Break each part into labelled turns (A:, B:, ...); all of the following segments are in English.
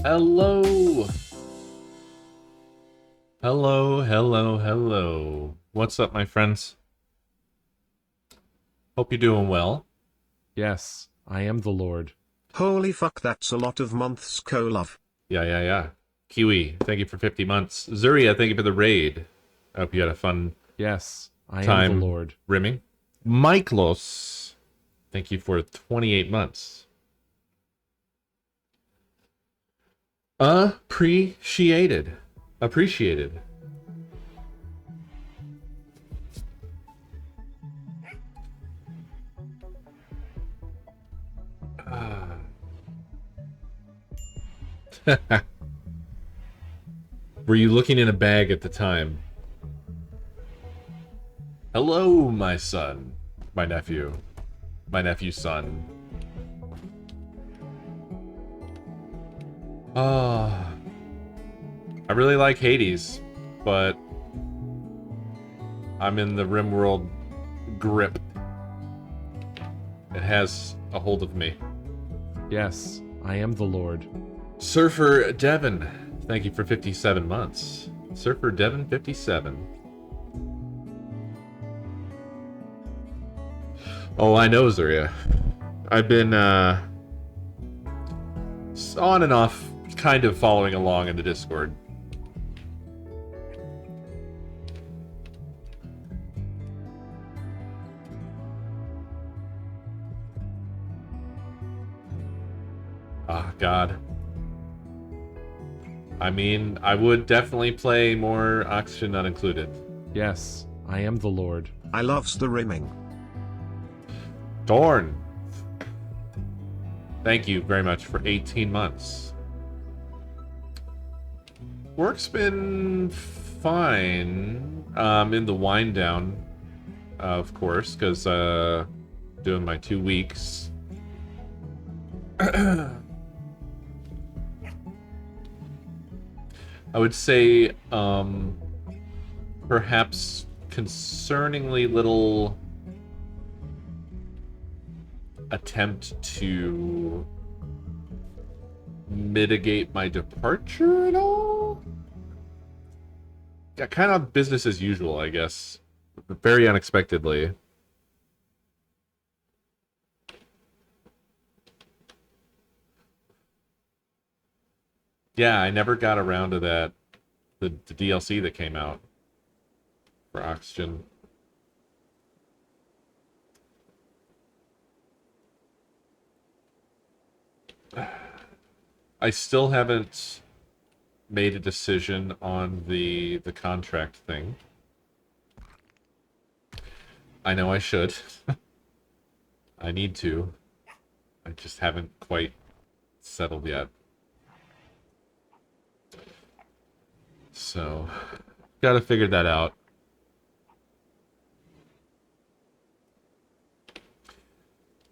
A: Hello. Hello, hello, hello. What's up, my friends? Hope you're doing well.
B: Yes, I am the Lord.
C: Holy fuck, that's a lot of months, Kolov.
A: Yeah. Kiwi, thank you for 50 months. Zuria, thank you for the raid. I hope you had a fun
B: Yes, I am the
A: time
B: Lord.
A: rimming. Michalos, thank you for 28 months. Appreciated. Appreciated. Were you looking in a bag at the time? Hello, my son. My nephew. My nephew's son. I really like Hades, but I'm in the RimWorld grip. It has a hold of me.
B: Yes, I am the Lord.
A: Surfer Devon, thank you for 57 months. Surfer Devon 57. Oh, I know, Zuria. I've been on and off kind of following along in the Discord. Ah, God. I mean, I would definitely play more Oxygen Not Included.
B: Yes, I am the Lord.
C: I loves the rimming.
A: Dorn. Thank you very much for 18 months. Work's been fine. In the wind down, of course, because doing my 2 weeks. I would say perhaps concerningly little attempt to mitigate my departure at all. Yeah, kind of business as usual, I guess. Very unexpectedly. Yeah, I never got around to that, the DLC that came out for Oxygen. I still haven't made a decision on the contract thing. I know I should. I need to. I just haven't quite settled yet. So, gotta figure that out.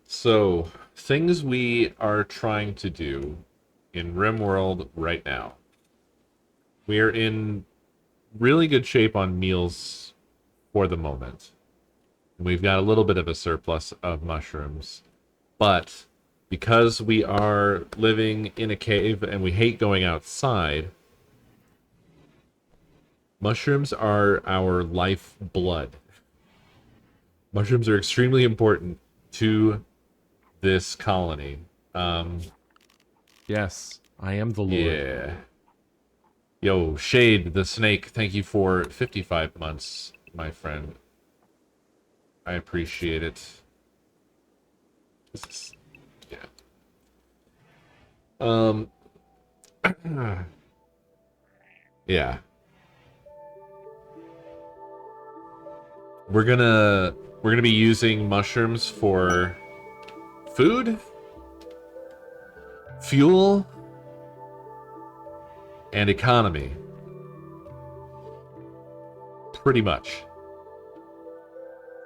A: So, things we are trying to do in RimWorld right now. We are in really good shape on meals for the moment. We've got a little bit of a surplus of mushrooms. But because we are living in a cave and we hate going outside, mushrooms are our lifeblood. Mushrooms are extremely important to this colony.
B: Yes, I am the Lord.
A: Yeah. Yo, Shade the Snake, thank you for 55 months, my friend. I appreciate it. This is, yeah. Yeah. We're gonna be using mushrooms for food, fuel, and economy. Pretty much.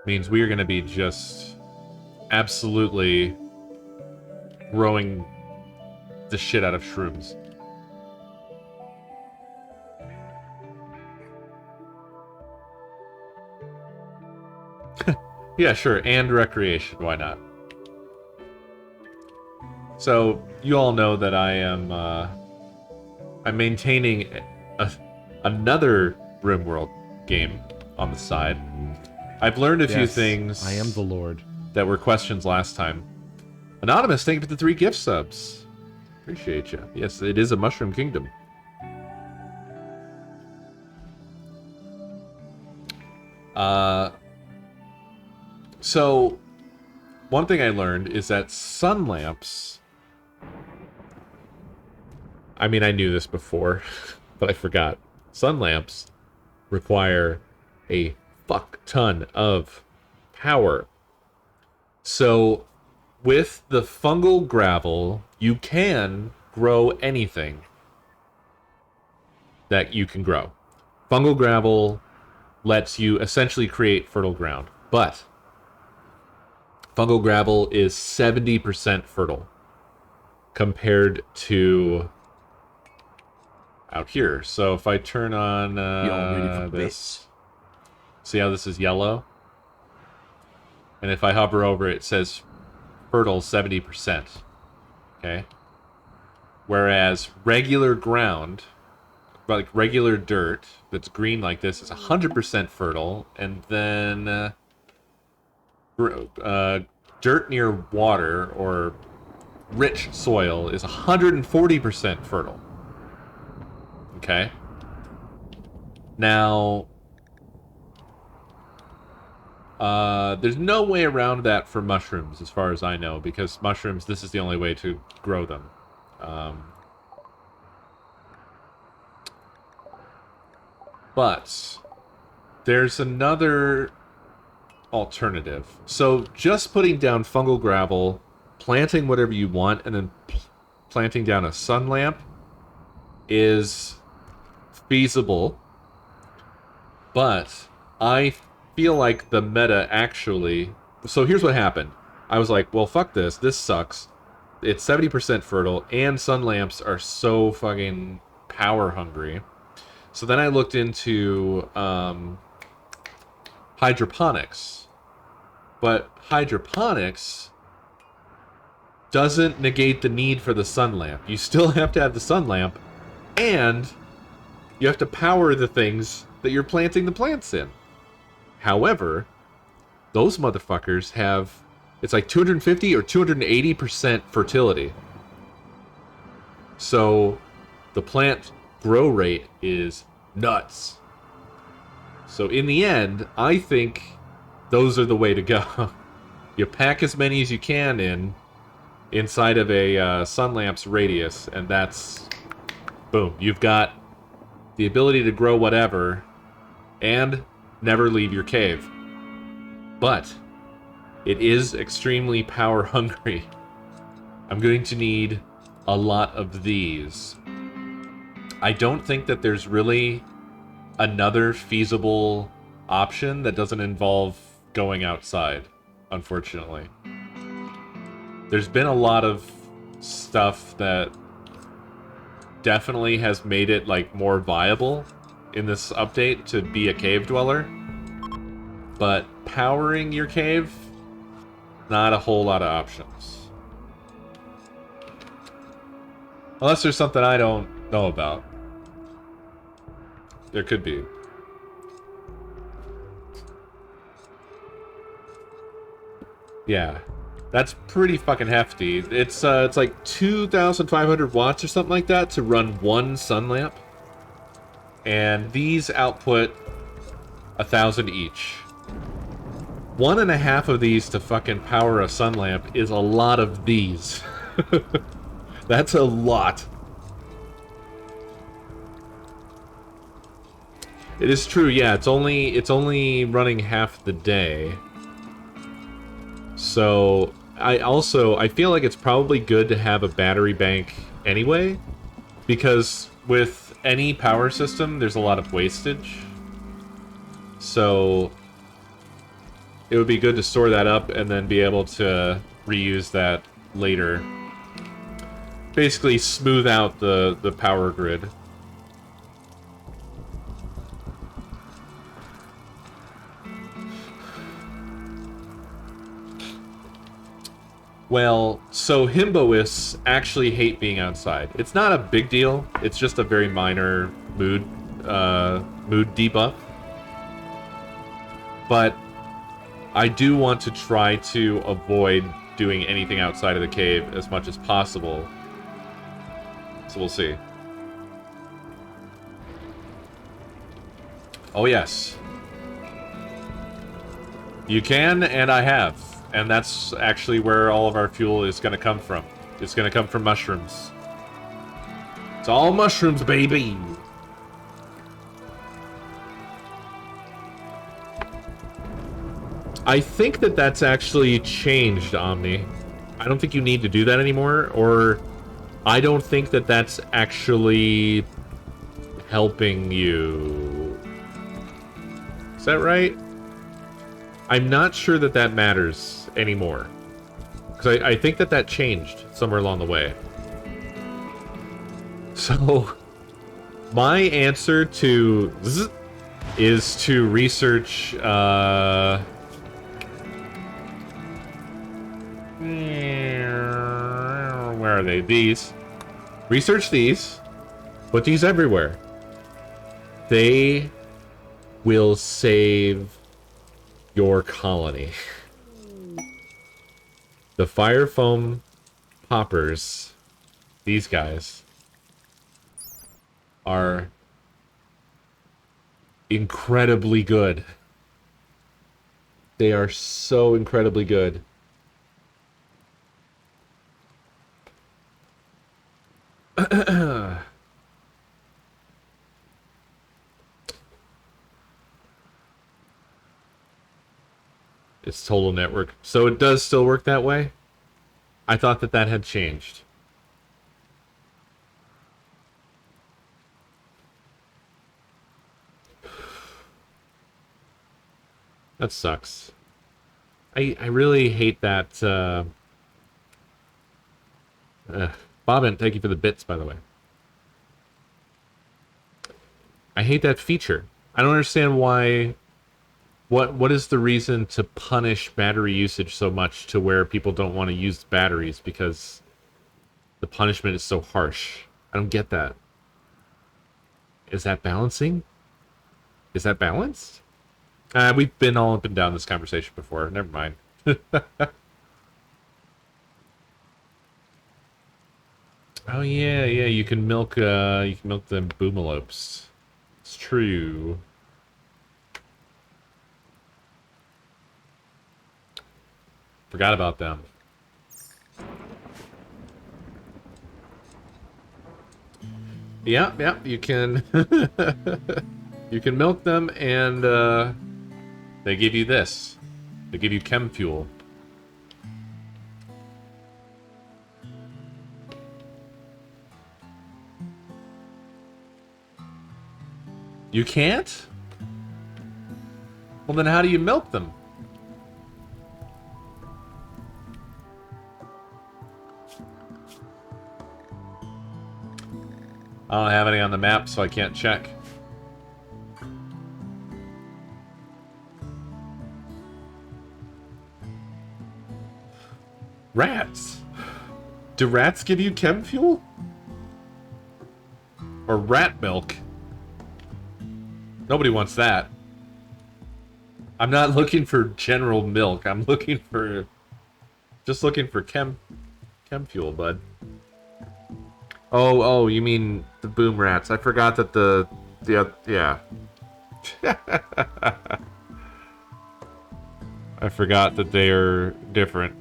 A: Means we are gonna be just absolutely growing the shit out of shrooms. Yeah, sure, and recreation, why not? So, you all know that I am I'm maintaining another RimWorld game on the side. I've learned a few
B: Yes,
A: things.
B: I am the Lord.
A: That were questions last time. Anonymous, thank you for the 3 gift subs. Appreciate you. Yes, it is a Mushroom Kingdom. So, one thing I learned is that sun lamps... I mean, I knew this before, but I forgot. Sun lamps require a fuck ton of power. So, with the fungal gravel, you can grow anything that you can grow. Fungal gravel lets you essentially create fertile ground, but fungal gravel is 70% fertile compared to out here. So if I turn on
C: Y'all ready for
A: this, see how this is yellow? And if I hover over it, it says fertile 70%. Okay? Whereas regular ground, like regular dirt that's green like this, is 100% fertile, and then dirt near water or rich soil is 140% fertile. Okay? Now, there's no way around that for mushrooms, as far as I know, because mushrooms, this is the only way to grow them. But there's another alternative. So just putting down fungal gravel, planting whatever you want, and then planting down a sun lamp is feasible. But I feel like the meta actually... So here's what happened. I was like, well, fuck this. This sucks. It's 70% fertile, and sun lamps are so fucking power hungry. So then I looked into hydroponics. But hydroponics doesn't negate the need for the sun lamp. You still have to have the sun lamp, and you have to power the things that you're planting the plants in. However, those motherfuckers have... It's like 250 or 280% fertility. So the plant grow rate is nuts. So in the end, I think those are the way to go. You pack as many as you can inside of a sun lamp's radius, and that's... Boom. You've got the ability to grow whatever and never leave your cave. But it is extremely power hungry. I'm going to need a lot of these. I don't think that there's really another feasible option that doesn't involve going outside, unfortunately. There's been a lot of stuff that definitely has made it like more viable in this update to be a cave dweller. But powering your cave, not a whole lot of options. Unless there's something I don't know about. There could be. Yeah. That's pretty fucking hefty. It's like 2,500 watts or something like that to run one sun lamp. And these output 1,000 each. 1.5 of these to fucking power a sun lamp is a lot of these. That's a lot. It is true, yeah, it's only running half the day. So I feel like it's probably good to have a battery bank anyway, because with any power system there's a lot of wastage. So it would be good to store that up and then be able to reuse that later. Basically smooth out the power grid. Well, so Himboists actually hate being outside. It's not a big deal. It's just a very minor mood debuff. But I do want to try to avoid doing anything outside of the cave as much as possible. So we'll see. Oh yes. You can, and I have. And that's actually where all of our fuel is going to come from. It's going to come from mushrooms. It's all mushrooms, baby! I think that that's actually changed, Omni. I don't think you need to do that anymore, or I don't think that that's actually helping you. Is that right? I'm not sure that that matters anymore. Because I think that that changed somewhere along the way. So, my answer to is to research, where are they? These. Research these. Put these everywhere. They will save your colony. The fire foam poppers, these guys, are incredibly good. They are so incredibly good. It's total network. So it does still work that way? I thought that that had changed. That sucks. I really hate that, Bobbin, thank you for the bits, by the way. I hate that feature. I don't understand why... What is the reason to punish battery usage so much to where people don't want to use batteries because the punishment is so harsh? I don't get that. Is that balancing? Is that balanced? We've been all up and down this conversation before. Never mind. Oh yeah, yeah. You can milk the boomalopes. It's true. Forgot about them. Yeah, you can you can milk them and they give you this. They give you chem fuel. You can't? Well then how do you milk them? I don't have any on the map, so I can't check. Rats? Do rats give you chem fuel? Or rat milk? Nobody wants that. I'm not looking for general milk. I'm looking for... Just looking for chem fuel, bud. Oh, you mean the boom rats. I forgot that yeah. I forgot that they are different.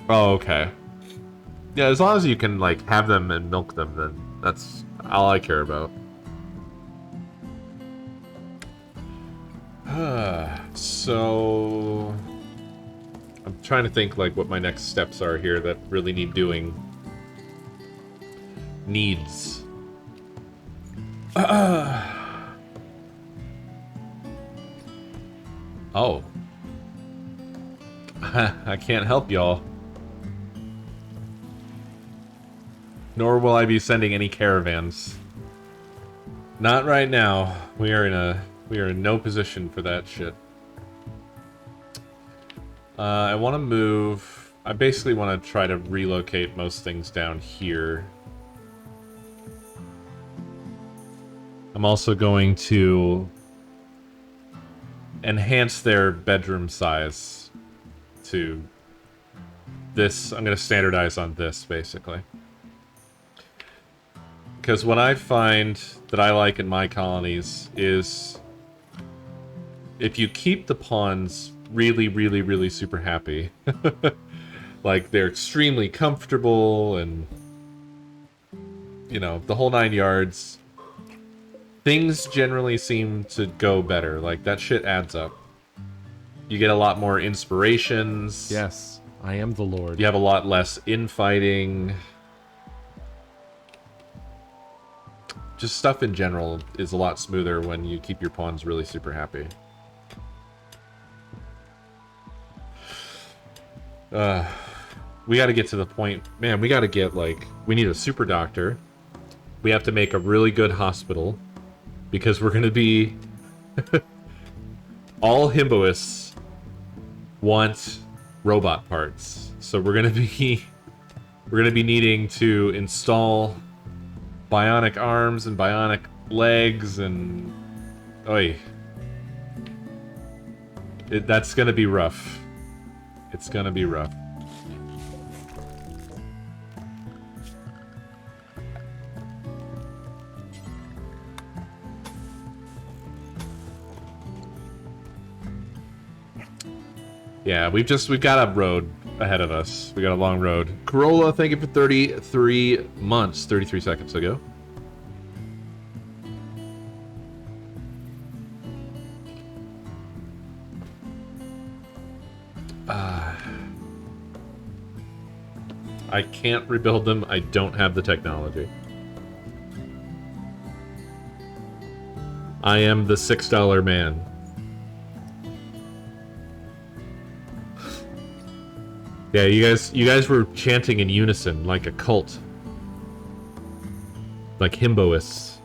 A: Oh, okay. Yeah, as long as you can, like, have them and milk them, then that's all I care about. So... I'm trying to think, like, what my next steps are here that really need doing. Needs. Oh. I can't help y'all. Nor will I be sending any caravans. Not right now. We are in no position for that shit. I want to move... I basically want to try to relocate most things down here. I'm also going to enhance their bedroom size to this. I'm going to standardize on this, basically. Because what I find that I like in my colonies is if you keep the pawns really, really, really super happy, like they're extremely comfortable and, you know, the whole 9 yards, things generally seem to go better. Like, that shit adds up. You get a lot more inspirations.
B: Yes, I am the Lord.
A: You have a lot less infighting. Just stuff in general is a lot smoother when you keep your pawns really super happy. We gotta get to the point... Man, we gotta get, like... We need a super doctor. We have to make a really good hospital. Because we're gonna be... All himboists want robot parts. So we're gonna be... We're gonna be needing to install bionic arms and bionic legs and... Oy. That's gonna be rough. It's gonna be rough. Yeah, we've got a road ahead of us. We got a long road. Corolla, thank you for 33 months, 33 seconds ago. I can't rebuild them. I don't have the technology. I am the $6 man. Yeah, you guys were chanting in unison like a cult. Like himboists.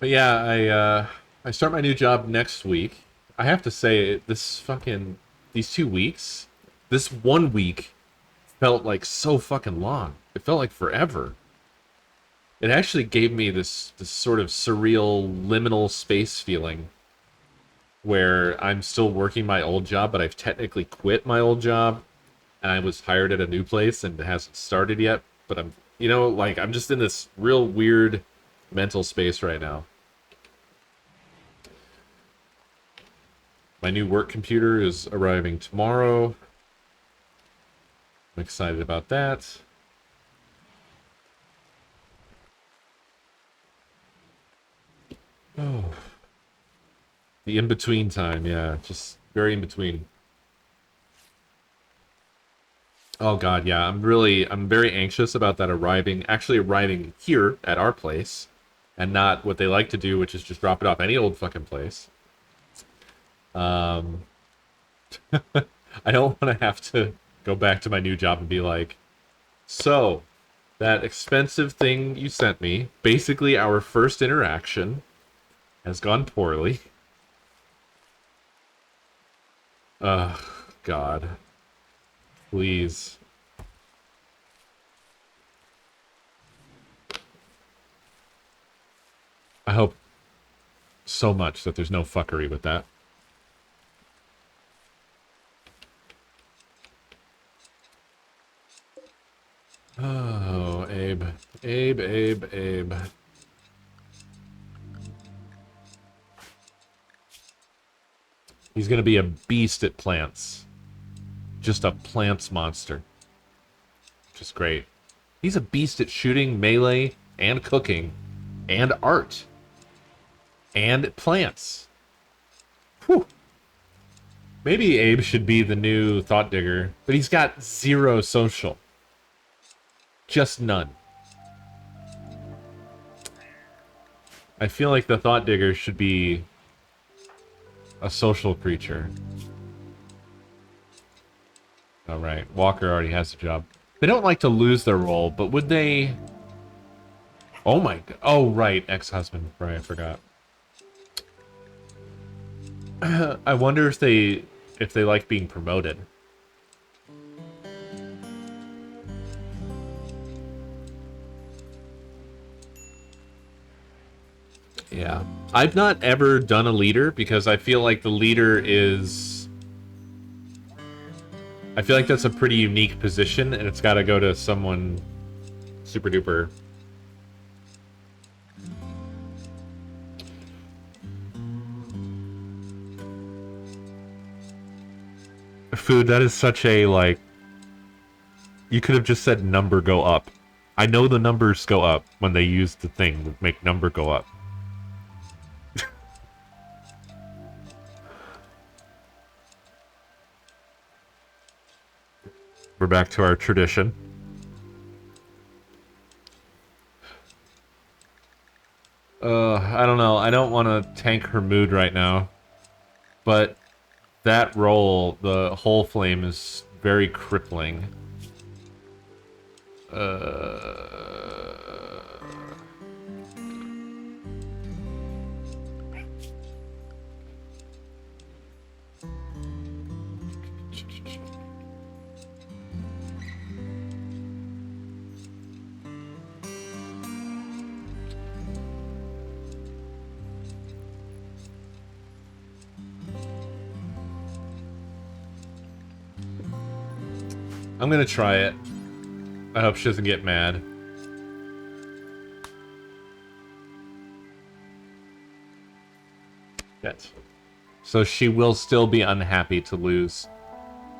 A: But yeah, I start my new job next week. I have to say, these 2 weeks, this 1 week felt like so fucking long. It felt like forever. It actually gave me this sort of surreal liminal space feeling where I'm still working my old job, but I've technically quit my old job and I was hired at a new place and it hasn't started yet, but I'm, you know, like I'm just in this real weird mental space right now. My new work computer is arriving tomorrow. I'm excited about that. Oh. The in-between time, yeah. Just very in-between. Oh god, yeah. I'm very anxious about that actually arriving here at our place. And not what they like to do, which is just drop it off any old fucking place. I don't want to have to go back to my new job and be like, so, that expensive thing you sent me, basically our first interaction, has gone poorly. Ugh, God. Please. I hope so much that there's no fuckery with that. Oh, Abe. Abe. He's gonna be a beast at plants. Just a plants monster. Which is great. He's a beast at shooting, melee, and cooking, and art. And plants. Whew. Maybe Abe should be the new Thought Digger, but he's got 0 social. Just none. I feel like the Thought Digger should be A social creature. All right. Walker already has a job. They don't like to lose their role, but would they... Oh my... Oh, right. Ex-husband. Right, I forgot. I wonder if they like being promoted. Yeah. I've not ever done a leader because I feel like the leader is... I feel like that's a pretty unique position and it's got to go to someone super duper. Food, that is such a, like... You could have just said number go up. I know the numbers go up when they use the thing to make number go up. We're back to our tradition. I don't know. I don't want to tank her mood right now. But that roll, the whole flame, is very crippling. I'm gonna try it. I hope she doesn't get mad. Yes. So she will still be unhappy to lose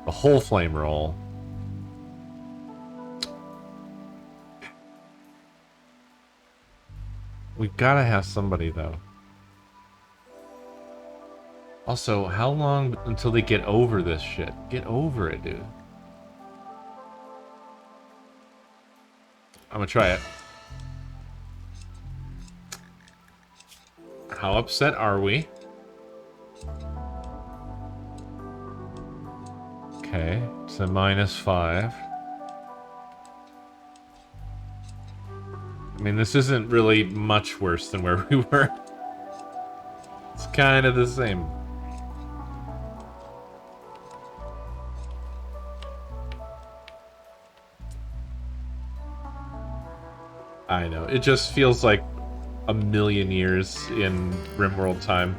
A: the whole flame roll. We gotta have somebody, though. Also, how long until they get over this shit? Get over it, dude. I'm gonna try it. How upset are we? Okay, it's a -5. I mean, this isn't really much worse than where we were. It's kind of the same. I know. It just feels like a million years in RimWorld time.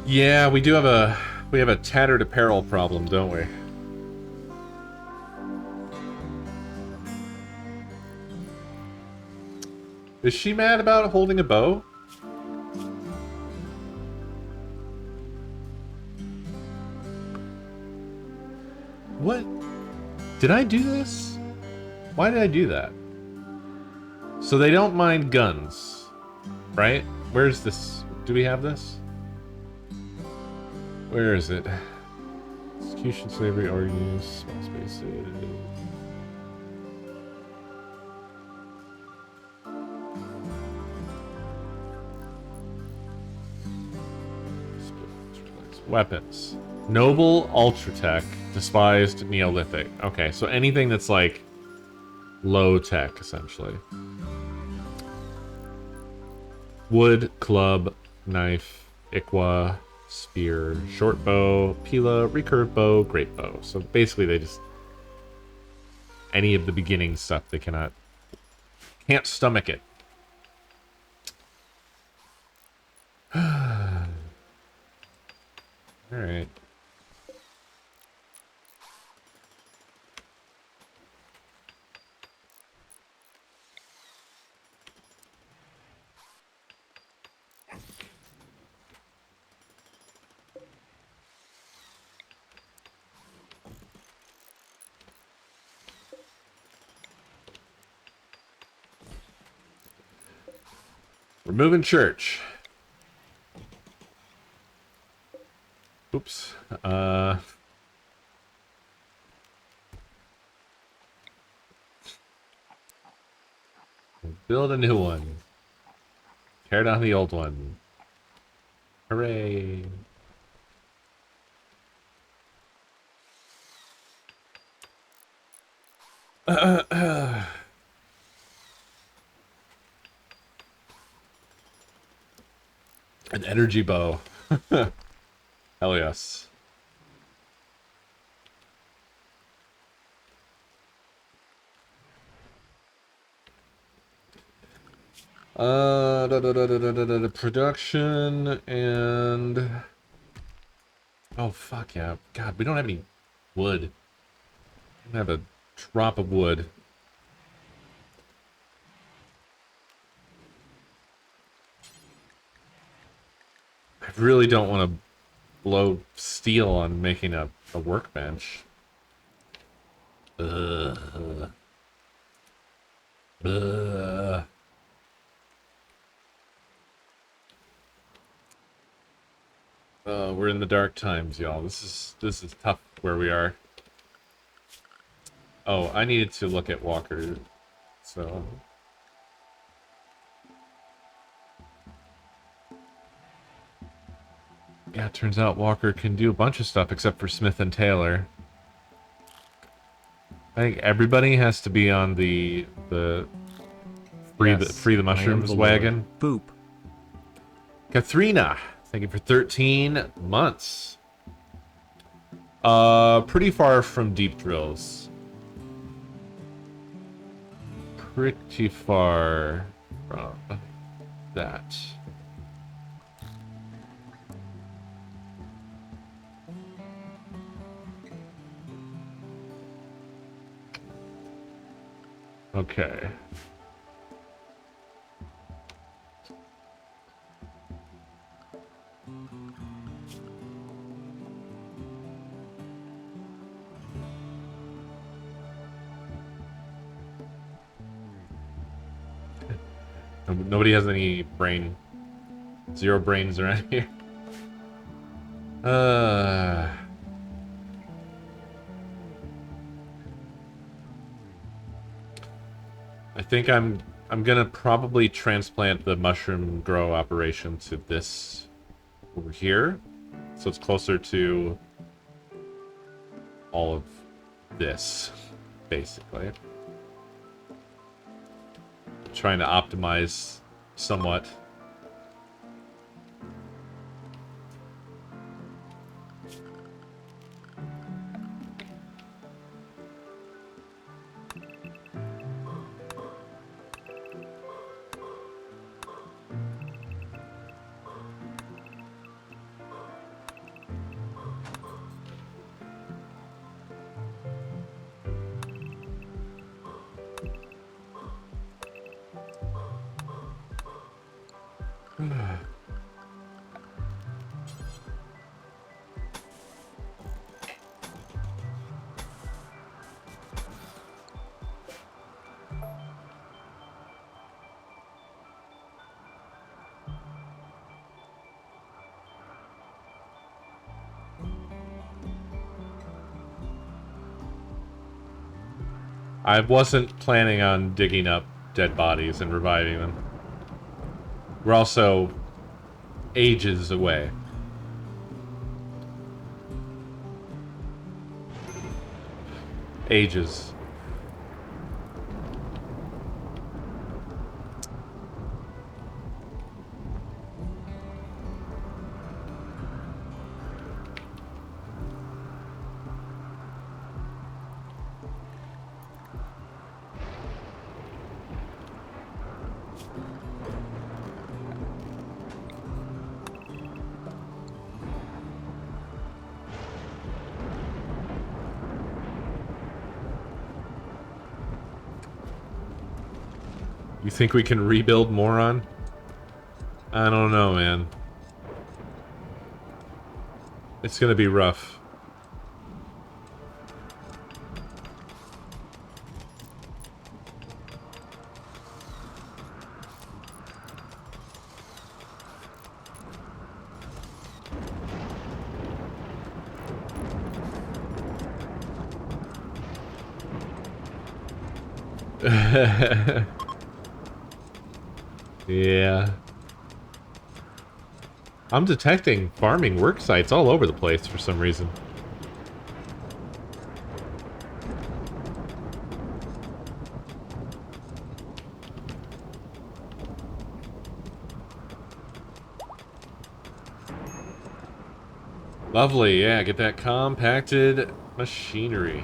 A: Yeah, we have a tattered apparel problem, don't we? Is she mad about holding a bow? What? Did I do this? Why did I do that? So they don't mind guns, right? Where's this? Do we have this? Where is it? Execution, slavery, or use, small spaces. Weapons. Noble, ultra-tech, despised, Neolithic. Okay, so anything that's like low-tech, essentially. Wood, club, knife, ikwa, spear, short bow, pila, recurve bow, great bow. So basically they just... Any of the beginning stuff they can't stomach it. Alright. We're moving church. Oops. Build a new one. Tear down the old one. Hooray. An energy bow. Hell yes. Production and oh fuck yeah. God, we don't have any wood. We don't have a drop of wood. I really don't want to blow steel on making a workbench. Ugh. Ugh. We're in the dark times, y'all. This is tough where we are. Oh, I needed to look at Walker, so yeah, it turns out Walker can do a bunch of stuff except for Smith and Taylor. I think everybody has to be on the free the mushrooms wagon.
C: Boop.
A: Katharina, thank you for 13 months. Pretty far from deep drills. Pretty far from that. Okay. Nobody has any brain. Zero brains around here. I think I'm gonna probably transplant the mushroom grow operation to this over here, so it's closer to all of this, basically. Trying to optimize somewhat. I wasn't planning on digging up dead bodies and reviving them. We're also ages away. Ages. You think we can rebuild Moron? I don't know, man. It's gonna be rough. Yeah. I'm detecting farming work sites all over the place for some reason. Lovely, yeah, get that compacted machinery.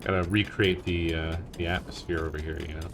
A: Gotta recreate the atmosphere over here, you know.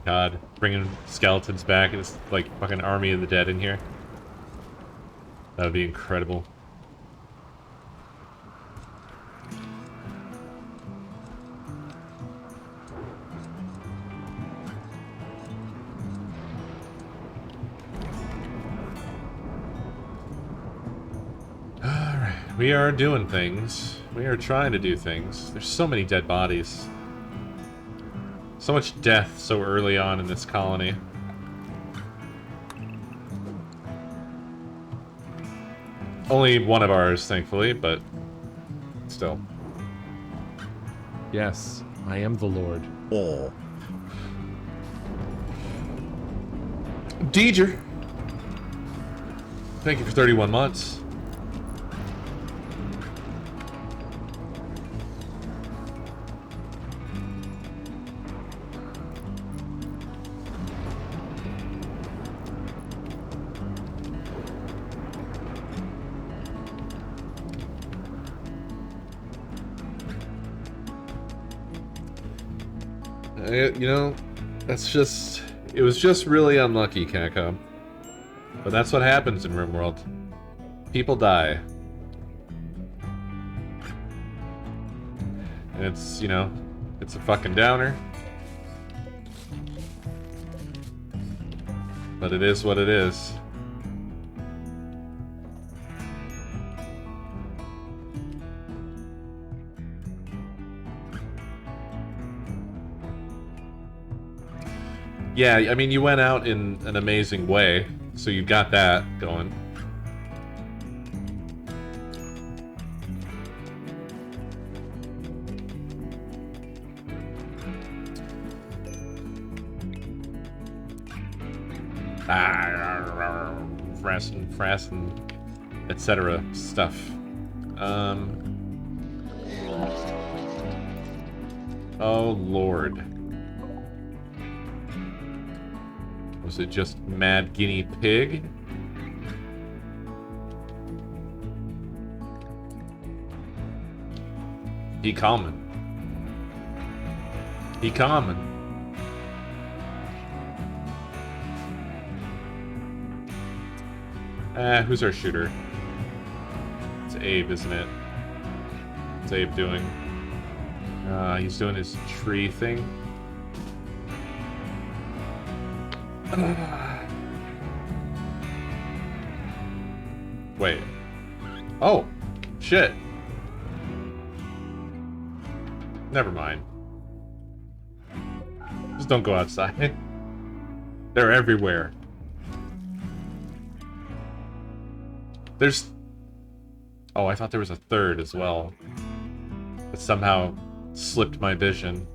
A: God, bringing skeletons back and it's like fucking Army of the Dead in here. That would be incredible. Alright, we are doing things. We are trying to do things. There's so many dead bodies. So much death so early on in this colony. Only one of ours, thankfully, but still.
B: Yes, I am the Lord.
C: Or
A: Deeger! Thank you for 31 months. You know, that's just... It was just really unlucky, Capcom. But that's what happens in RimWorld. People die. And it's, you know, it's a fucking downer. But it is what it is. Yeah, I mean, you went out in an amazing way, so you got that going. Frassen, etc. stuff. Oh, Lord. Was it just Mad Guinea Pig? He coming. He coming. Who's our shooter? It's Abe, isn't it? What's Abe doing? He's doing his tree thing. Wait. Oh, shit. Never mind. Just don't go outside. They're everywhere. There's... Oh, I thought there was a third as well. But somehow slipped my vision.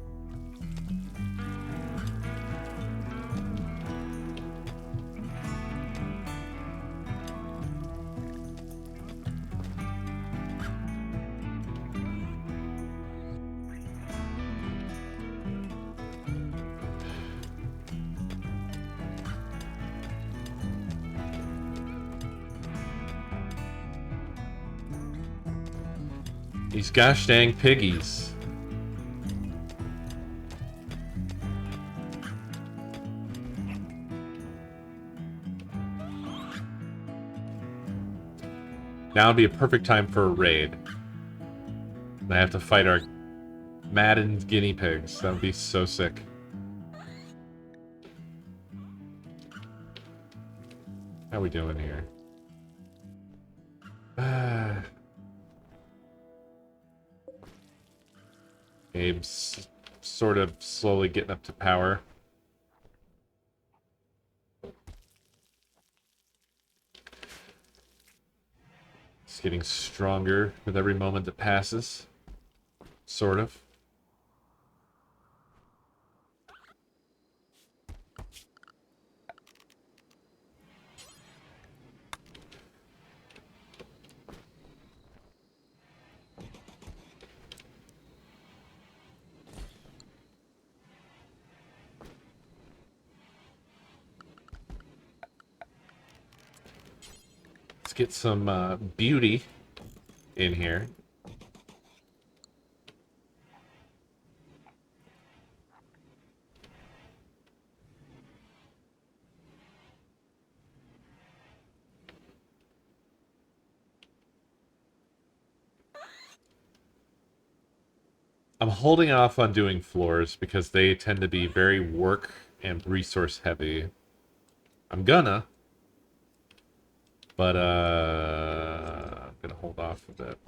A: These gosh dang piggies. Now would be a perfect time for a raid. I have to fight our maddened guinea pigs. That would be so sick. How we doing here? Abe's sort of slowly getting up to power. It's getting stronger with every moment that passes. Sort of. Let's get some beauty in here. I'm holding off on doing floors because they tend to be very work and resource heavy. I'm gonna, but I'm gonna hold off a bit.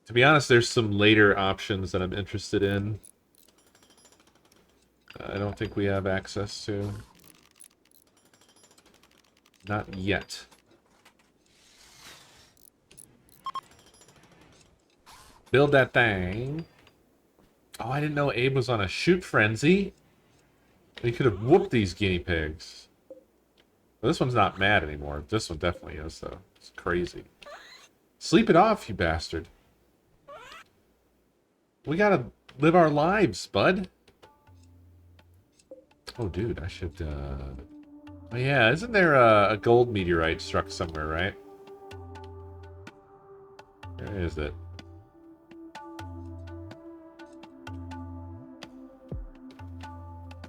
A: To be honest, there's some later options that I'm interested in. I don't think we have access to. Not yet. Build that thing. Oh, I didn't know Abe was on a shoot frenzy. He could have whooped these guinea pigs. Well, this one's not mad anymore. This one definitely is, though. It's crazy. Sleep it off, you bastard. We gotta live our lives, bud. Oh, dude, I should, Oh, yeah, isn't there a gold meteorite struck somewhere, right? Where is it?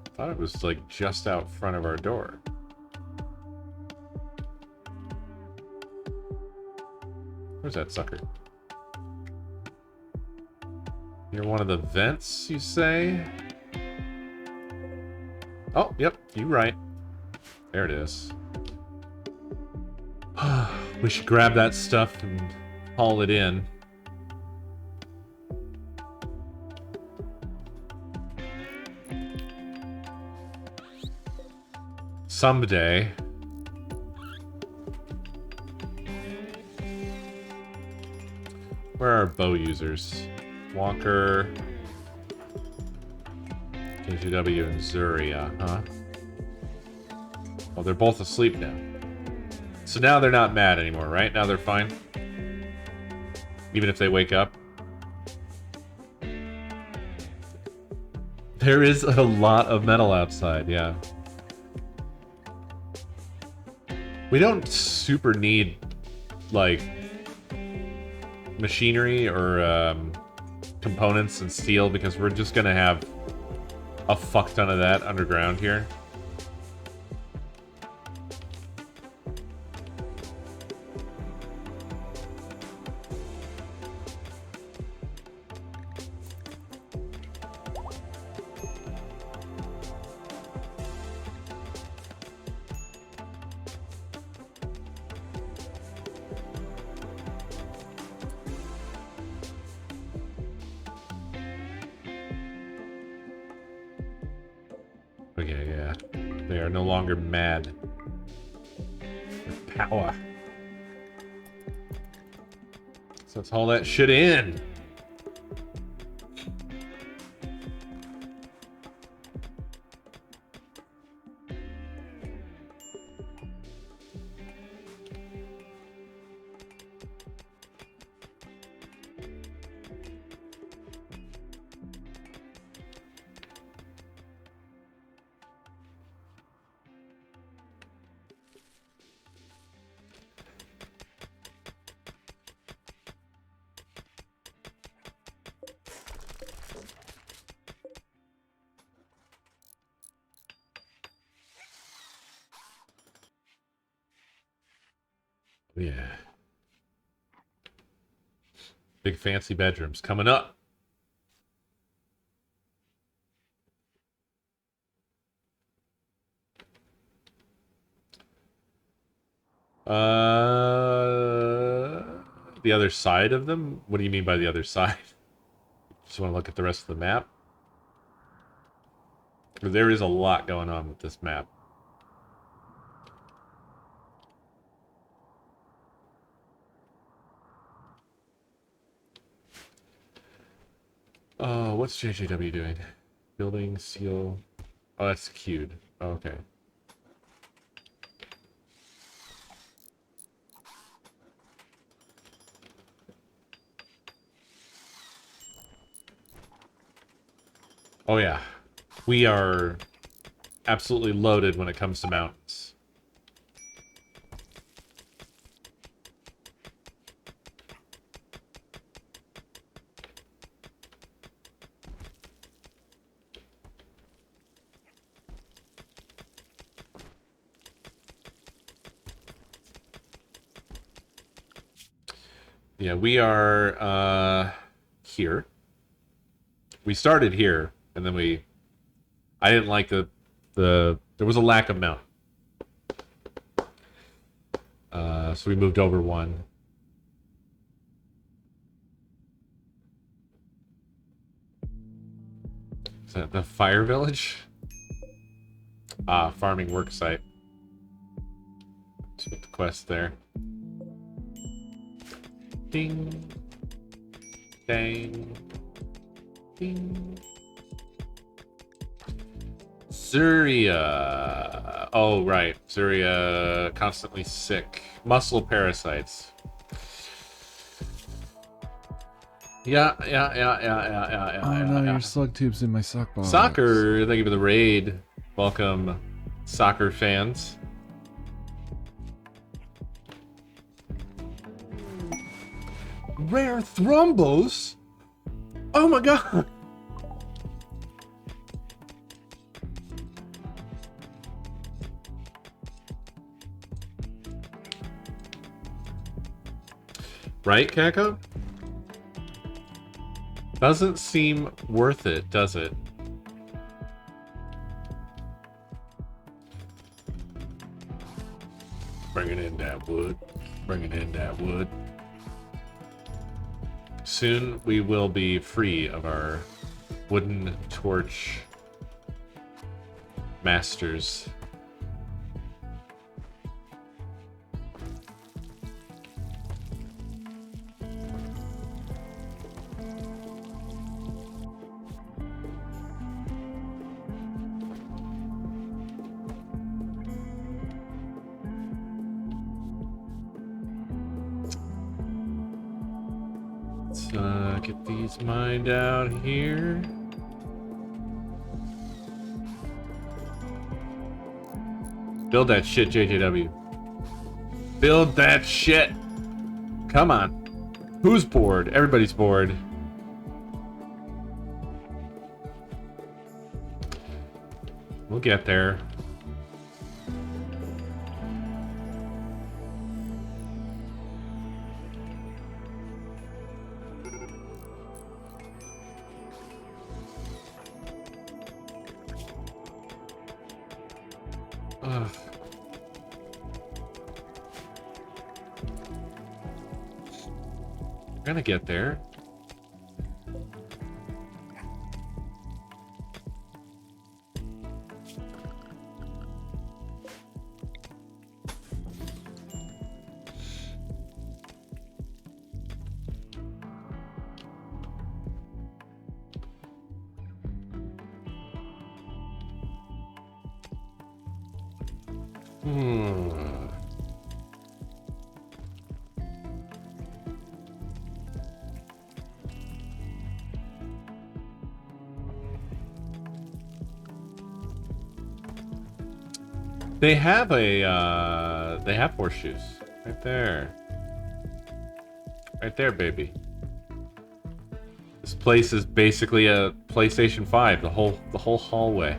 A: I thought it was, like, just out front of our door. Where's that sucker? Near one of the vents, you say? Oh, yep, you're right. There it is. We should grab that stuff and haul it in. Someday. Where are bow users? Walker, KGW, and Zuria, huh? Oh, they're both asleep now. So now they're not mad anymore, right? Now they're fine? Even if they wake up? There is a lot of metal outside, yeah. We don't super need, like, machinery or components and steel because we're just gonna have a fuck ton of that underground here. Okay, yeah. They are no longer mad. With power. So let's haul that shit in. Yeah. Big fancy bedrooms coming up. The other side of them? What do you mean by the other side? Just want to look at the rest of the map? There is a lot going on with this map. Oh, what's JJW doing? Building, seal. Oh, that's queued. Oh, okay. Oh, yeah. We are absolutely loaded when it comes to mountains. Yeah, we are here. We started here, and then I didn't like there was a lack of mountain. So we moved over one. Is that the fire village? Ah, farming work site. Let's put the quest there. Ding. Dang. Ding. Zuria. Oh, right. Zuria, constantly sick. Muscle parasites. Yeah.
B: Oh no, your slug tube's in my sock box.
A: Soccer, thank you for the raid. Welcome, soccer fans. Rare thrombos? Oh my god! Right, Kako? Doesn't seem worth it, does it? Bringing in that wood. Bringing in that wood. Soon we will be free of our wooden torch masters. Let's get these mined out here. Build that shit, JJW. Build that shit. Come on. Who's bored? Everybody's bored. We'll get there. Ugh. We're gonna get there. They have they have horseshoes right there. Right there, baby. This place is basically a PlayStation 5, the whole hallway.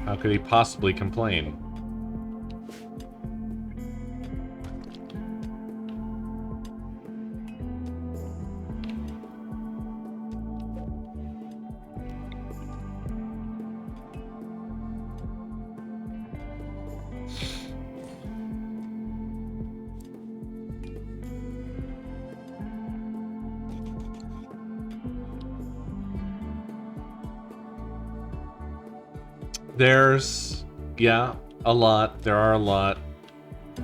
A: How could he possibly complain? There's, yeah, a lot. There are a lot.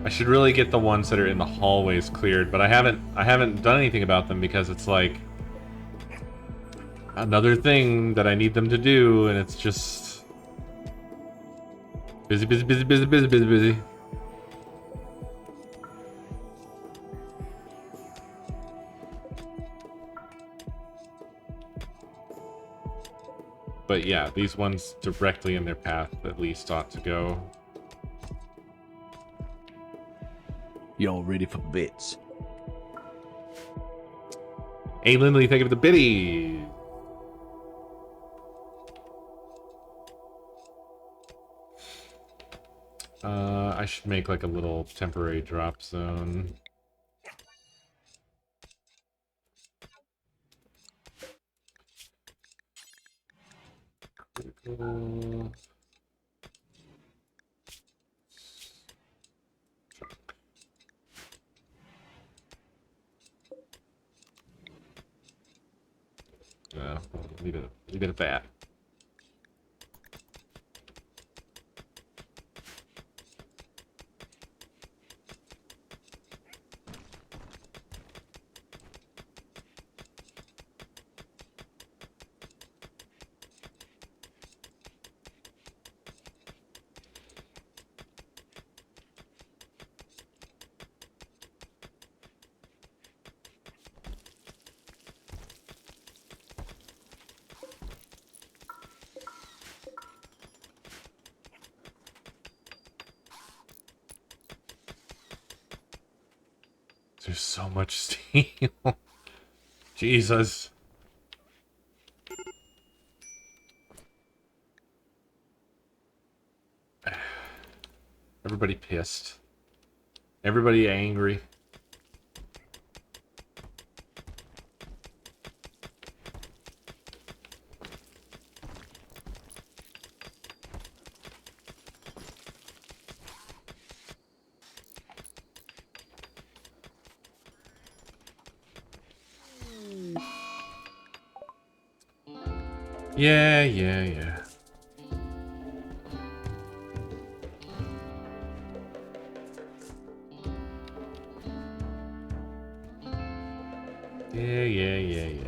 A: I should really get the ones that are in the hallways cleared, but I haven't done anything about them because it's like another thing that I need them to do, and it's just busy, busy, busy, busy, busy, busy, busy. But yeah, these ones directly in their path at least ought to go.
D: Y'all ready for bits?
A: Hey Lindley, thank you for the biddy. I should make like a little temporary drop zone. Critical. No, leave it at that. There's so much steel. Jesus. Everybody pissed. Everybody angry. Yeah, yeah, yeah. Yeah, yeah, yeah, yeah.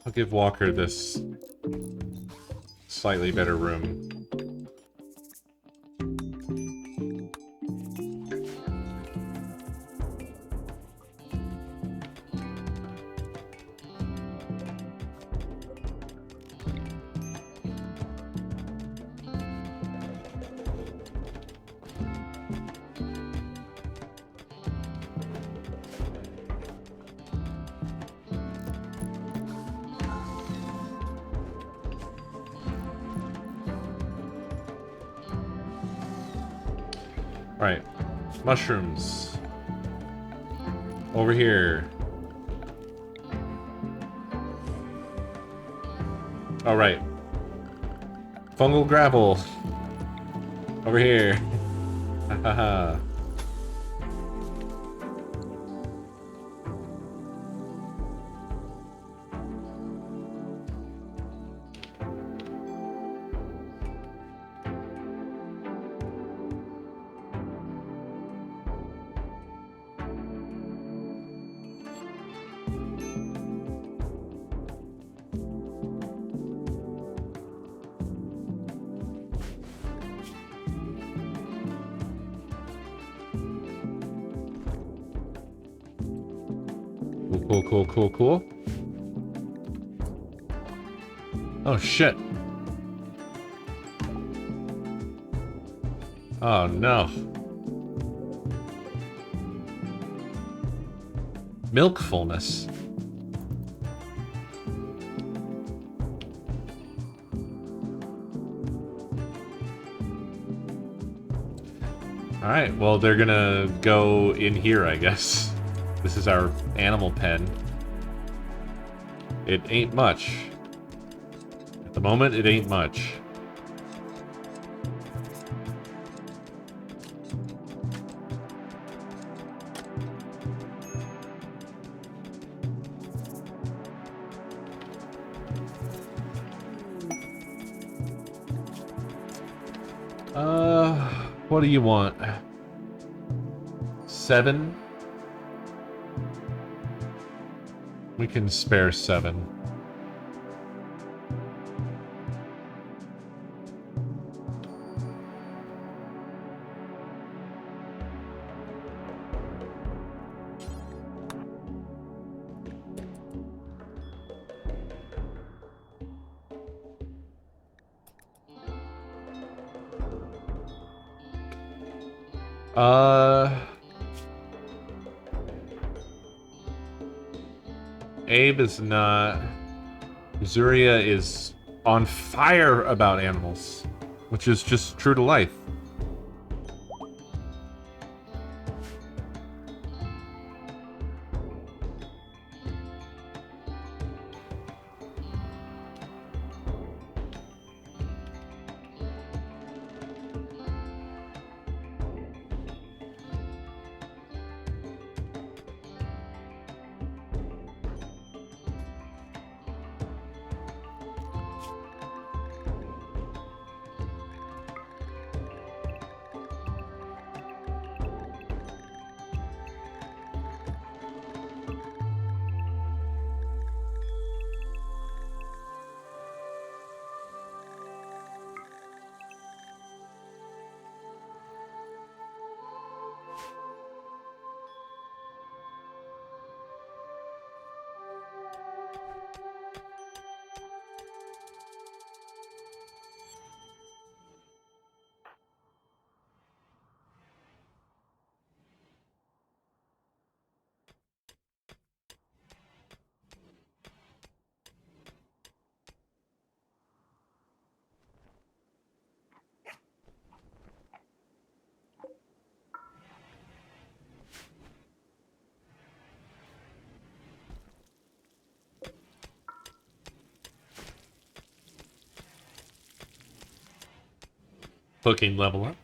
A: I'll give Walker this slightly better room. Alright. Mushrooms. Over here. Alright. Fungal gravel. Over here. Hahaha. Cool, cool, cool, cool. Oh, shit. Oh, no. Milkfulness. Alright, well, they're gonna go in here, I guess. This is our animal pen. It ain't much. At the moment, it ain't much. What do you want? 7? We can spare 7. Abe is not. Zuria is on fire about animals, which is just true to life. Hooking level up.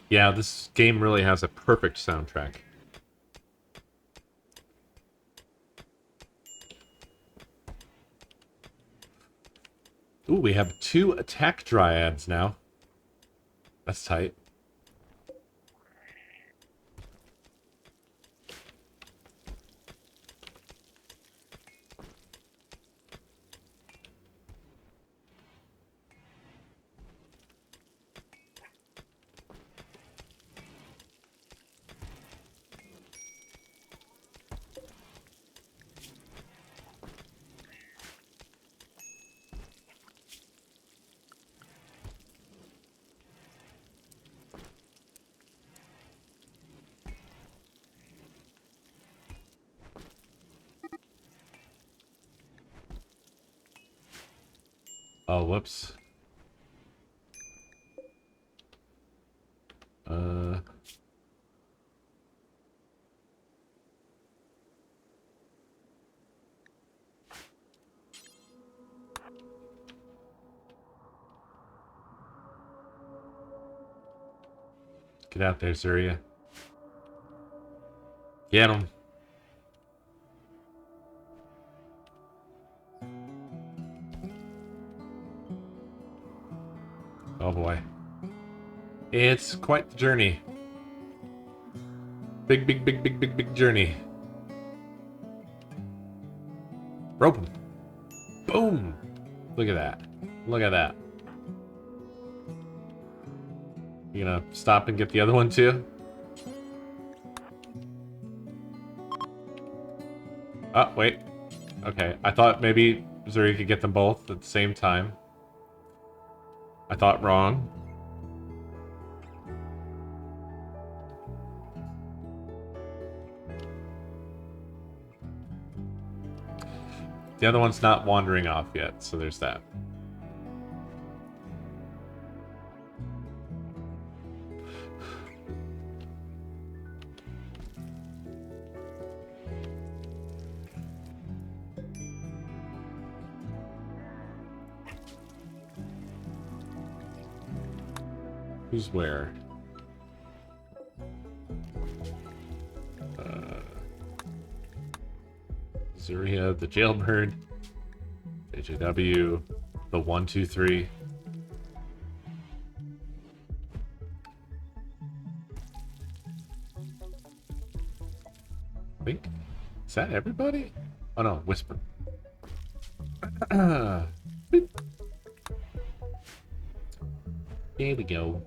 A: Yeah, this game really has a perfect soundtrack. Ooh, we have 2 attack dryads now. That's tight. Oh, whoops. Get out there, Zuria. Get him. Oh boy. It's quite the journey. Big, big, big, big, big, big journey. Rope him. Boom! Look at that. Look at that. You gonna stop and get the other one too? Oh, wait. Okay, I thought maybe Zuri could get them both at the same time. I thought wrong. The other one's not wandering off yet, so there's that. Who's where? Zuria, the jailbird, JJW, the 123. I think. Is that everybody? Oh no, Whisper. There we go.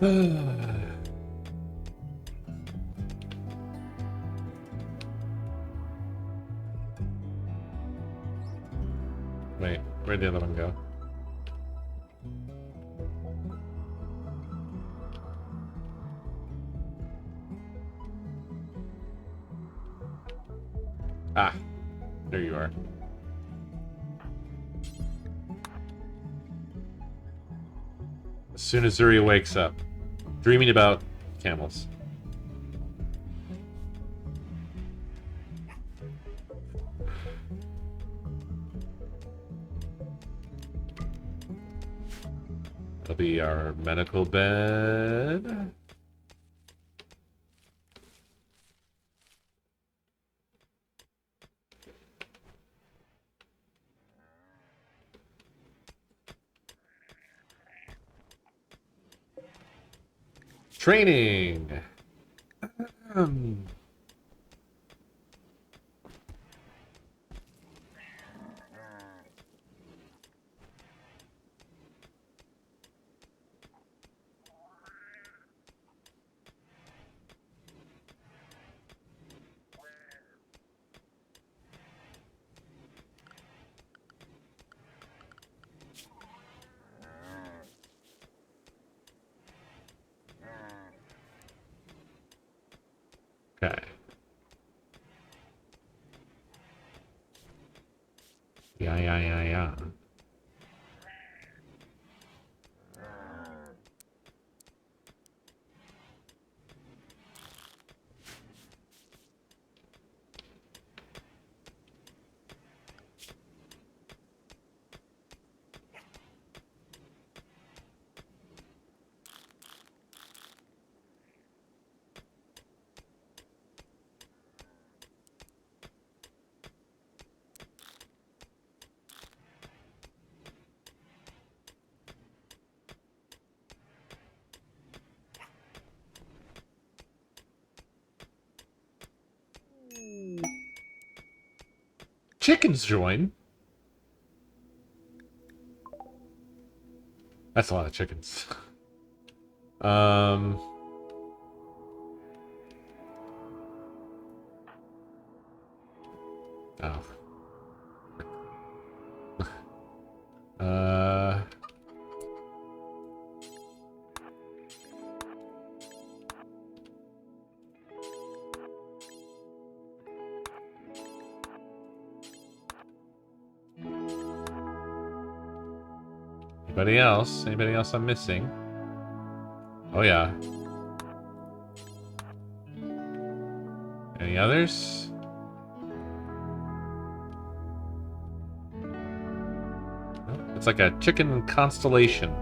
A: Wait, where'd the other one go? Ah, there you are. As soon as Zuria wakes up, dreaming about camels. That'll be our medical bed. Training. Okay. Yeah. Chickens join. That's a lot of chickens. Oh. Uh. Anybody else? Anybody else I'm missing? Oh yeah. Any others? Nope. It's like a chicken constellation.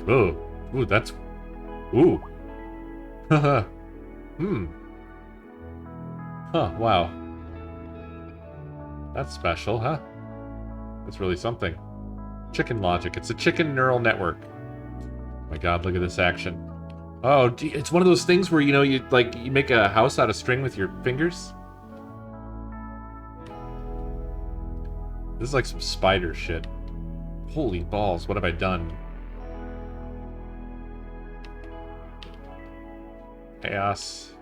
A: Ooh. Ooh, that's... Ooh. Haha. Hmm. Huh, wow. That's special, huh? That's really something. Chicken logic. It's a chicken neural network. My god, look at this action. Oh, it's one of those things where, you know, you make a house out of string with your fingers. This is like some spider shit. Holy balls, what have I done? Chaos.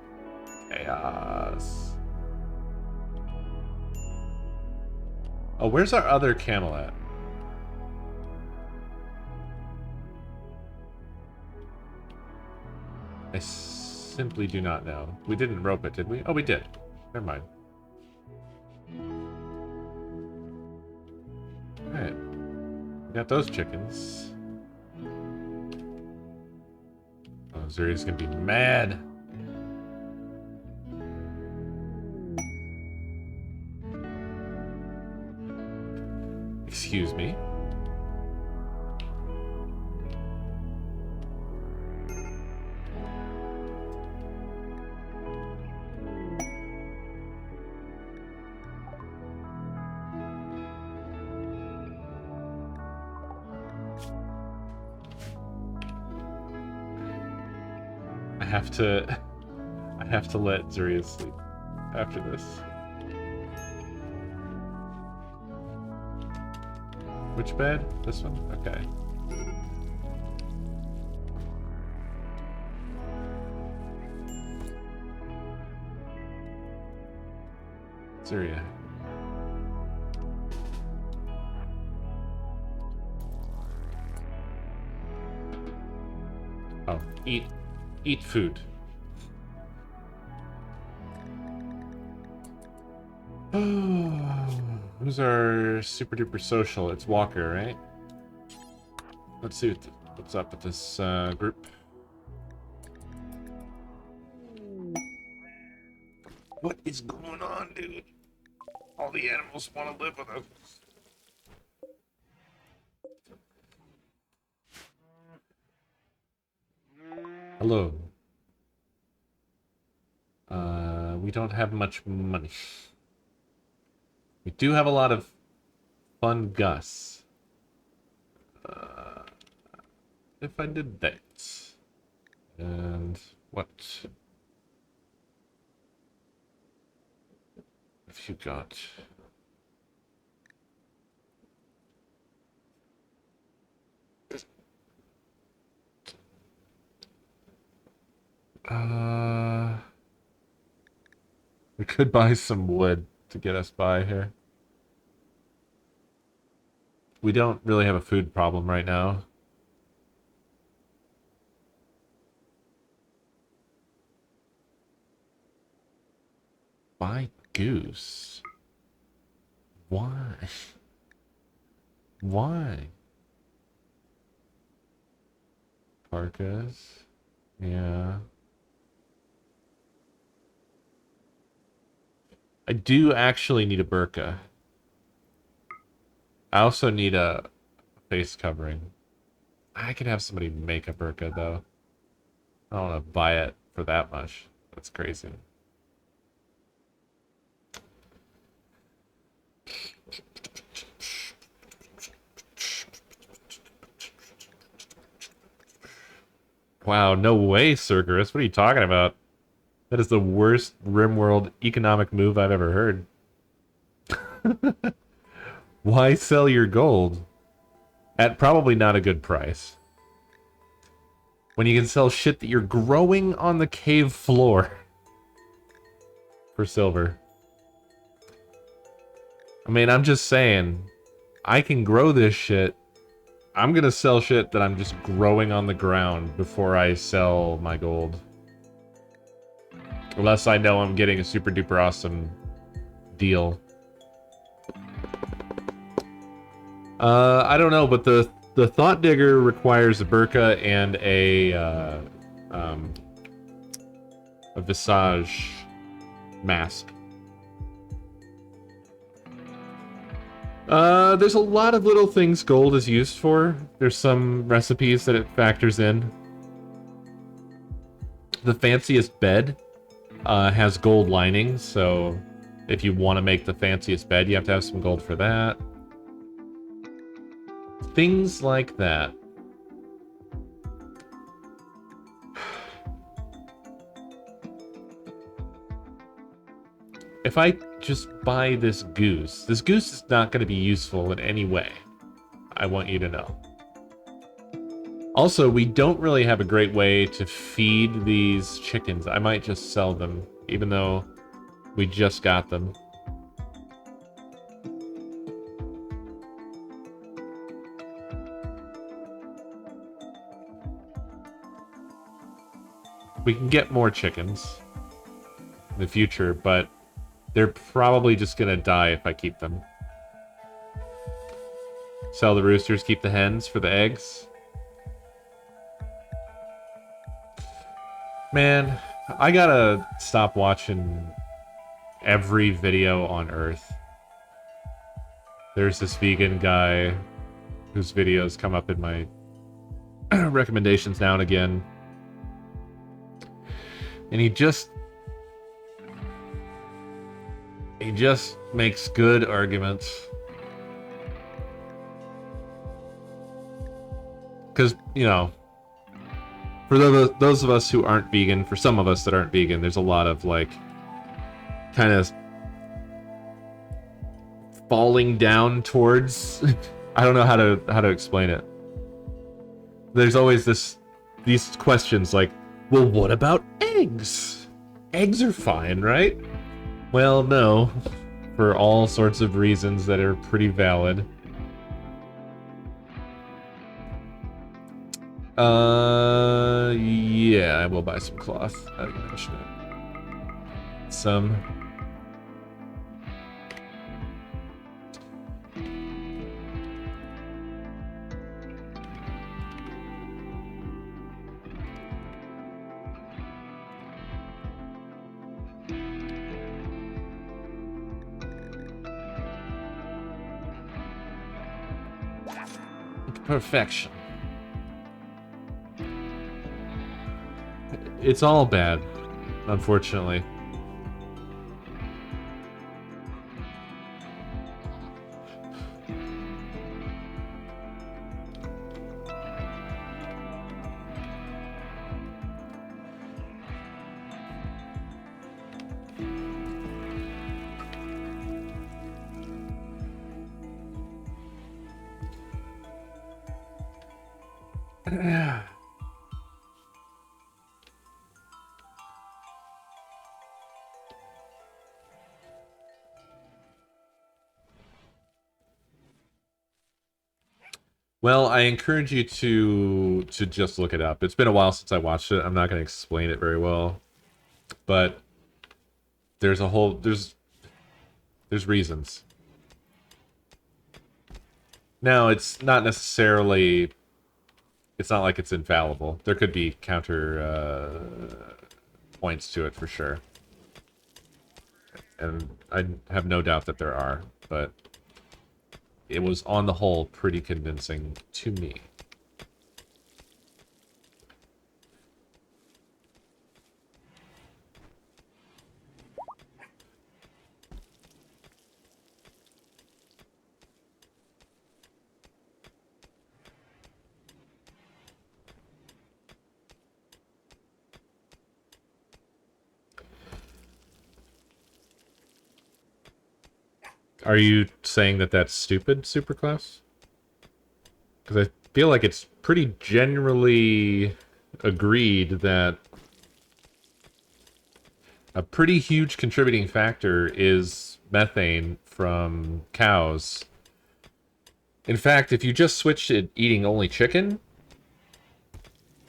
A: Chaos. Oh, where's our other camel at? I simply do not know. We didn't rope it, did we? Oh, we did. Never mind. Alright. We got those chickens. Oh, Zuri's gonna be mad. Excuse me. I have to let Zuria sleep after this. Which bed? This one? Okay. Zuria. Oh, eat food. Who's our super duper social? It's Walker, right? Let's see what's up with this group. What is going on, dude? All the animals want to live with us. Hello. We don't have much money. We do have a lot of fun Gus. If I did that. And what? If you got... we could buy some wood to get us by here. We don't really have a food problem right now. Buy goose. Why? Why? Parkas. Yeah. I do actually need a burqa. I also need a face covering. I could have somebody make a burqa, though. I don't want to buy it for that much. That's crazy. Wow, no way, Cerberus. What are you talking about? That is the worst RimWorld economic move I've ever heard. Why sell your gold? At probably not a good price. When you can sell shit that you're growing on the cave floor. For silver. I mean, I'm just saying. I can grow this shit. I'm gonna sell shit that I'm just growing on the ground before I sell my gold. Unless I know I'm getting a super duper awesome deal. I don't know, but the Thought Digger requires a burqa and a visage mask. There's a lot of little things gold is used for. There's some recipes that it factors in. The fanciest bed has gold linings, so if you want to make the fanciest bed, you have to have some gold for that. Things like that. If I just buy this goose is not going to be useful in any way. I want you to know. Also, we don't really have a great way to feed these chickens. I might just sell them, even though we just got them. We can get more chickens in the future, but they're probably just gonna die if I keep them. Sell the roosters, keep the hens for the eggs. Man, I gotta stop watching every video on Earth. There's this vegan guy whose videos come up in my recommendations now and again. And he just makes good arguments. Because, you know, for those of us who aren't vegan, for some of us that aren't vegan, there's a lot of, like, kind of falling down towards... I don't know how to explain it. There's always these questions like, well, what about eggs? Eggs are fine, right? Well, no. For all sorts of reasons that are pretty valid. Yeah, I will buy some cloth. I didn't mention it. Some. Perfection. It's all bad, unfortunately. Well, I encourage you to just look it up. It's been a while since I watched it. I'm not going to explain it very well, but there's reasons. Now, it's not necessarily. It's not like it's infallible. There could be counter points to it for sure, and I have no doubt that there are, but it was on the whole pretty convincing to me. Are you saying that that's stupid, Superclass? Because I feel like it's pretty generally agreed that a pretty huge contributing factor is methane from cows. In fact, if you just switched to eating only chicken,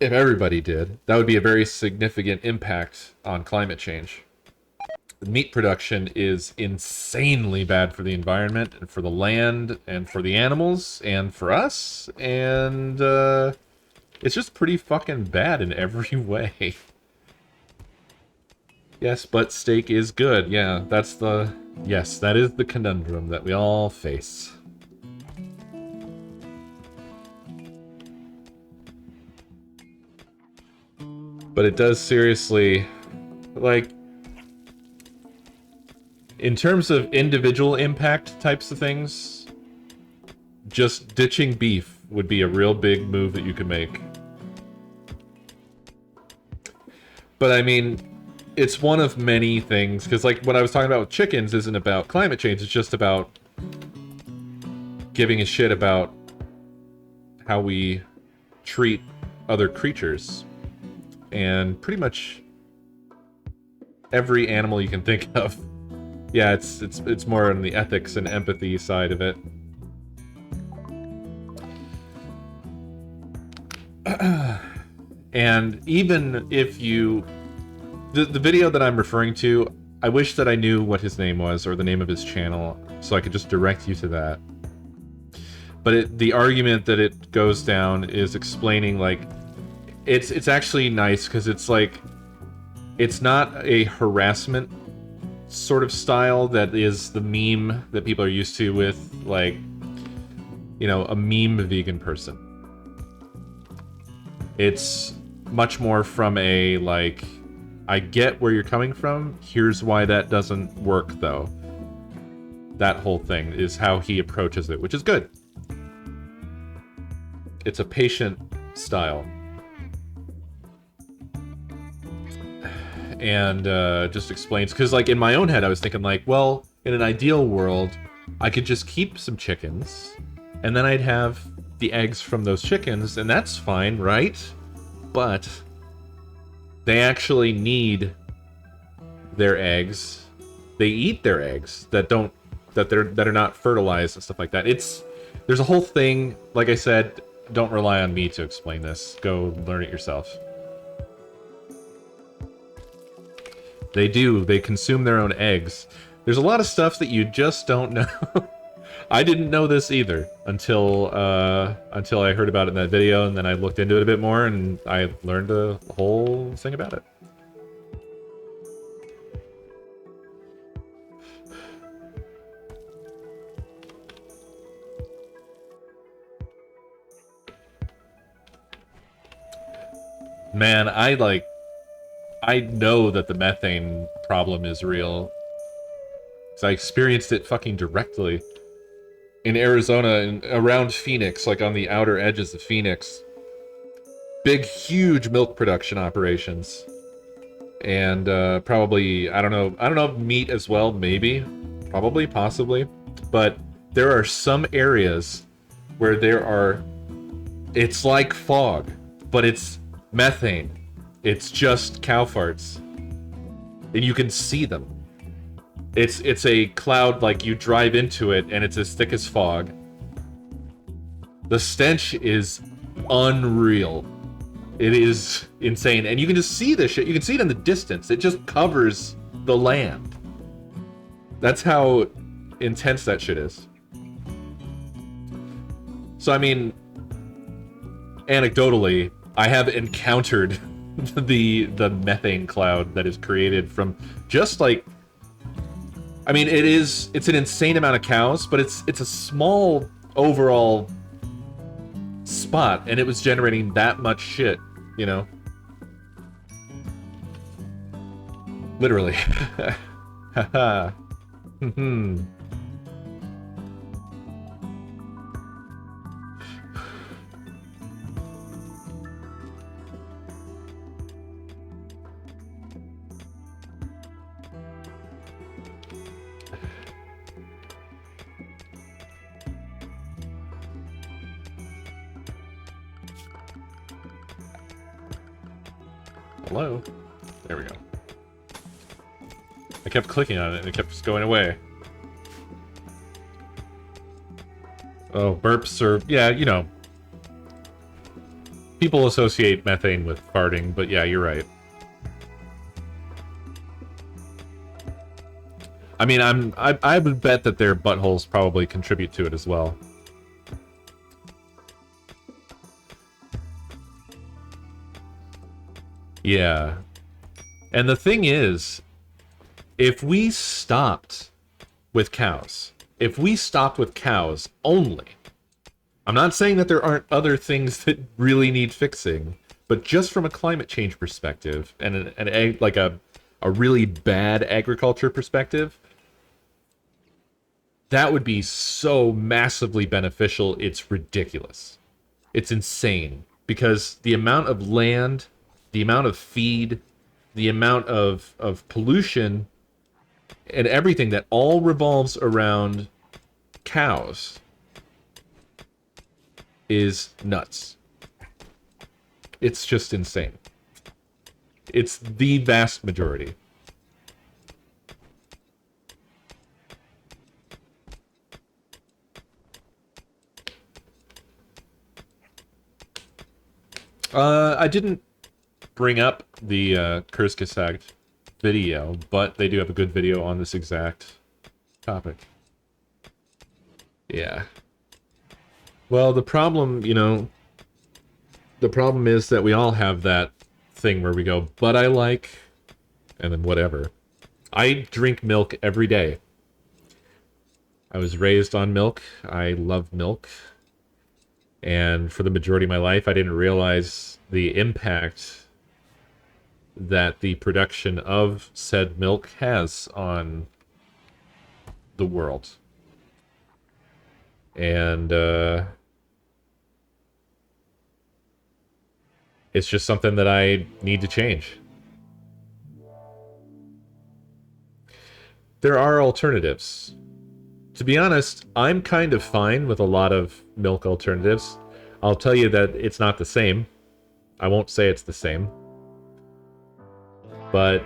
A: if everybody did, that would be a very significant impact on climate change. meat production is insanely bad for the environment and for the land and for the animals and for us, and it's just pretty fucking bad in every way. Yes, but steak is good. Yeah, that's the... Yes, that is the conundrum that we all face. But it does seriously... Like... In terms of individual impact types of things, just ditching beef would be a real big move that you could make. But I mean, it's one of many things, because like what I was talking about with chickens isn't about climate change, it's just about giving a shit about how we treat other creatures. And pretty much every animal you can think of. Yeah, it's more on the ethics and empathy side of it. And even if you... The video that I'm referring to, I wish that I knew what his name was, or the name of his channel, so I could just direct you to that. But the argument that it goes down is explaining, like... It's actually nice, because it's like... It's not a harassment sort of style that is the meme that people are used to with, like, you know, a meme vegan person. It's much more from a, like, I get where you're coming from, here's why that doesn't work, though. That whole thing is how he approaches it, which is good. It's a patient style. And just explains, because like in my own head I was thinking like, well, in an ideal world I could just keep some chickens and then I'd have the eggs from those chickens and that's fine, right? But they actually need their eggs. They eat their eggs that are not fertilized and stuff like that. There's a whole thing. Like I said, don't rely on me to explain this. Go learn it yourself. They do. They consume their own eggs. There's a lot of stuff that you just don't know. I didn't know this either until I heard about it in that video, and then I looked into it a bit more, and I learned a whole thing about it. Man, I know that the methane problem is real. Because I experienced it fucking directly. In Arizona, and around Phoenix, like on the outer edges of Phoenix. Big, huge milk production operations. And probably, I don't know, meat as well, maybe. Probably, possibly. But there are some areas where it's like fog, but it's methane. It's just cow farts. And you can see them. It's a cloud, like you drive into it and it's as thick as fog. The stench is unreal. It is insane. And you can just see this shit. You can see it in the distance. It just covers the land. That's how intense that shit is. So, I mean, anecdotally, I have encountered the methane cloud that is created from just like, I mean, it's an insane amount of cows, but it's a small overall spot, and it was generating that much shit, you know? Literally. Haha. Hello? There we go. I kept clicking on it and it kept just going away. Oh, burps are... Yeah, you know. People associate methane with farting, but yeah, you're right. I mean, I would bet that their buttholes probably contribute to it as well. Yeah. And the thing is, if we stopped with cows, if we stopped with cows only, I'm not saying that there aren't other things that really need fixing, but just from a climate change perspective and a really bad agriculture perspective, that would be so massively beneficial, it's ridiculous. It's insane. Because the amount of land, the amount of feed, the amount of pollution, and everything that all revolves around cows is nuts. It's just insane. It's the vast majority. I didn't bring up the Kurzgesagt video, but they do have a good video on this exact topic. Yeah. Well, the problem, the problem is that we all have that thing where we go, but I like, and then whatever. I drink milk every day. I was raised on milk. I love milk. And for the majority of my life, I didn't realize the impact that the production of said milk has on the world. And it's just something that I need to change. There are alternatives. To be honest, I'm kind of fine with a lot of milk alternatives. I'll tell you that it's not the same. I won't say it's the same. But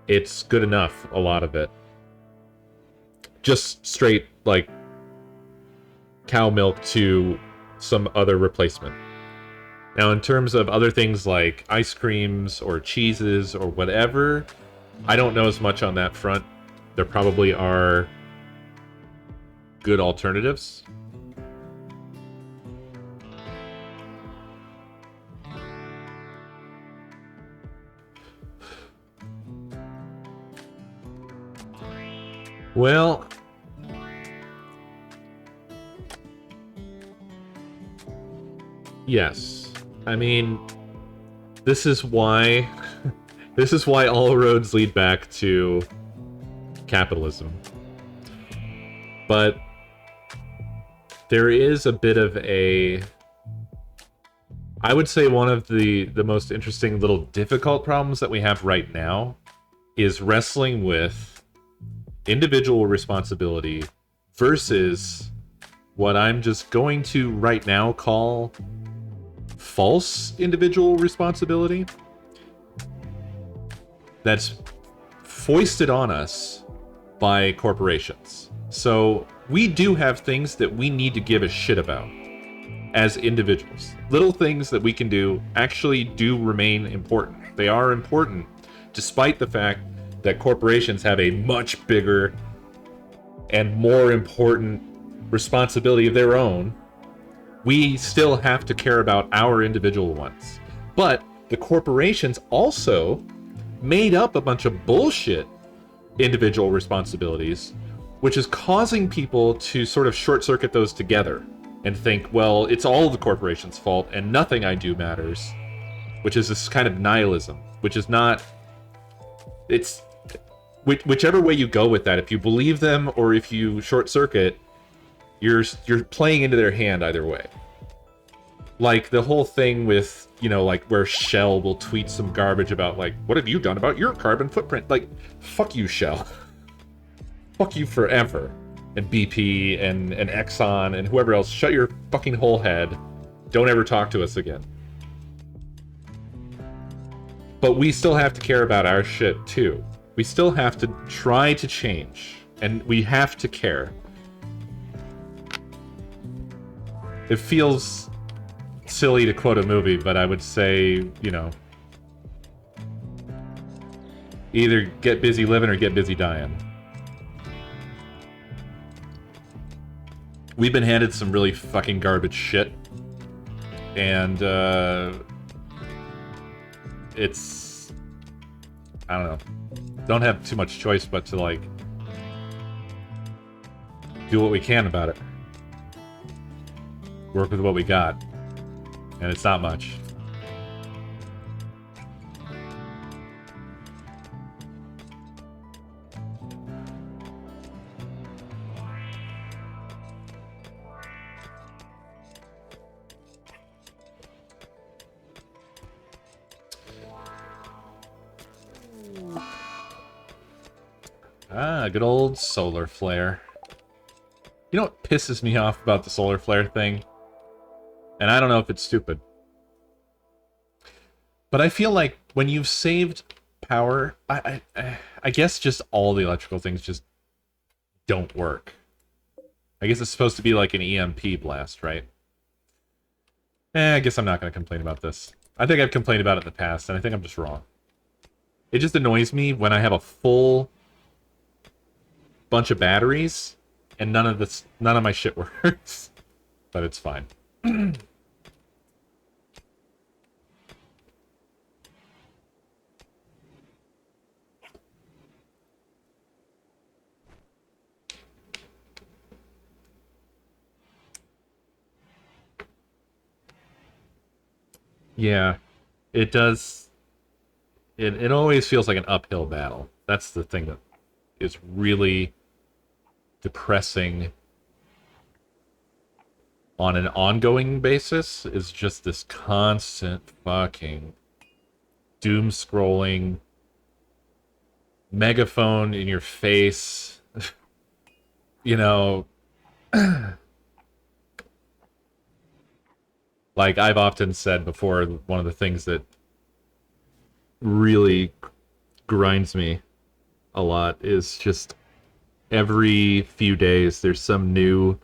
A: it's good enough, a lot of it. Just straight, like, cow milk to some other replacement. Now, in terms of other things like ice creams or cheeses or whatever, I don't know as much on that front. There probably are good alternatives. Well, yes. I mean, this is why this is why all roads lead back to capitalism. But there is a bit of a, I would say one of the most interesting little difficult problems that we have right now is wrestling with individual responsibility versus what I'm just going to right now call false individual responsibility that's foisted on us by corporations. So we do have things that we need to give a shit about as individuals. Little things that we can do actually do remain important. They are important, despite the fact that corporations have a much bigger and more important responsibility of their own. We still have to care about our individual ones. But the corporations also made up a bunch of bullshit individual responsibilities, which is causing people to sort of short-circuit those together and think, well, it's all the corporation's fault and nothing I do matters, which is this kind of nihilism, which is not... It's... Whichever way you go with that, if you believe them or if you short-circuit, you're playing into their hand either way. Like, the whole thing with, like, where Shell will tweet some garbage about, like, what have you done about your carbon footprint? Like, fuck you, Shell. Fuck you forever. And BP and Exxon and whoever else, shut your fucking whole head. Don't ever talk to us again. But we still have to care about our shit, too. We still have to try to change. And we have to care. It feels silly to quote a movie, but I would say, either get busy living or get busy dying. we've been handed some really fucking garbage shit. And, it's... I don't know. Don't have too much choice but to, like, do what we can about it. Work with what we got. And it's not much. Ah, good old solar flare. You know what pisses me off about the solar flare thing? And I don't know if it's stupid. But I feel like when you've saved power, I guess just all the electrical things just don't work. I guess it's supposed to be like an EMP blast, right? I guess I'm not going to complain about this. I think I've complained about it in the past, and I think I'm just wrong. It just annoys me when I have a full bunch of batteries and none of my shit works. But it's fine. Yeah, it does. It always feels like an uphill battle. That's the thing that is really depressing on an ongoing basis, is just this constant fucking doom scrolling, megaphone in your face, you know. Like I've often said before, one of the things that really grinds me a lot is just every few days there's some new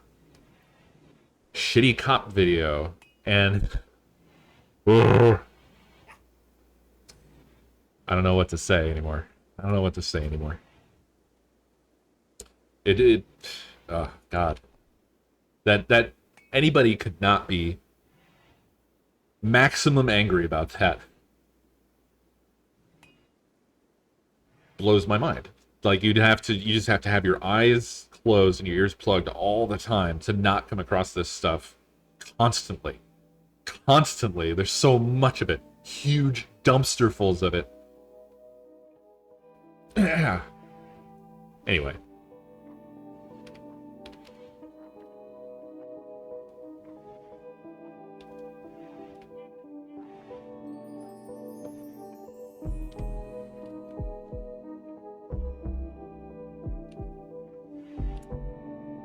A: shitty cop video, and I don't know what to say anymore. Oh God, that anybody could not be maximum angry about that blows my mind. Like you just have to have your eyes closed and your ears plugged all the time to not come across this stuff constantly. There's so much of it. Huge dumpsterfuls of it. Anyway.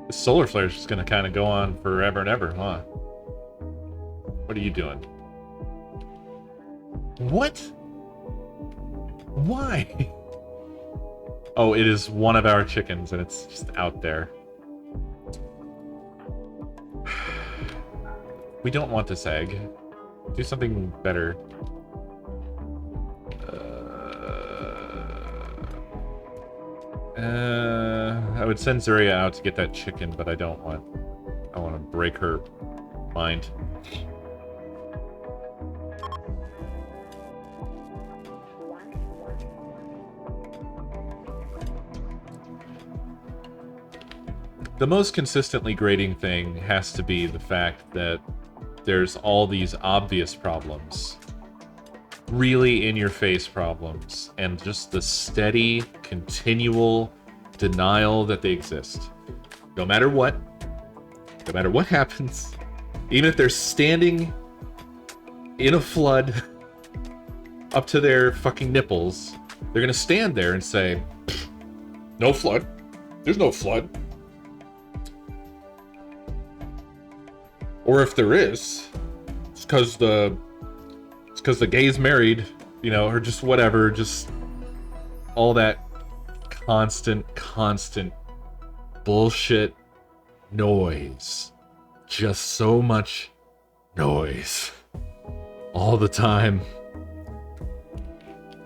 A: The solar flare is just gonna kind of go on forever and ever, huh? What are you doing? What? Why? Oh, it is one of our chickens, and it's just out there. We don't want this egg. Do something better. I would send Zuria out to get that chicken, but I want to break her mind. The most consistently grating thing has to be the fact that there's all these obvious problems. Really in-your-face problems. And just the steady, continual denial that they exist. No matter what happens, even if they're standing in a flood up to their fucking nipples, they're gonna stand there and say, no flood. There's no flood. Or if there is, it's because the gay's married, you know, or just whatever, just all that constant bullshit noise. Just so much noise. All the time.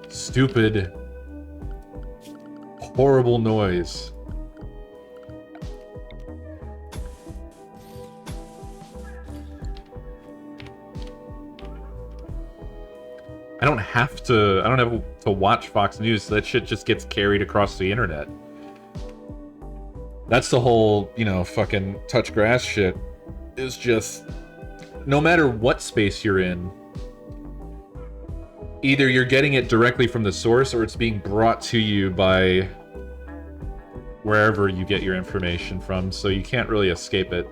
A: Stupid, horrible noise. I don't have to watch Fox News. That shit just gets carried across the internet. That's the whole, fucking touch grass shit. Is just, no matter what space you're in, either you're getting it directly from the source or it's being brought to you by wherever you get your information from, so you can't really escape it.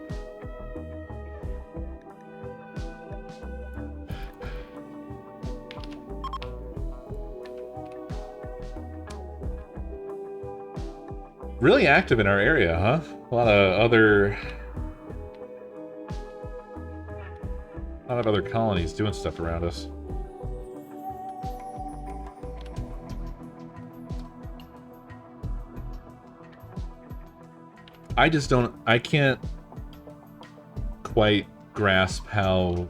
A: Really active in our area, huh? A lot of other colonies doing stuff around us. I can't quite grasp how...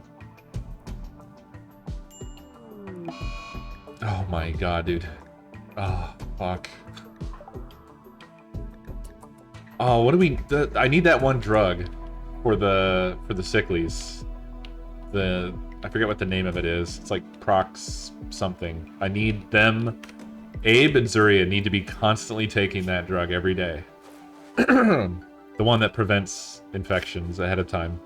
A: Oh my god, dude. Oh, fuck. Oh, what do we... I need that one drug for the sicklies. I forget what the name of it is. It's like Prox something. I need them. Abe and Zuria need to be constantly taking that drug every day. The one that prevents infections ahead of time.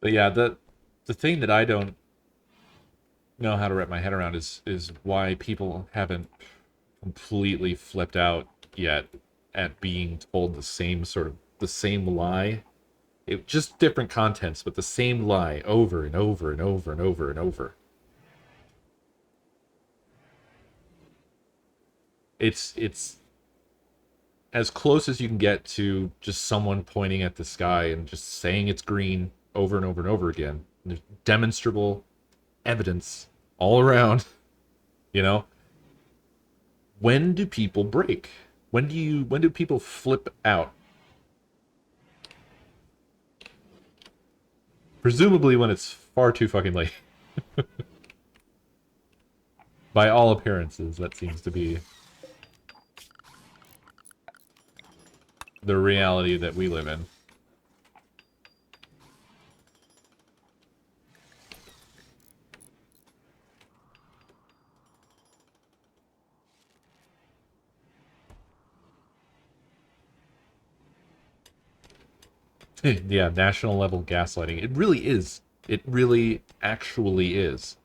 A: But yeah, the thing that I don't know how to wrap my head around is why people haven't completely flipped out yet at being told the same lie. Just different contents, but the same lie over and over and over and over and over. It's as close as you can get to just someone pointing at the sky and just saying it's green over and over and over again. And there's demonstrable evidence all around. When do people break? When do people flip out? Presumably when it's far too fucking late. By all appearances, that seems to be the reality that we live in. Yeah, national level gaslighting. It really is. It really actually is.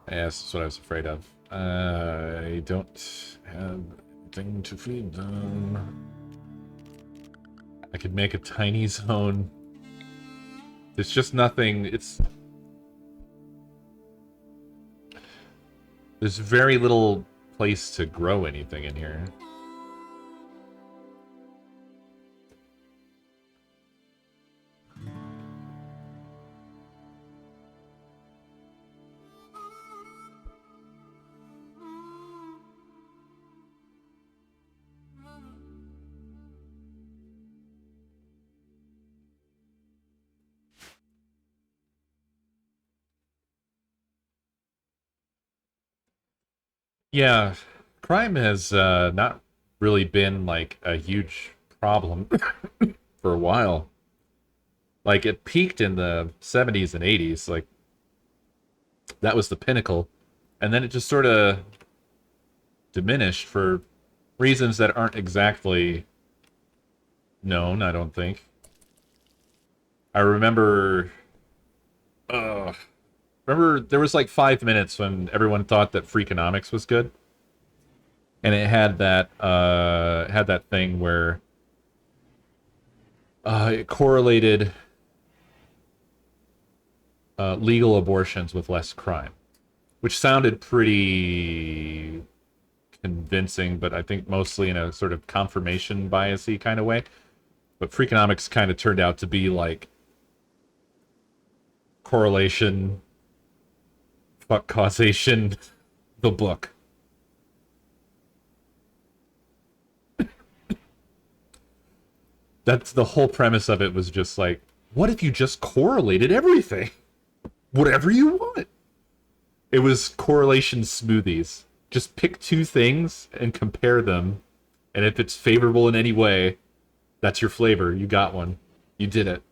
A: Yes, that's what I was afraid of. I don't have anything to feed them. I could make a tiny zone. There's just nothing. There's very little place to grow anything in here. Yeah, crime has not really been like a huge problem for a while. Like it peaked in the 70s and 80s, like that was the pinnacle. And then it just sort of diminished for reasons that aren't exactly known, I don't think. I remember there was like 5 minutes when everyone thought that Freakonomics was good. And it had that thing where it correlated legal abortions with less crime, which sounded pretty convincing, but I think mostly in a sort of confirmation biasy kind of way. But Freakonomics kind of turned out to be like correlation, fuck causation, the book. That's the whole premise of it, was just like, what if you just correlated everything? Whatever you want. It was correlation smoothies. Just pick two things and compare them, and if it's favorable in any way, that's your flavor. You got one. You did it.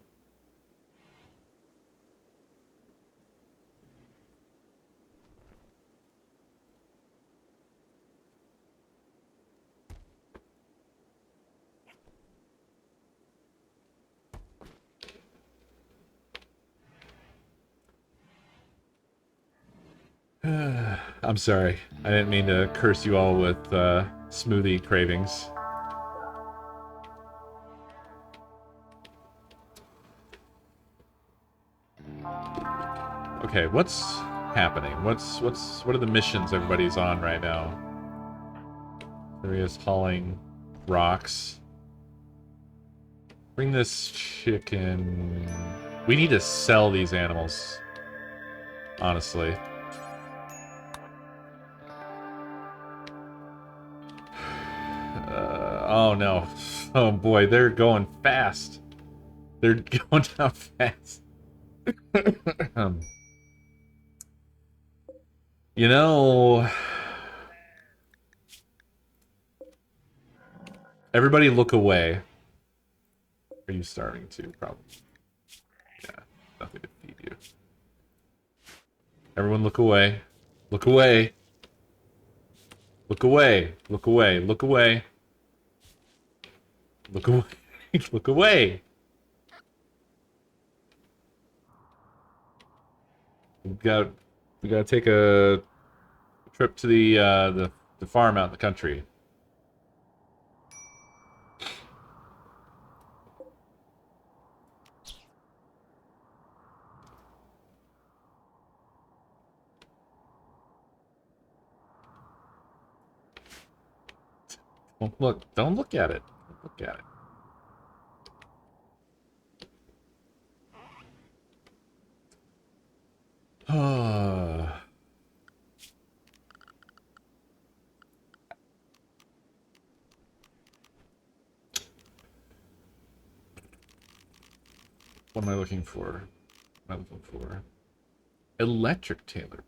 A: I'm sorry. I didn't mean to curse you all with smoothie cravings. Okay, what's happening? What are the missions everybody's on right now? There he is hauling rocks. Bring this chicken. We need to sell these animals. Honestly. Oh no. Oh boy, they're going fast. They're going down fast. You know, everybody look away. Are you starving too? Probably. Yeah, nothing to feed you. Everyone look away. Look away. Look away. Look away. Look away. Look away. Look away. We gotta take a trip to the farm out in the country. Don't look at it. Don't look at it. What am I looking for? What am I looking for? Electric Taylor.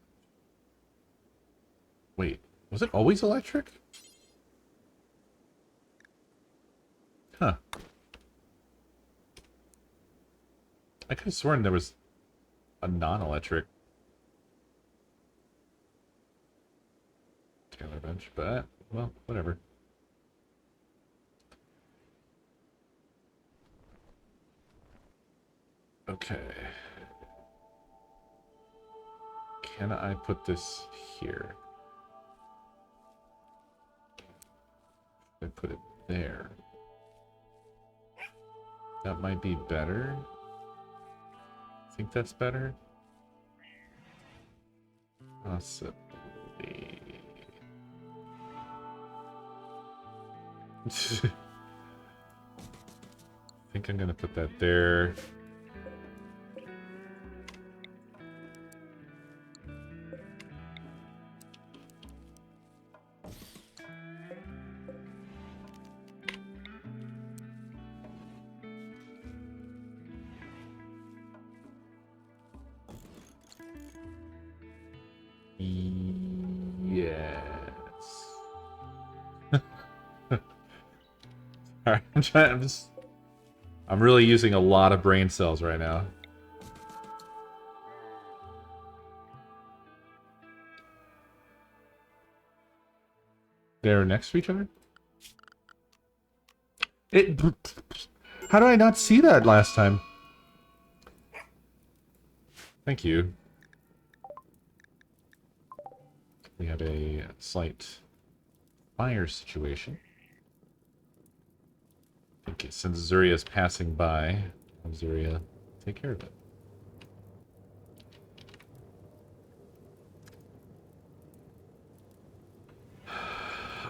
A: Wait, was it always electric? Huh. I could have sworn there was a non-electric Taylor bench, but, well, whatever. Okay. Can I put this here? I put it there. That might be better. Think that's better? Possibly. I think I'm gonna put that there. Yes. Alright, I'm really using a lot of brain cells right now. They're next to each other? How did I not see that last time? Thank you. We have a slight fire situation. I think since Zuria is passing by, have Zuria take care of it.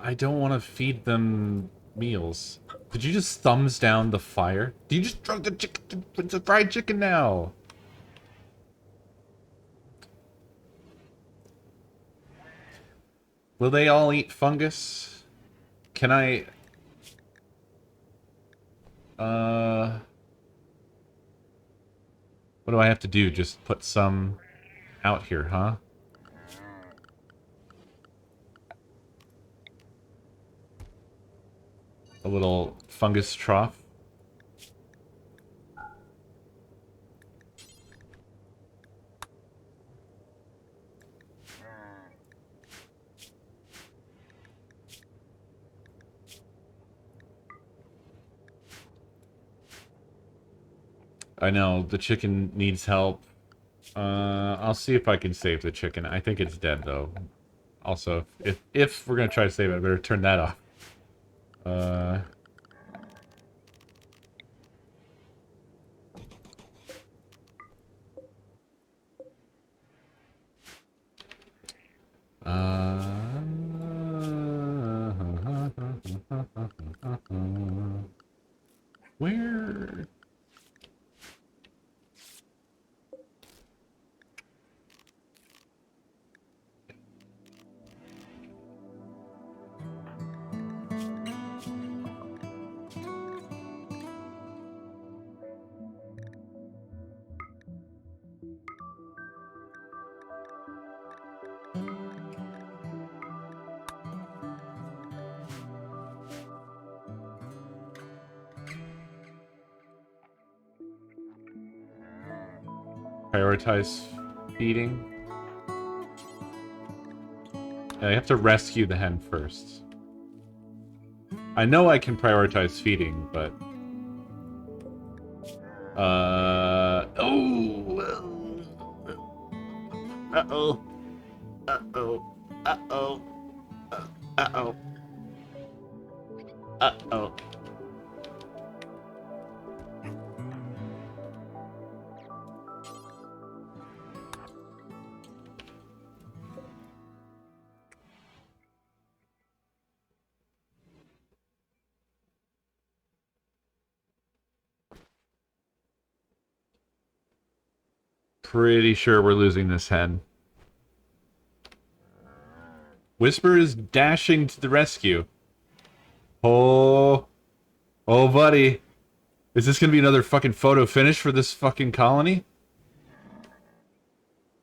A: I don't want to feed them meals. Did you just thumbs down the fire? Did you just drug the chicken? It's a fried chicken now. Will they all eat fungus? Can I... What do I have to do? Just put some out here, huh? A little fungus trough. I know, the chicken needs help. I'll see if I can save the chicken. I think it's dead, though. Also, if we're gonna try to save it, I better turn that off. Where? Prioritize feeding. Yeah, I have to rescue the hen first. I know I can prioritize feeding, but... Oh! Uh-oh. Uh-oh. Uh-oh. Uh-oh. Uh-oh. Pretty sure we're losing this hen. Whisper is dashing to the rescue. Oh. Oh, buddy. Is this gonna be another fucking photo finish for this fucking colony?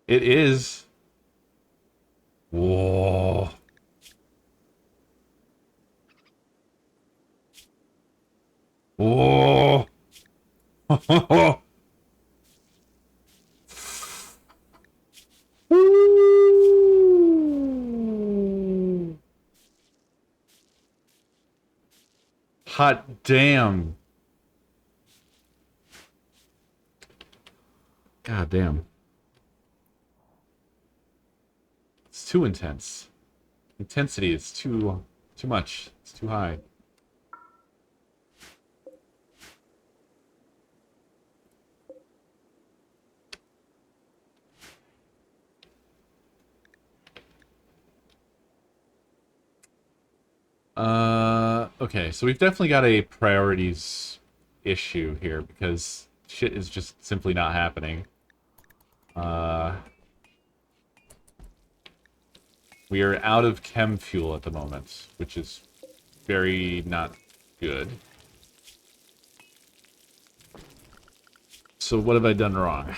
A: It is. Whoa. Whoa. Hot damn. God damn. It's too intense. Intensity is too much. It's too high. Okay, so we've definitely got a priorities issue here because shit is just simply not happening. We are out of chem fuel at the moment, which is very not good. So what have I done wrong?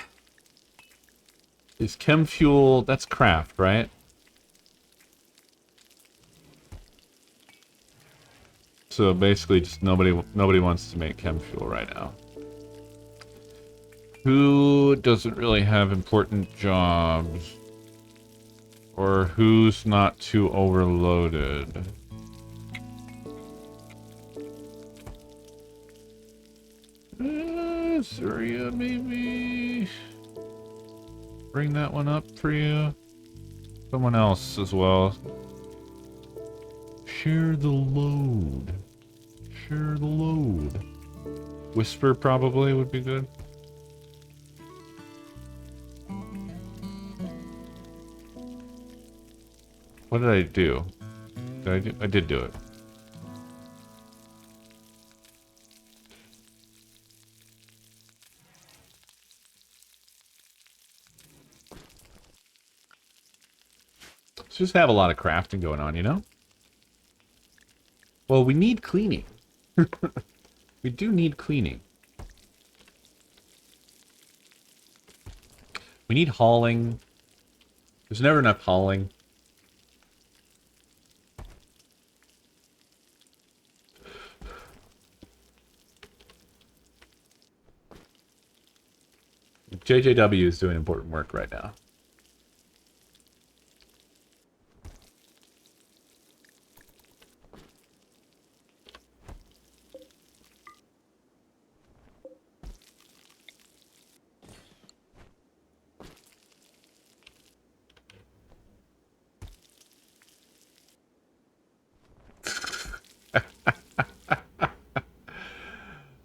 A: Is chem fuel, that's craft, right? So basically, just nobody wants to make chem fuel right now. Who doesn't really have important jobs? Or who's not too overloaded? Syria, maybe? Bring that one up for you. Someone else as well. Share the load. Share the load. Whisper probably would be good. What did I do? I did do it. just have a lot of crafting going on, you know? Well, we need cleaning. We do need cleaning. We need hauling. There's never enough hauling. JJW is doing important work right now.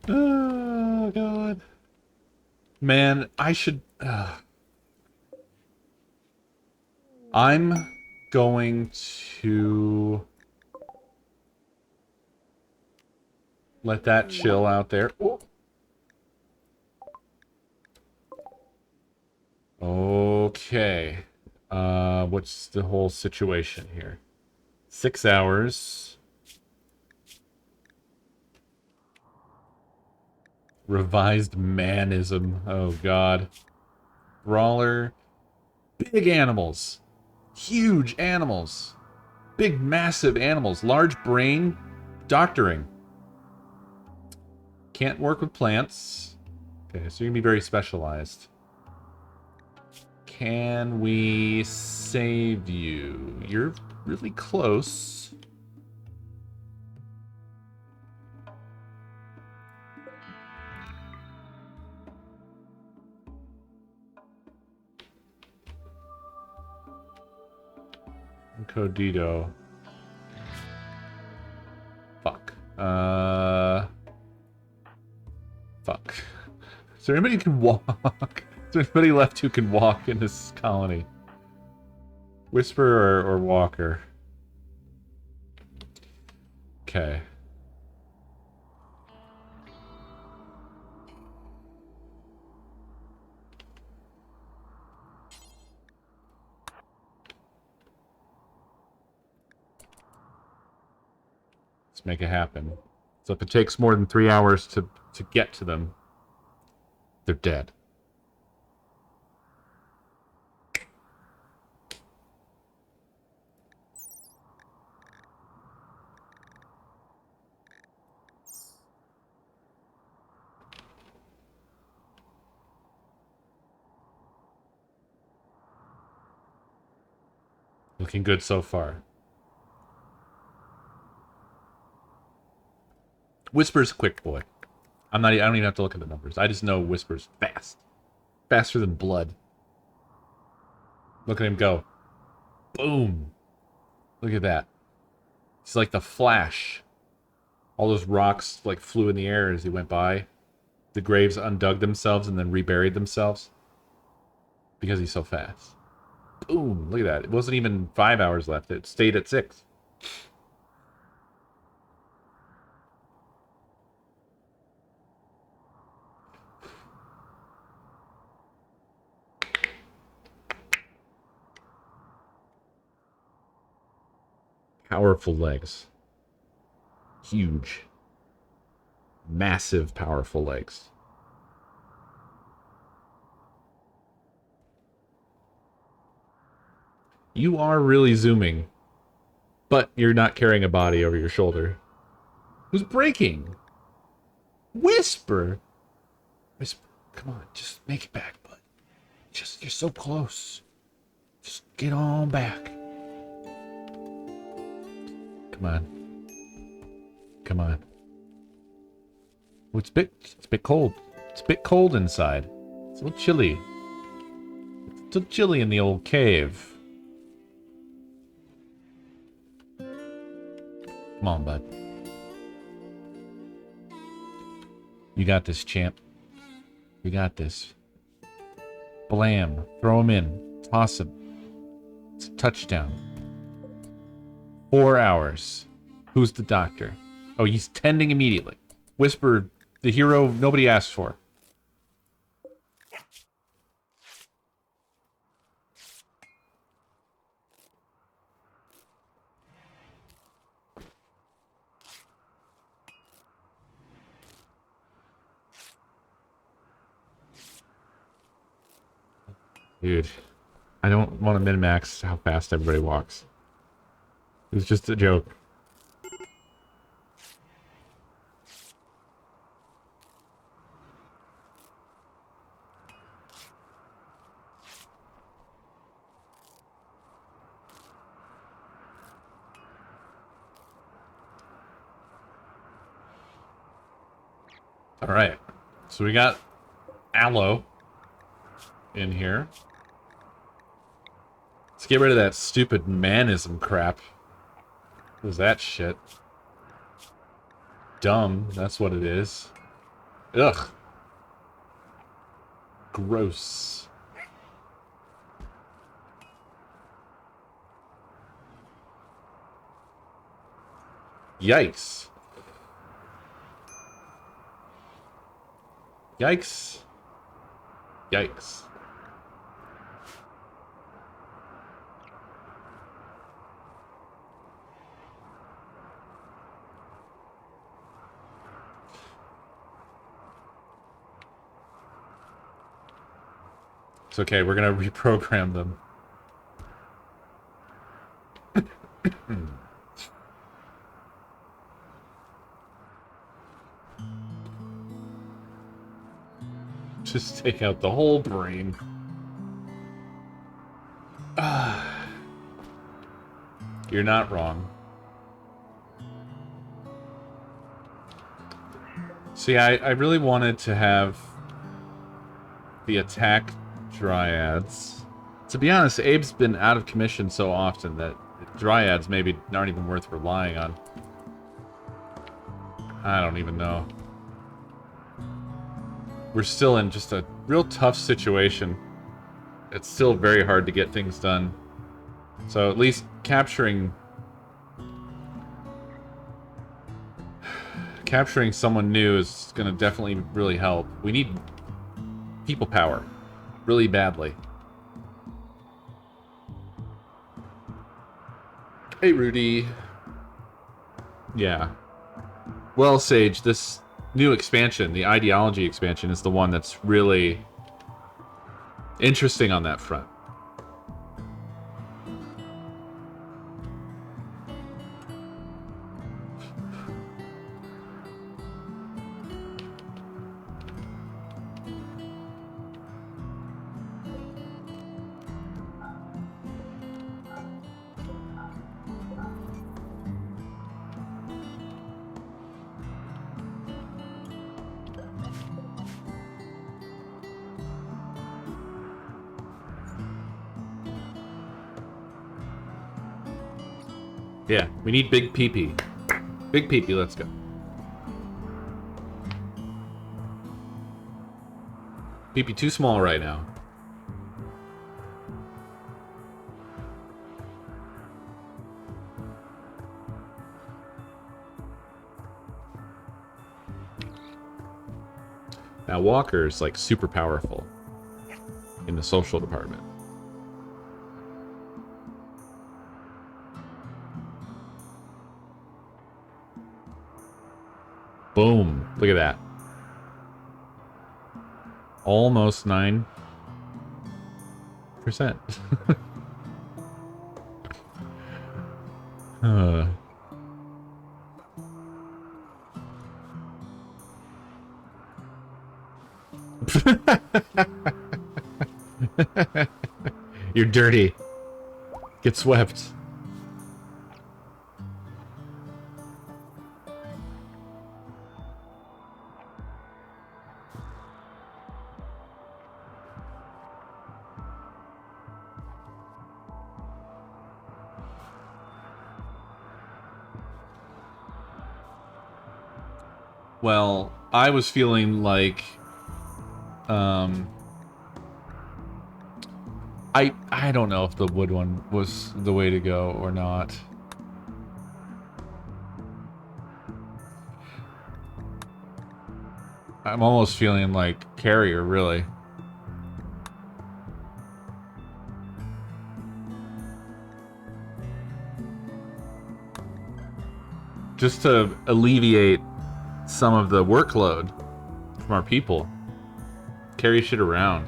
A: Oh, God. Man, I should... I'm going to... let that chill out there. Ooh. Okay. What's the whole situation here? 6 hours. Revised manism. Oh, God. Brawler. Big animals. Huge animals. Big, massive animals. Large brain. Doctoring. Can't work with plants. Okay, so you're going to be very specialized. Can we save you? You're really close. Codito. Fuck. Fuck. Is there anybody who can walk? Is there anybody left who can walk in this colony? Whisper or Walker? Okay. Let's make it happen. So if it takes more than 3 hours to get to them, they're dead. Looking good so far. Whisper's a quick boy. I don't even have to look at the numbers. I just know Whisper's fast. Faster than blood. Look at him go. Boom. Look at that. He's like the Flash. All those rocks like flew in the air as he went by. The graves undug themselves and then reburied themselves. Because he's so fast. Boom. Look at that. It wasn't even 5 hours left. It stayed at 6. Powerful legs. Huge. Massive, powerful legs. You are really zooming. But you're not carrying a body over your shoulder. Who's braking? Whisper! Whisper, come on, just make it back, bud. You're so close. Just get on back. Come on. Come on. Oh, it's a bit cold. It's a bit cold inside. It's a little chilly. It's still chilly in the old cave. Come on, bud. You got this, champ. You got this. Blam. Throw him in. Toss him. It's a touchdown. 4 hours. Who's the doctor? Oh, he's tending immediately. Whisper, the hero nobody asked for. Dude, I don't want to min-max how fast everybody walks. It was just a joke. All right, so we got aloe in here. Let's get rid of that stupid manism crap. What is that shit? Dumb, that's what it is. Ugh. Gross. Yikes. Yikes. Yikes. It's okay, we're gonna reprogram them. Just take out the whole brain. You're not wrong. See, I really wanted to have the attack dryads. To be honest, Abe's been out of commission so often that dryads maybe aren't even worth relying on. I don't even know. We're still in just a real tough situation. It's still very hard to get things done. So at least capturing someone new is going to definitely really help. We need people power really badly. Hey, Rudy. Yeah. Well, Sage, this new expansion, the ideology expansion, is the one that's really interesting on that front. Yeah, we need big pee-pee. Big pee-pee, let's go. Pee-pee too small right now. Now Walker's like super powerful in the social department. Boom. Look at that. Almost 9%. You're dirty. Get swept. Well, I was feeling like, I don't know if the wood one was the way to go or not. I'm almost feeling like carrier, really. Just to alleviate some of the workload from our people. Carry shit around.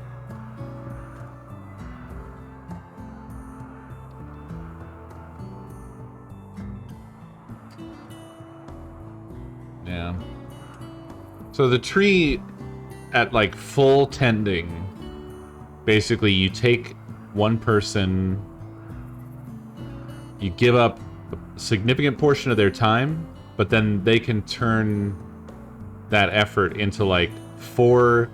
A: Yeah. So the tree at like full tending, basically you take one person, you give up a significant portion of their time, but then they can turn that effort into like 4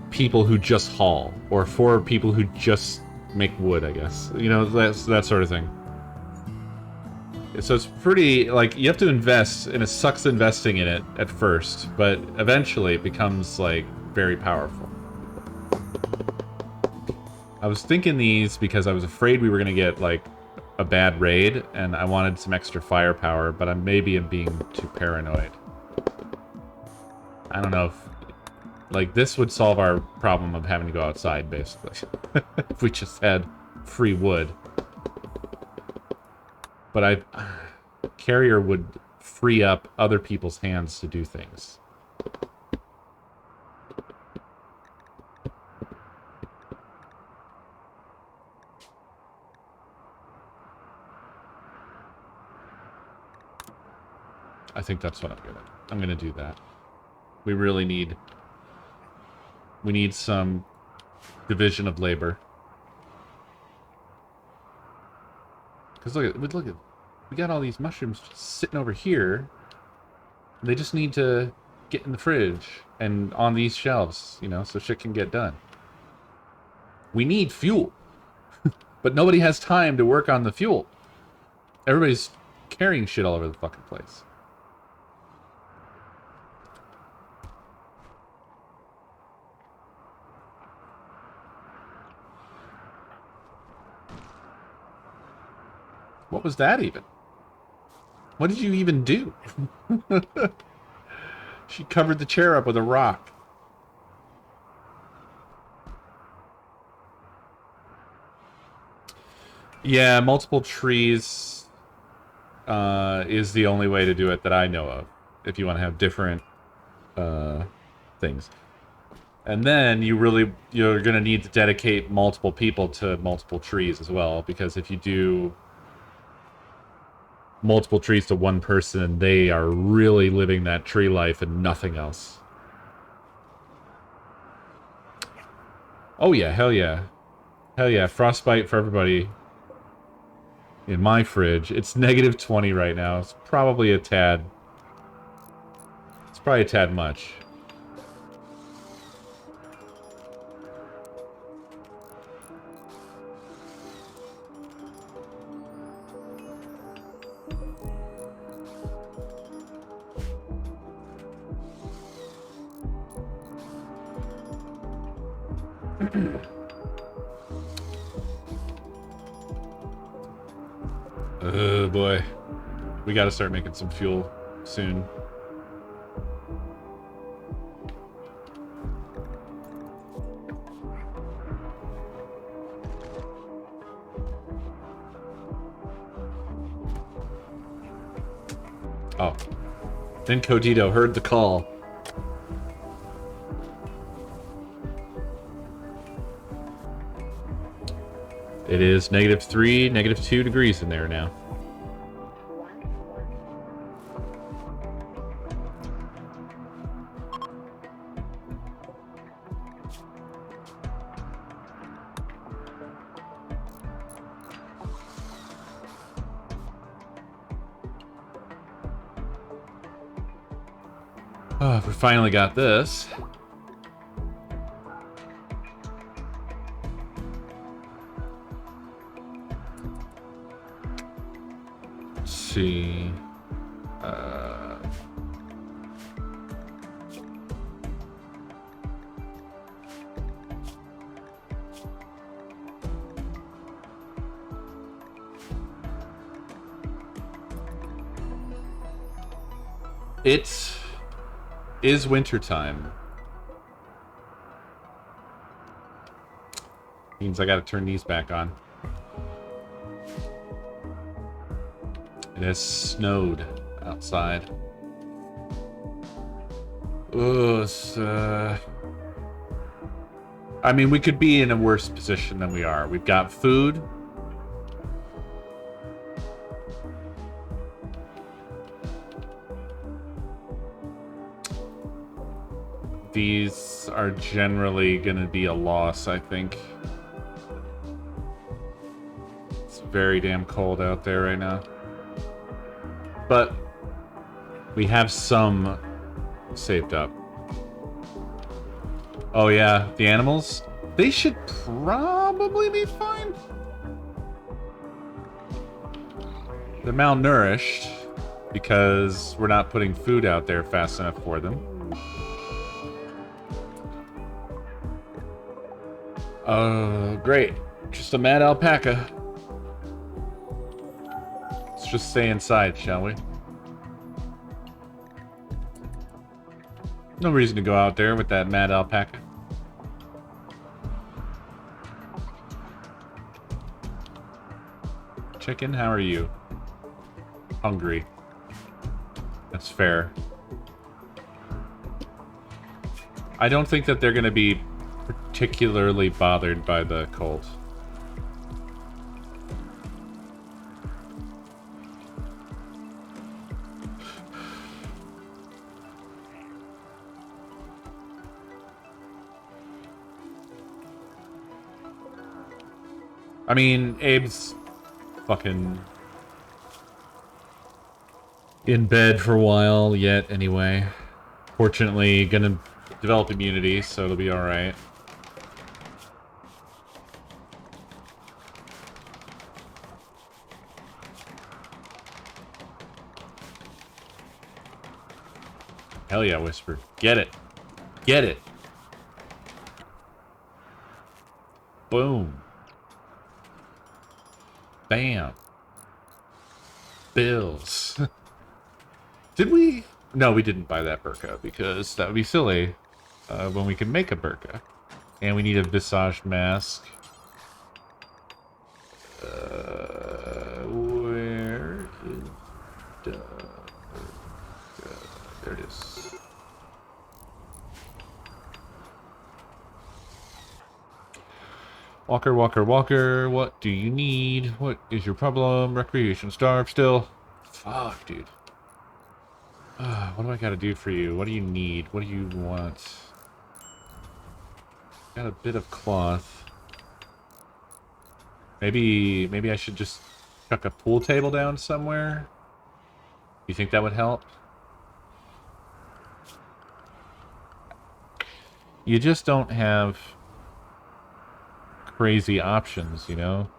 A: people who just haul, or 4 people who just make wood, I guess. You know, that sort of thing. So it's pretty, like, you have to invest, and it sucks investing in it at first, but eventually it becomes, like, very powerful. I was thinking these because I was afraid we were going to get, like, a bad raid, and I wanted some extra firepower, but I maybe am being too paranoid. I don't know if... Like, this would solve our problem of having to go outside, basically. If we just had free wood. But carrier would free up other people's hands to do things. I think that's what I'm gonna do that. We really need... We need some division of labor. Because look at... We got all these mushrooms just sitting over here. They just need to get in the fridge and on these shelves, you know, so shit can get done. We need fuel. But nobody has time to work on the fuel. Everybody's carrying shit all over the fucking place. What was that even? What did you even do? She covered the chair up with a rock. Yeah, multiple trees is the only way to do it that I know of. If you want to have different things. And then you're going to need to dedicate multiple people to multiple trees as well. Because if you do multiple trees to one person, they are really living that tree life and nothing else. Oh yeah, hell yeah. Hell yeah, frostbite for everybody. In my fridge, it's negative 20 right now. It's probably a tad... It's probably a tad much. Oh boy. We gotta start making some fuel soon. Oh. Then Codito heard the call. It is -3, -2 degrees in there now. Oh, we finally got this. Let's see. It is wintertime. Means I gotta turn these back on. It has snowed outside. Ugh, I mean, we could be in a worse position than we are. We've got food. these are generally going to be a loss, I think. It's very damn cold out there right now. But we have some saved up. Oh yeah, the animals? They should probably be fine. They're malnourished because we're not putting food out there fast enough for them. Great. Just a mad alpaca. Let's just stay inside, shall we? No reason to go out there with that mad alpaca. Chicken, how are you? Hungry. That's fair. I don't think that they're going to be particularly bothered by the cold. I mean, Abe's fucking in bed for a while yet anyway. Fortunately, gonna develop immunity, so it'll be alright. Hell yeah, Whisper. Get it. Get it. Boom. Bam. Bills. Did we? No, we didn't buy that burqa because that would be silly when we can make a burqa. And we need a visage mask. Where is the burqa? There it is. Walker, Walker, Walker, what do you need? What is your problem? Recreation starved still? Fuck, dude. What do I gotta do for you? What do you need? What do you want? Got a bit of cloth. Maybe I should just chuck a pool table down somewhere? You think that would help? You just don't have crazy options, you know?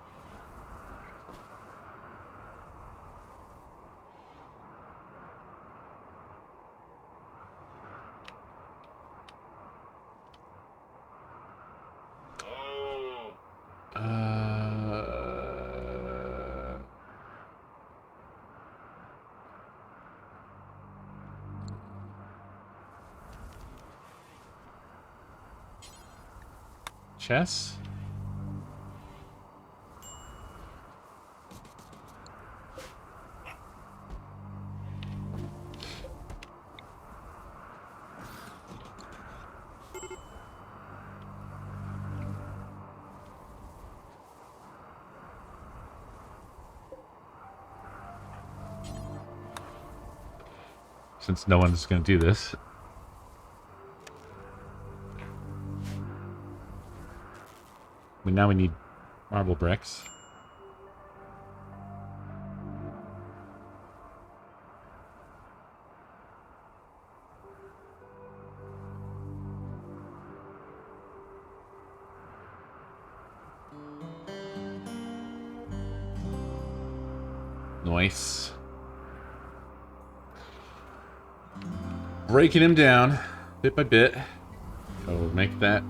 A: Chess? Since no one's going to do this. Now we need marble bricks. Nice. Breaking him down bit by bit. Oh, make that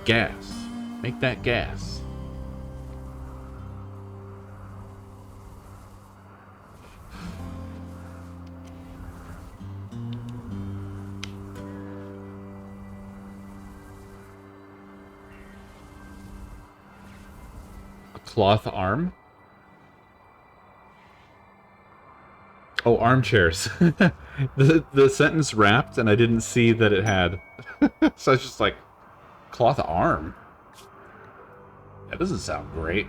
A: gas. Make that gas. A cloth arm? Oh, armchairs. The sentence wrapped and I didn't see that it had. So I was just like, cloth arm? That doesn't sound great.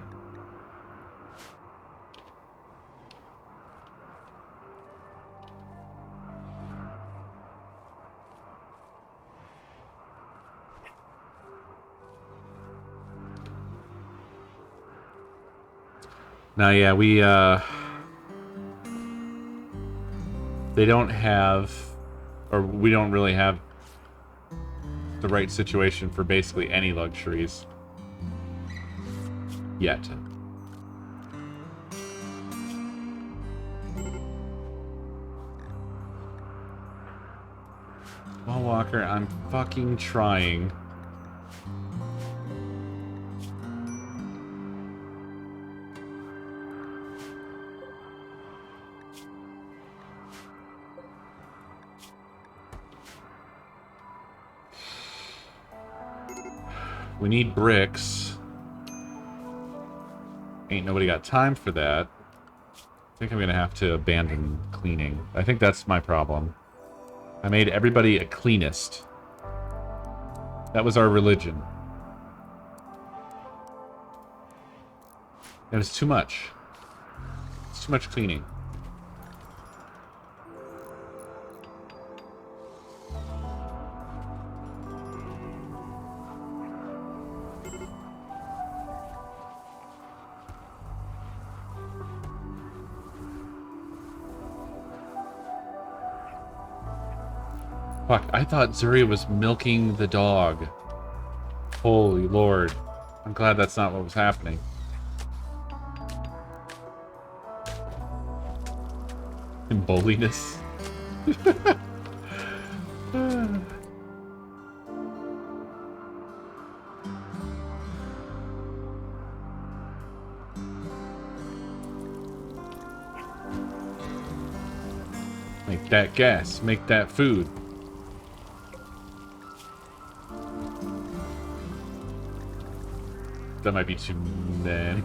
A: Now, yeah, we, they don't have, or we don't really have the right situation for basically any luxuries. Yet. Well, Walker, I'm fucking trying. We need bricks. Ain't nobody got time for that. I think I'm gonna have to abandon cleaning. I think that's my problem. I made everybody a cleanist. That was our religion. It was too much. It's too much cleaning. Fuck, I thought Zuri was milking the dog. Holy Lord. I'm glad that's not what was happening. And bulliness. Make that gas, make that food. That might be too many.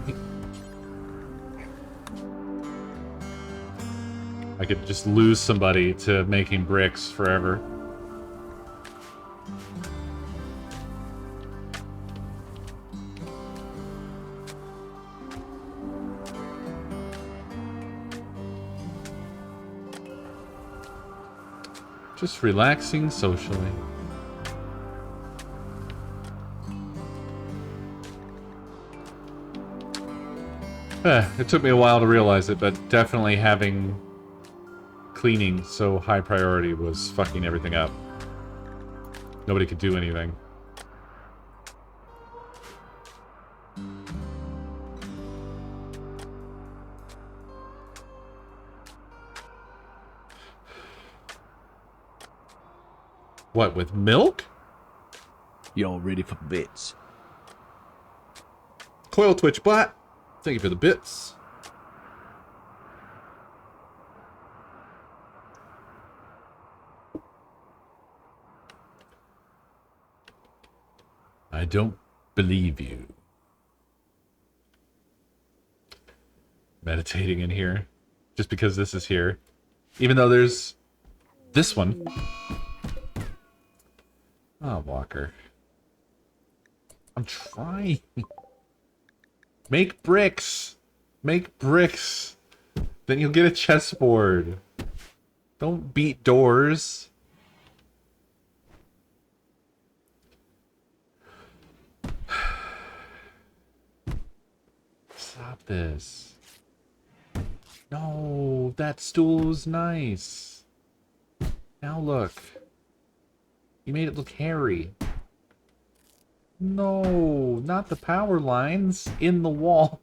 A: I could just lose somebody to making bricks forever. Just relaxing socially. It took me a while to realize it, but definitely having cleaning so high priority was fucking everything up. Nobody could do anything. What, with milk?
D: Y'all ready for bits?
A: Coil Twitch Blat. Thank you for the bits. I don't believe you. Meditating in here. Just because this is here. Even though there's this one. Oh, Walker. I'm trying. Make bricks. Make bricks. Then you'll get a chessboard. Don't beat doors. Stop this. No, that stool was nice. Now look. You made it look hairy. No, not the power lines in the wall.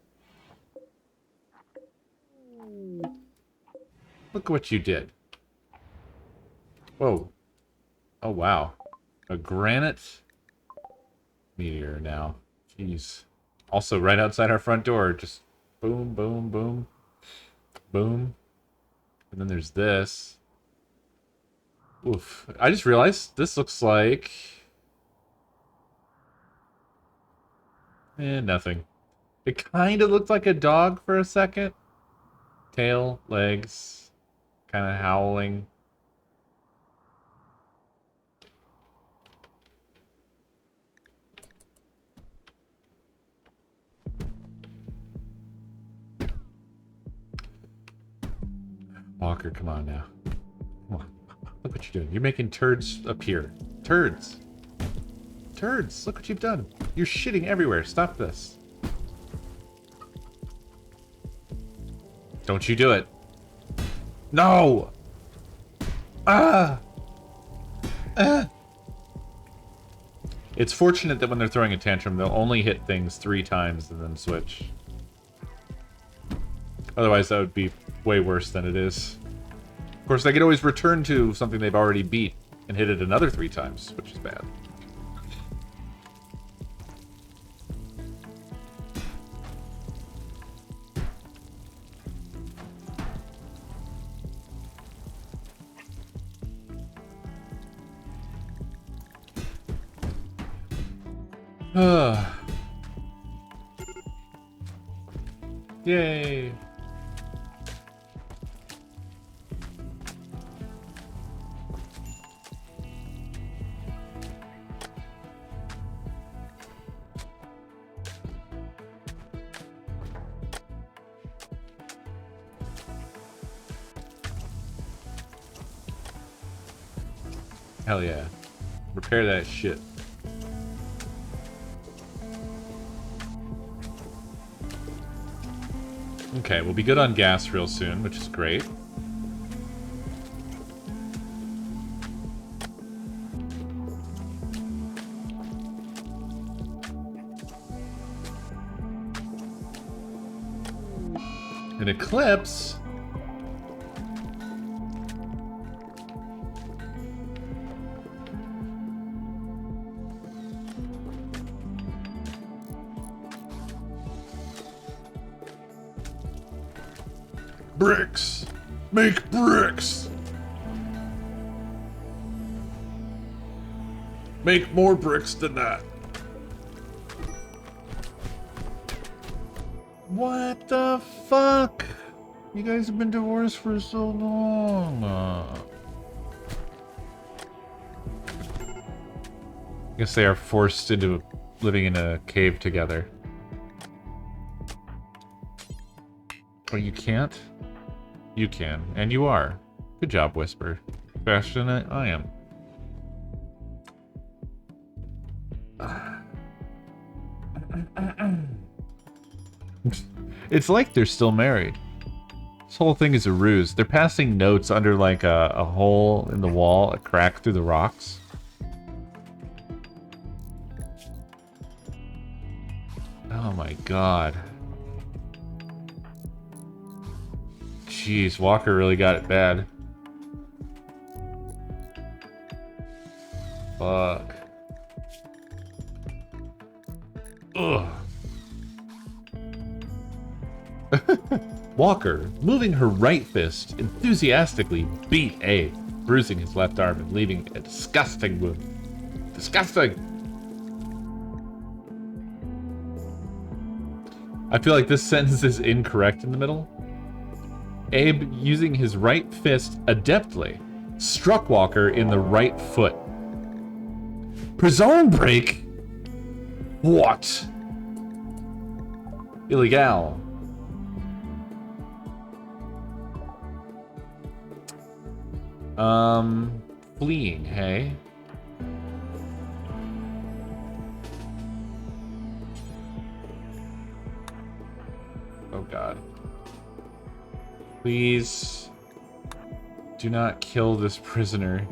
A: Look what you did. Whoa. Oh, wow. A granite meteor now. Jeez. Also, right outside our front door. Just boom, boom, boom. Boom. And then there's this. Oof. I just realized this looks like... nothing. It kind of looked like a dog for a second. Tail, legs, kind of howling. Walker, come on now. Come on. Look what you're doing. You're making turds appear. Turds. Turds. Look what you've done. You're shitting everywhere. Stop this. Don't you do it. No! Ah! Ah! It's fortunate that when they're throwing a tantrum, they'll only hit things 3 times and then switch. Otherwise, that would be way worse than it is. Of course, they could always return to something they've already beat and hit it another 3 times, which is bad. Yay! Hell yeah. Repair that shit. Okay, we'll be good on gas real soon, which is great. An eclipse? Bricks! Make bricks! Make more bricks than that. What the fuck? You guys have been divorced for so long. I guess they are forced into living in a cave together. Oh, you can't? You can, and you are. Good job, Whisper. Faster than I am. It's like they're still married. This whole thing is a ruse. They're passing notes under like a hole in the wall, a crack through the rocks. Oh my god. Jeez, Walker really got it bad. Fuck. Ugh. Walker, moving her right fist, enthusiastically beat A, bruising his left arm and leaving a disgusting wound. Disgusting! I feel like this sentence is incorrect in the middle. Abe, using his right fist adeptly, struck Walker in the right foot. Prison break? What? Illegal. Fleeing, hey? Oh god. Please do not kill this prisoner.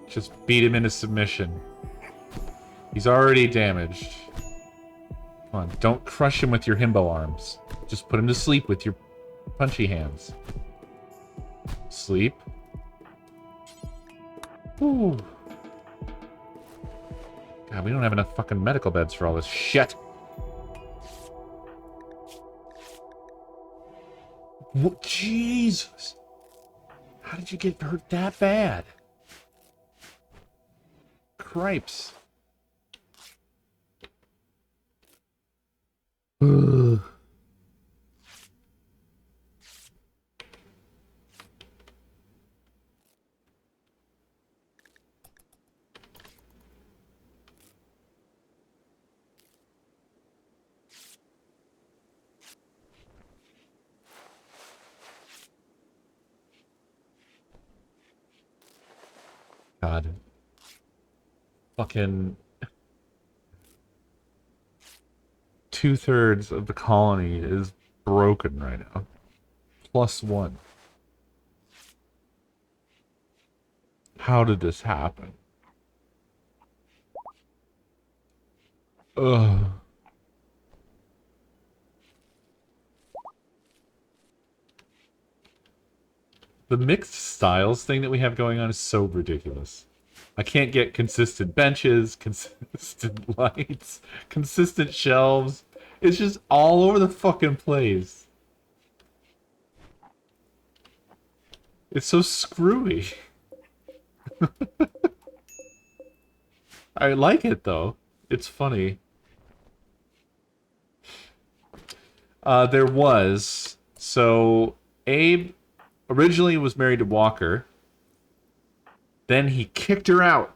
A: Just beat him into submission. He's already damaged. Come on, don't crush him with your himbo arms. Just put him to sleep with your punchy hands. Sleep. Ooh. God, we don't have enough fucking medical beds for all this shit. What? Jesus. How did you get hurt that bad? Cripes. Ugh. God. Fucking 2/3 of the colony is broken right now. +1. How did this happen? Ugh. The mixed styles thing that we have going on is so ridiculous. I can't get consistent benches, consistent lights, consistent shelves. It's just all over the fucking place. It's so screwy. I like it though. It's funny. So Abe originally was married to Walker. Then he kicked her out.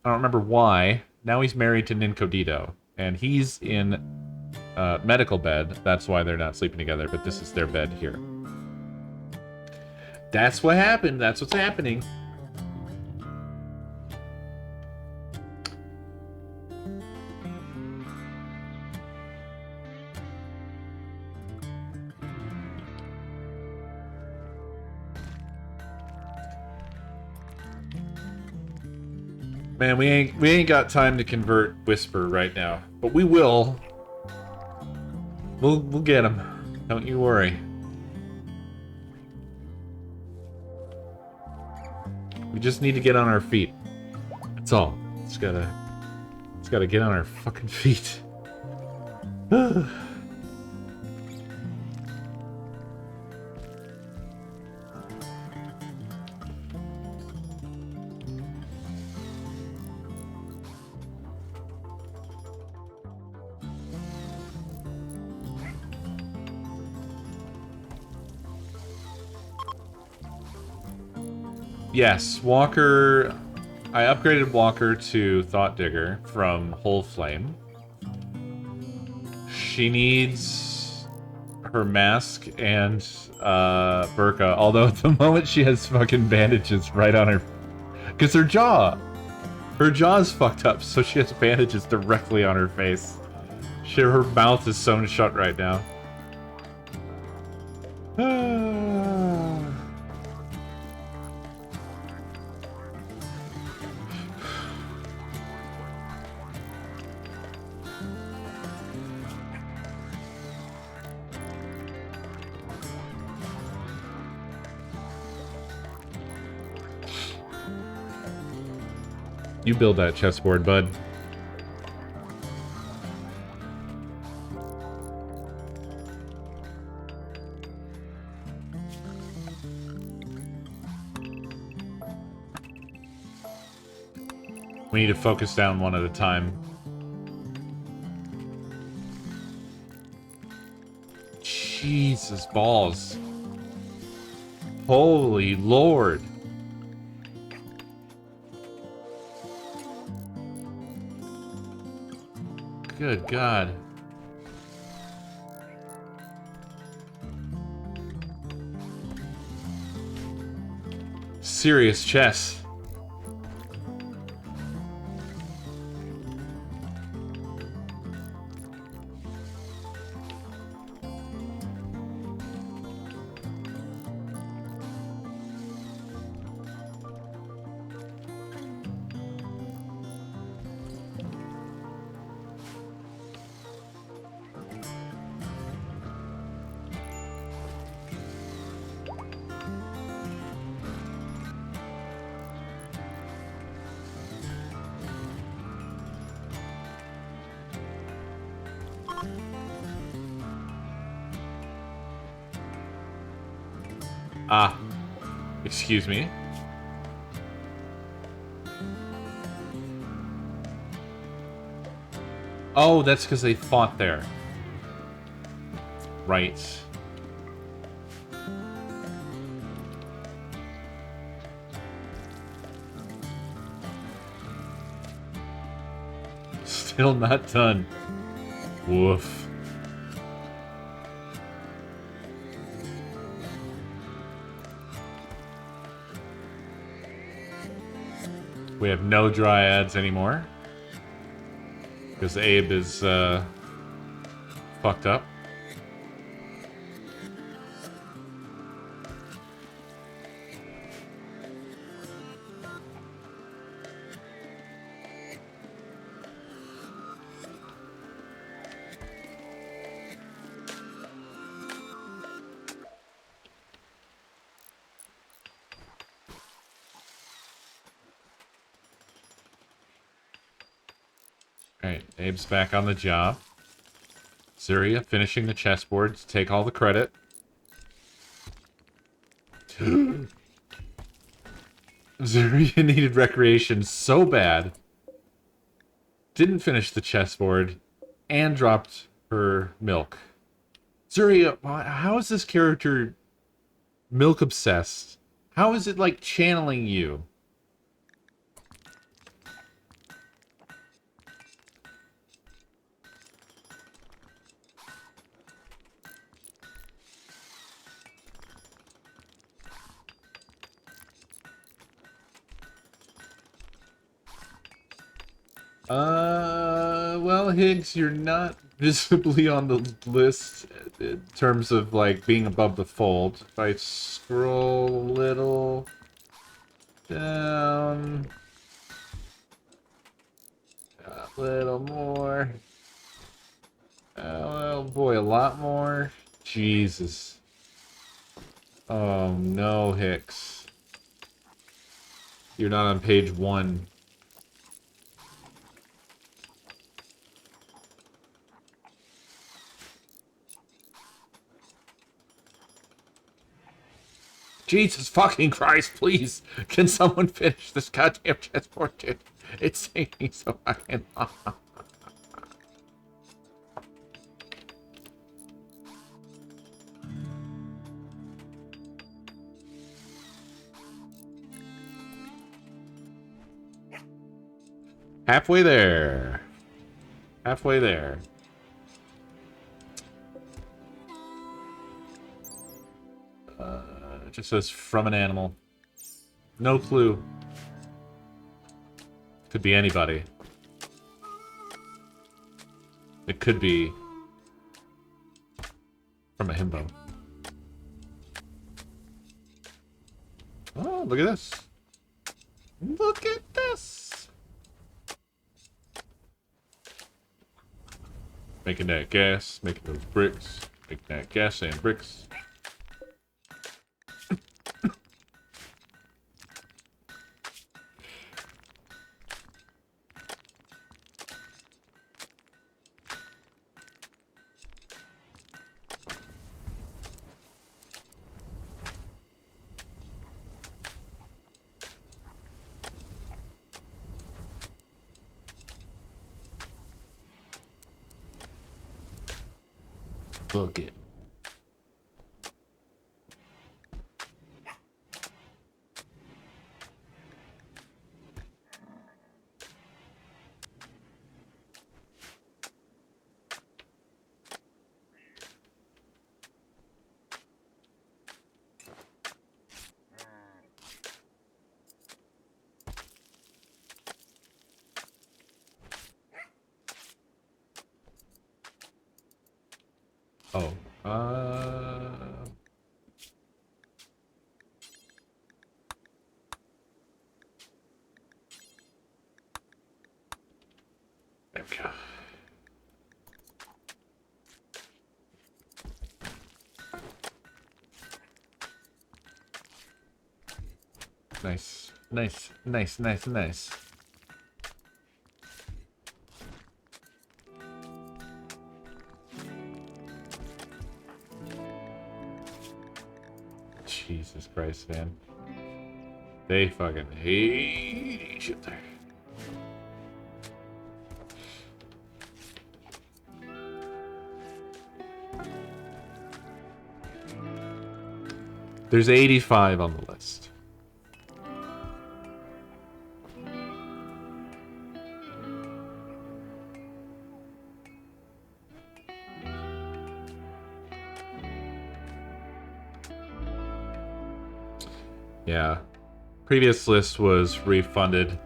A: I don't remember why. Now he's married to Nincodito. And he's in medical bed. That's why they're not sleeping together, but this is their bed here. That's what happened. That's what's happening. Man, we ain't got time to convert Whisper right now, but we will. We'll get him. Don't you worry. We just need to get on our feet. That's all. Just gotta get on our fucking feet. Yes, Walker... I upgraded Walker to Thought Digger from Whole Flame. She needs her mask and burqa, although at the moment she has fucking bandages right on her... Because her jaw's fucked up, so she has bandages directly on her face. Her mouth is sewn shut right now. You build that chessboard, bud. We need to focus down one at a time. Jesus balls. Holy Lord. Good God. Serious chess. Ah, excuse me. Oh, that's because they fought there. Right. Still not done. Woof. We have no dryads anymore. Because Abe is fucked up. Alright, Abe's back on the job. Zuria finishing the chessboard to take all the credit. Zuria needed recreation so bad. Didn't finish the chessboard and dropped her milk. Zuria, how is this character milk obsessed? How is it like channeling you? Well, Higgs, you're not visibly on the list in terms of, like, being above the fold. If I scroll a little down, a little more, oh boy, a lot more. Jesus. Oh no, Hicks. You're not on page 1. Jesus fucking Christ, please! Can someone finish this goddamn chessboard, dude? It's taking so fucking long. Halfway there. Halfway there. It just says from an animal. No clue. Could be anybody. It could be from a himbo. Oh, look at this. Look at this. Making that gas, making those bricks, making that gas and bricks. Book it. Oh, there we go. Nice, nice, nice, nice, nice. Jesus Christ, man. They fucking hate each other. There's 85 on the list. Yeah. Previous list was refunded.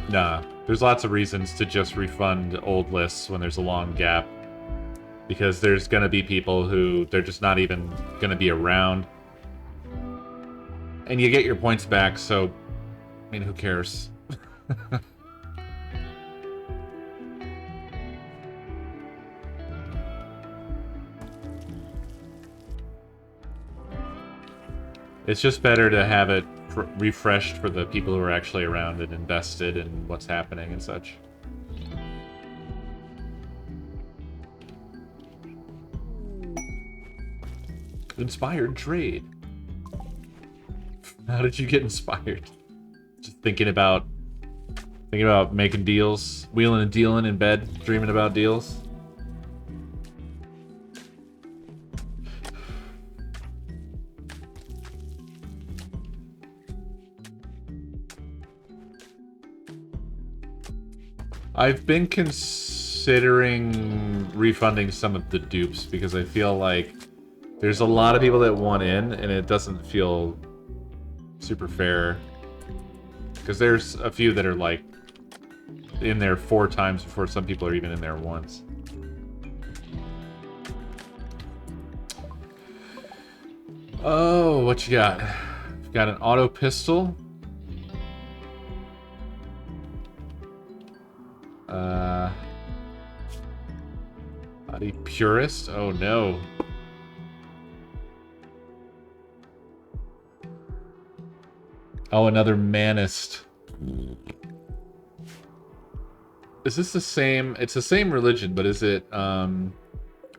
A: Nah, there's lots of reasons to just refund old lists when there's a long gap. Because there's gonna be people who, they're just not even gonna be around. And you get your points back, so, I mean, who cares? It's just better to have it refreshed for the people who are actually around and invested in what's happening and such. Inspired trade. How did you get inspired? Just thinking about making deals, wheeling and dealing in bed, dreaming about deals. I've been considering refunding some of the dupes because I feel like there's a lot of people that want in and it doesn't feel super fair. Because there's a few that are like in there 4 times before some people are even in there once. Oh, what you got? You've got an auto pistol. Body purist? Oh no. Oh, another manist. Is this the same? It's the same religion, but is it, or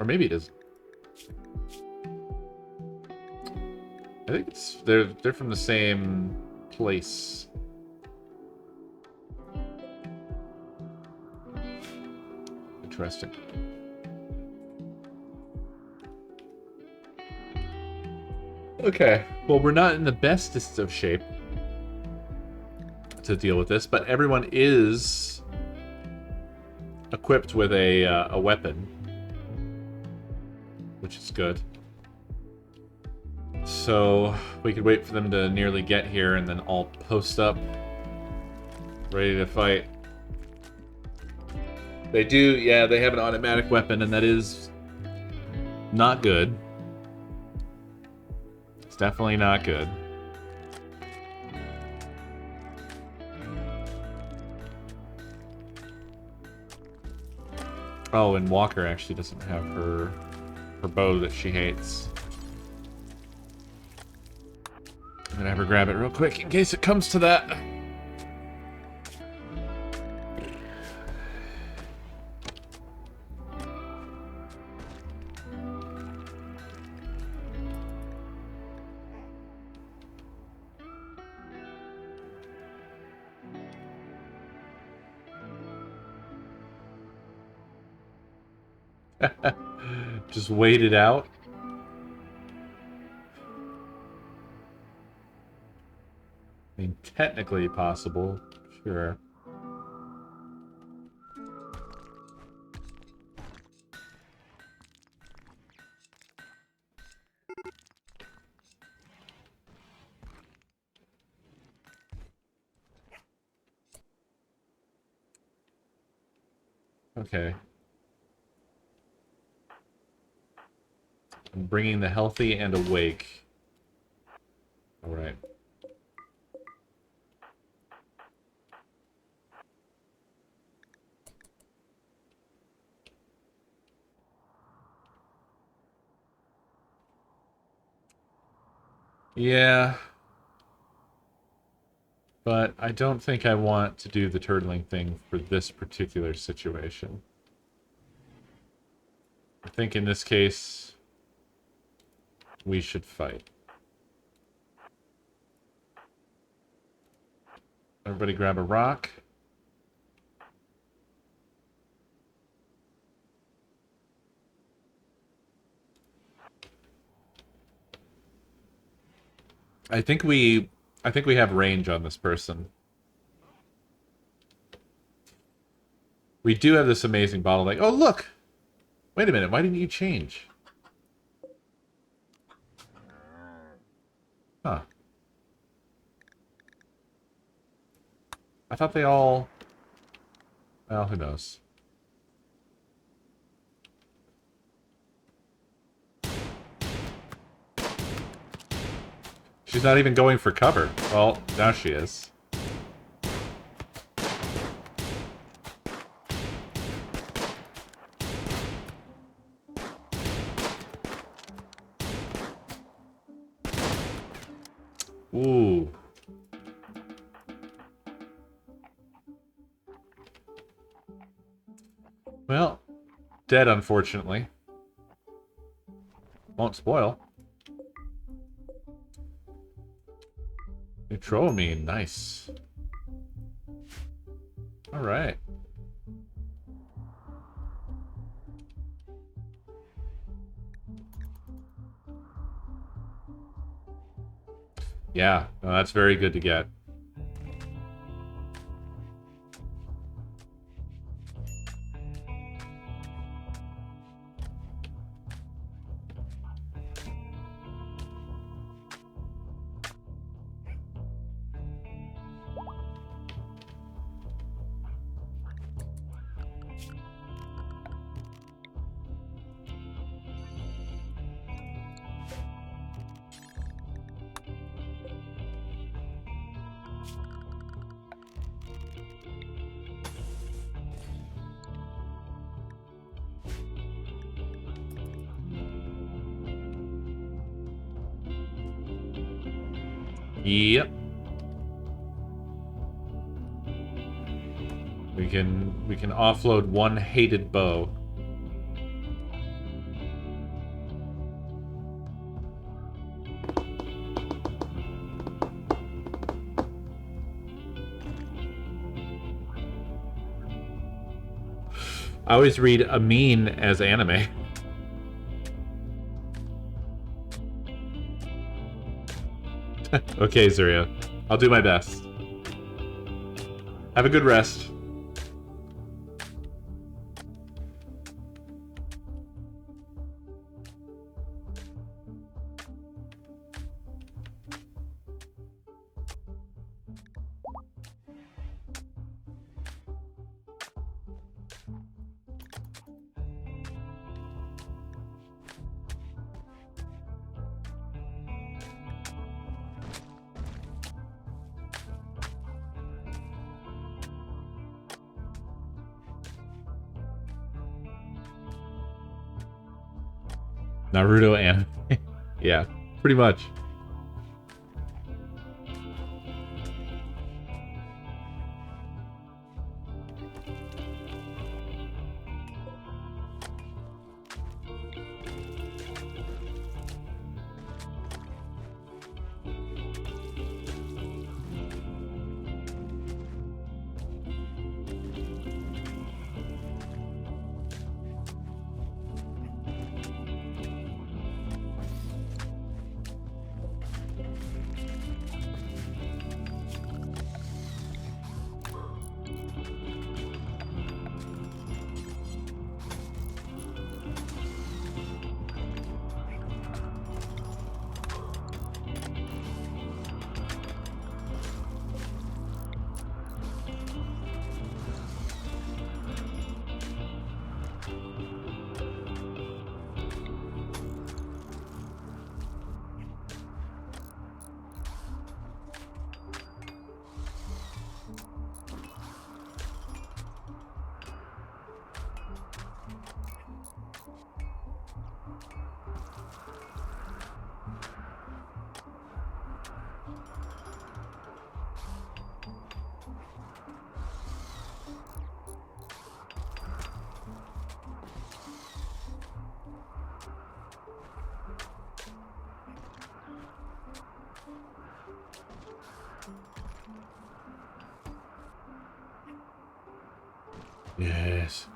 A: maybe it is. I think it's, they're from the same place. Interesting. Okay, well, we're not in the bestest of shape to deal with this, but everyone is equipped with a weapon, which is good. So we could wait for them to nearly get here and then all post up, ready to fight. They do, yeah, they have an automatic weapon, and that is not good. It's definitely not good. Oh, and Walker actually doesn't have her bow that she hates. I'm gonna have her grab it real quick in case it comes to that. Just wait it out. I mean, technically possible, sure. Okay. I'm bringing the healthy and awake. All right. Yeah. But I don't think I want to do the turtling thing for this particular situation. I think in this case, we should fight. Everybody grab a rock. I think we have range on this person. We do have this amazing bottle. Like, oh look! Wait a minute, why didn't you change? Huh. I thought they all... Well, who knows? She's not even going for cover. Well, now she is. Ooh. Well, dead, unfortunately. Won't spoil. Neutroamine, nice. Alright. Yeah, no, that's very good to get. Yep. We can offload one hated bow. I always read Amin as anime. Okay, Zuria. I'll do my best. Have a good rest. Naruto anime. Yeah, pretty much. Yes.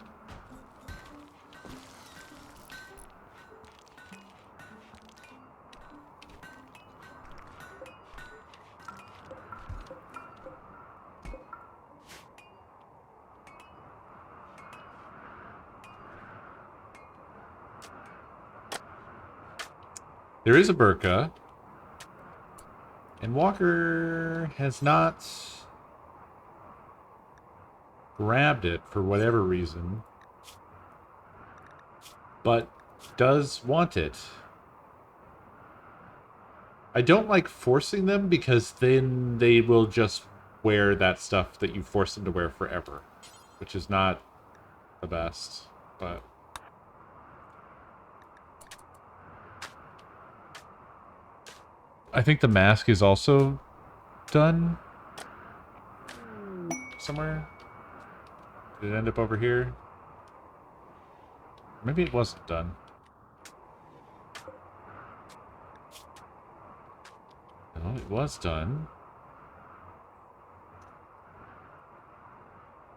A: There is a burqa, and Walker has not grabbed it for whatever reason, but does want it. I don't like forcing them because then they will just wear that stuff that you force them to wear forever, which is not the best, but... I think the mask is also done somewhere. Did it end up over here? Maybe it wasn't done. No, it was done.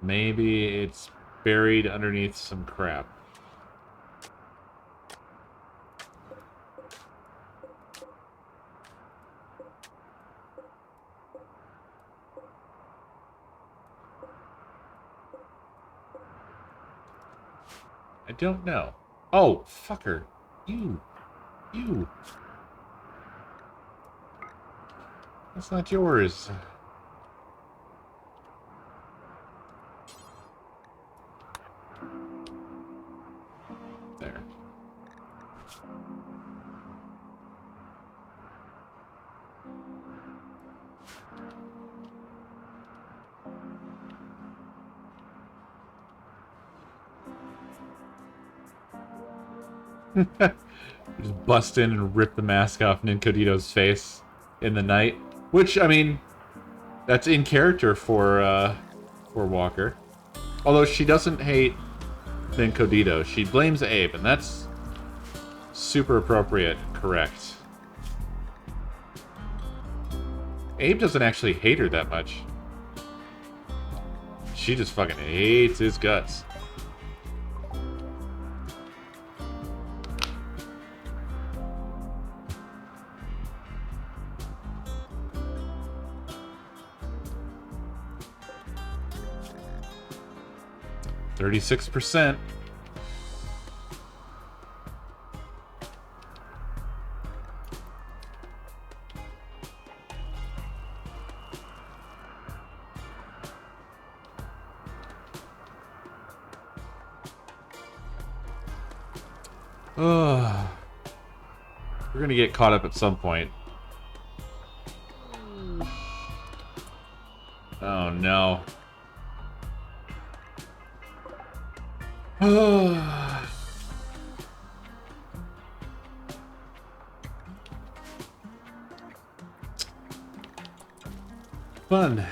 A: Maybe it's buried underneath some crap. I don't know. Oh, fucker. You. That's not yours. There. Just bust in and rip the mask off Nincodito's face in the night. Which, I mean, that's in character for Walker. Although she doesn't hate Nincodito. She blames Abe, and that's super appropriate and correct. Abe doesn't actually hate her that much. She just fucking hates his guts. %. We're gonna get caught up at some point. Oh no. Fun.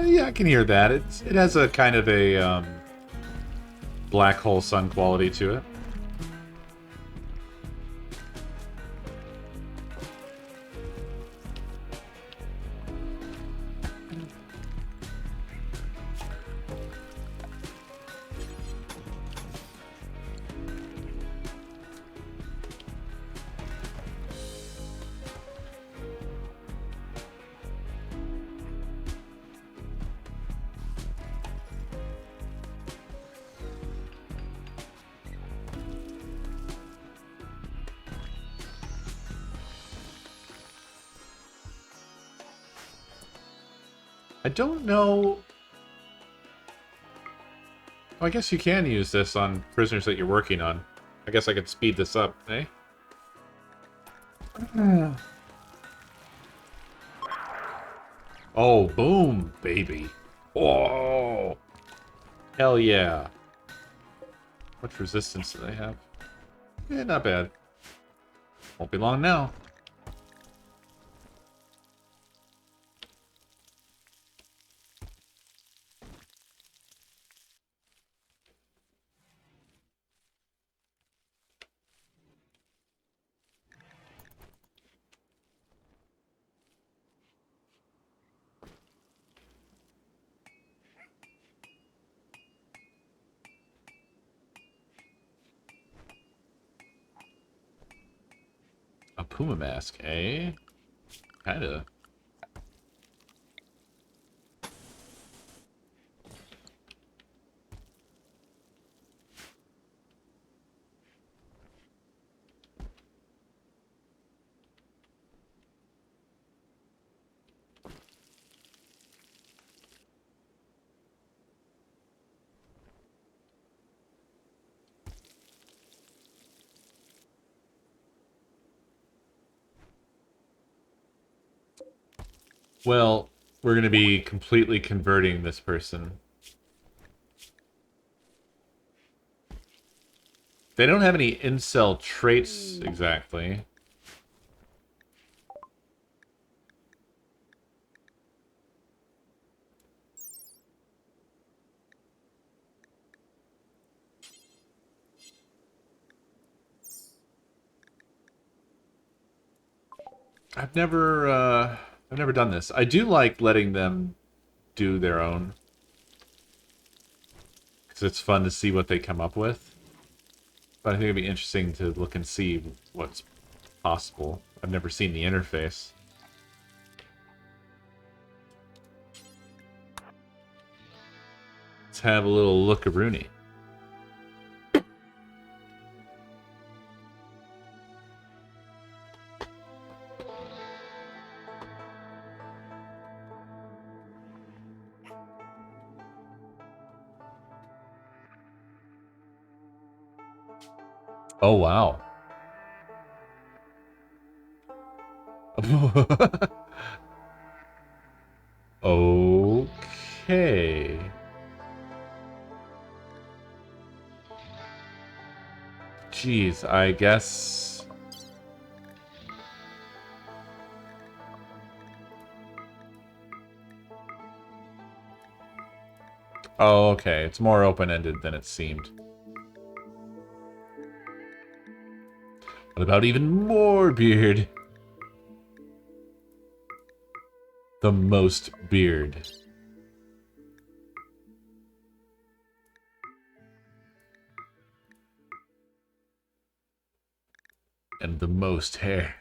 A: Yeah, I can hear that. It has a kind of a black hole sun quality to it. I don't know... Oh, I guess you can use this on prisoners that you're working on. I guess I could speed this up, eh? Oh, boom, baby. Oh! Hell yeah. How much resistance do they have? Eh, not bad. Won't be long now. Puma mask, eh? Kinda. Well, we're going to be completely converting this person. They don't have any incel traits exactly. I've never done this. I do like letting them do their own, because it's fun to see what they come up with. But I think it'd be interesting to look and see what's possible. I've never seen the interface. Let's have a little look-a-rooney. Oh, wow. Okay. Jeez, I guess... Oh, okay. It's more open-ended than it seemed. What about even more beard? The most beard. And the most hair.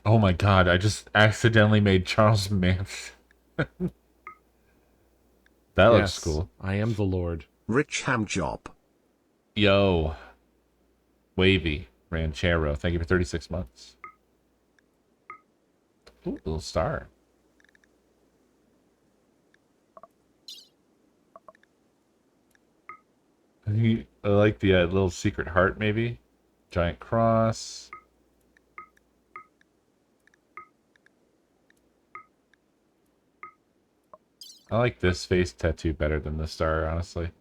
A: Oh my god, I just accidentally made Charles Manson. That looks cool.
B: I am the Lord.
C: Rich ham job.
A: Yo. Wavy. Ranchero. Thank you for 36 months. Ooh, little star. I like the little secret heart, maybe. Giant cross. I like this face tattoo better than the star, honestly.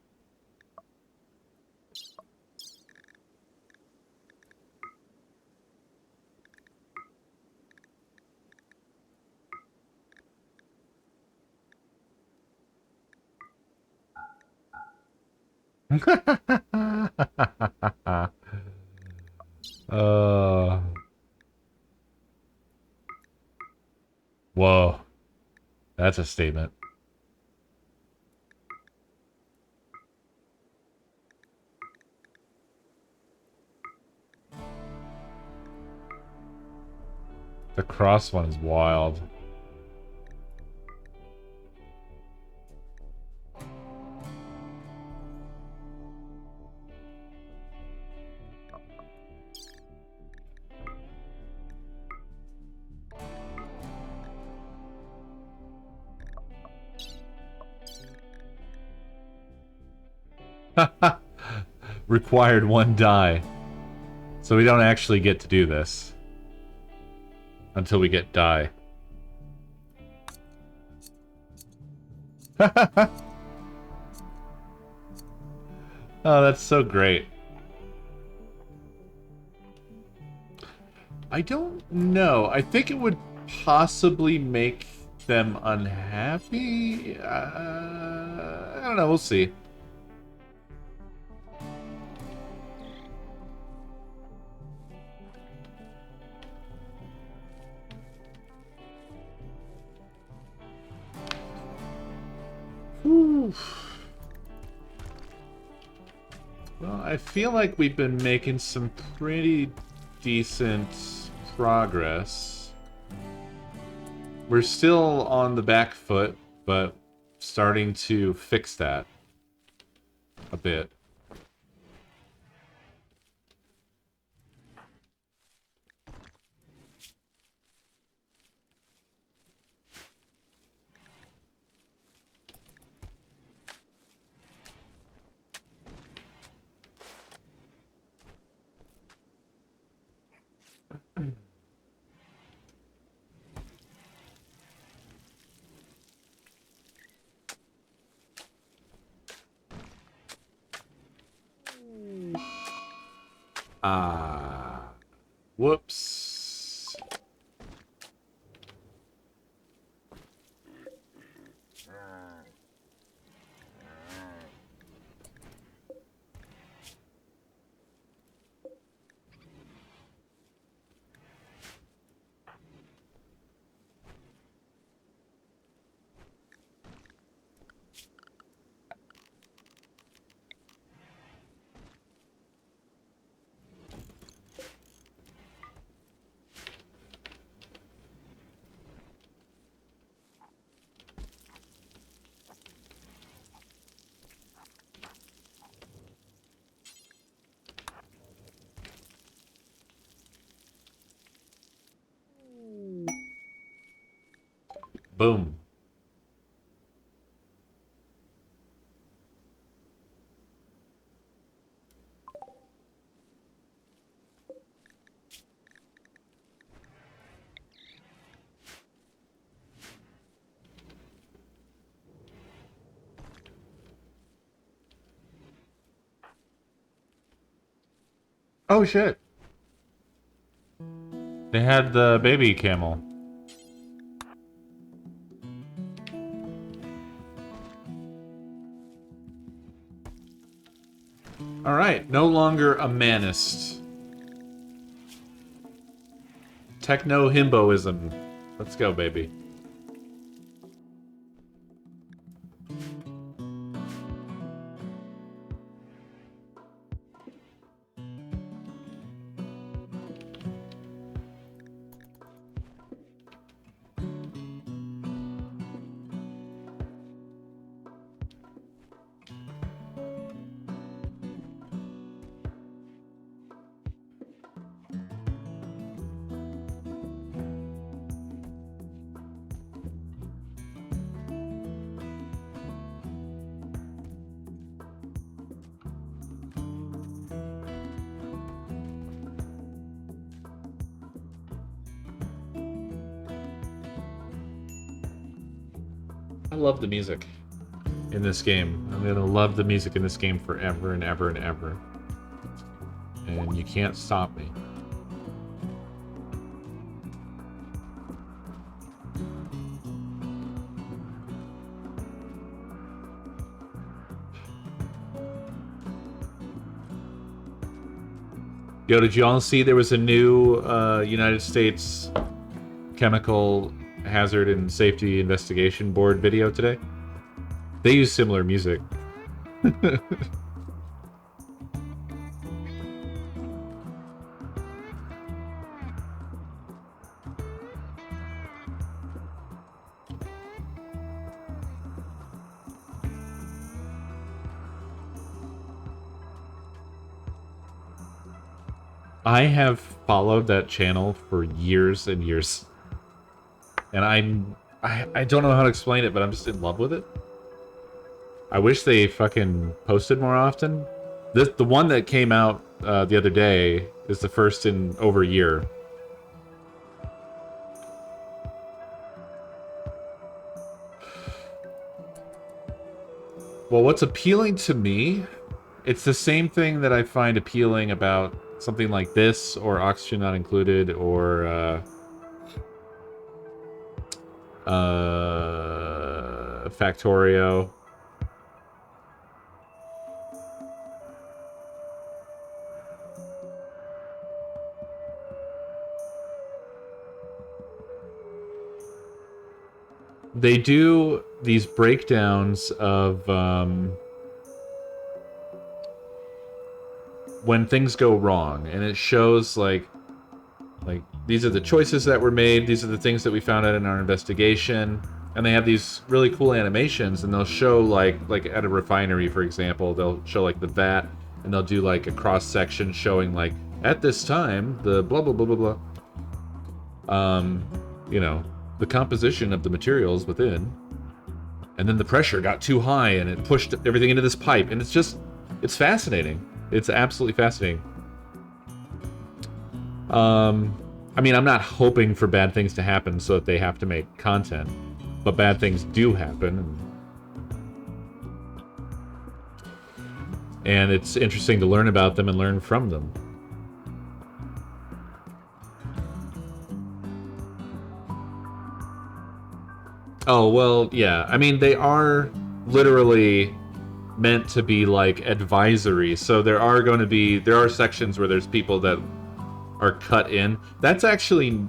A: uh, Whoa. That's a statement. The cross one is wild. Required one die. So we don't actually get to do this. Until we get die. Oh, that's so great. I don't know. I think it would possibly make them unhappy. I don't know. We'll see. Whew. Well, I feel like we've been making some pretty decent progress. We're still on the back foot, but starting to fix that a bit. Whoops. Boom. Oh shit. They had the baby camel. Alright, no longer a manist. Techno-himboism. Let's go, baby. I love the music in this game. I'm gonna love the music in this game forever and ever and ever. And you can't stop me. Yo, did you all see there was a new United States Chemical Hazard and Safety Investigation Board video today? They use similar music. I have followed that channel for years and years. And I don't know how to explain it, but I'm just in love with it. I wish they fucking posted more often. The one that came out the other day is the first in over a year. Well, what's appealing to me, it's the same thing that I find appealing about something like this, or Oxygen Not Included, or Factorio. They do these breakdowns of when things go wrong, and it shows like these are the choices that were made, these are the things that we found out in our investigation, and they have these really cool animations, and they'll show like at a refinery, for example, they'll show like the vat, and they'll do like a cross section showing like at this time the blah blah blah blah blah, you know, the composition of the materials within, and then the pressure got too high and it pushed everything into this pipe, and it's fascinating. It's absolutely fascinating. I mean, I'm not hoping for bad things to happen so that they have to make content, but bad things do happen. And it's interesting to learn about them and learn from them. Oh, well, yeah. I mean, they are literally meant to be like advisory. So there are sections where there's people that are cut in. That's actually,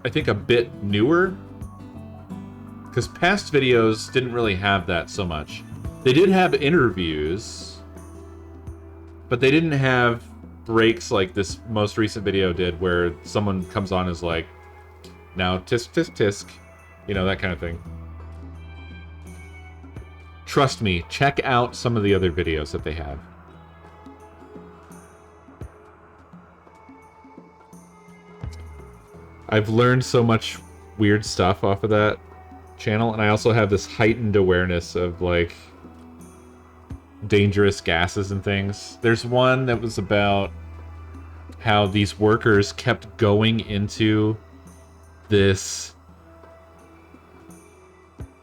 A: I think, a bit newer, because past videos didn't really have that so much. They did have interviews, but they didn't have breaks like this most recent video did, where someone comes on as like, now tisk tisk tisk, you know, that kind of thing. Trust me, check out some of the other videos that they have. I've learned so much weird stuff off of that channel, and I also have this heightened awareness of like dangerous gases and things. There's one that was about how these workers kept going into this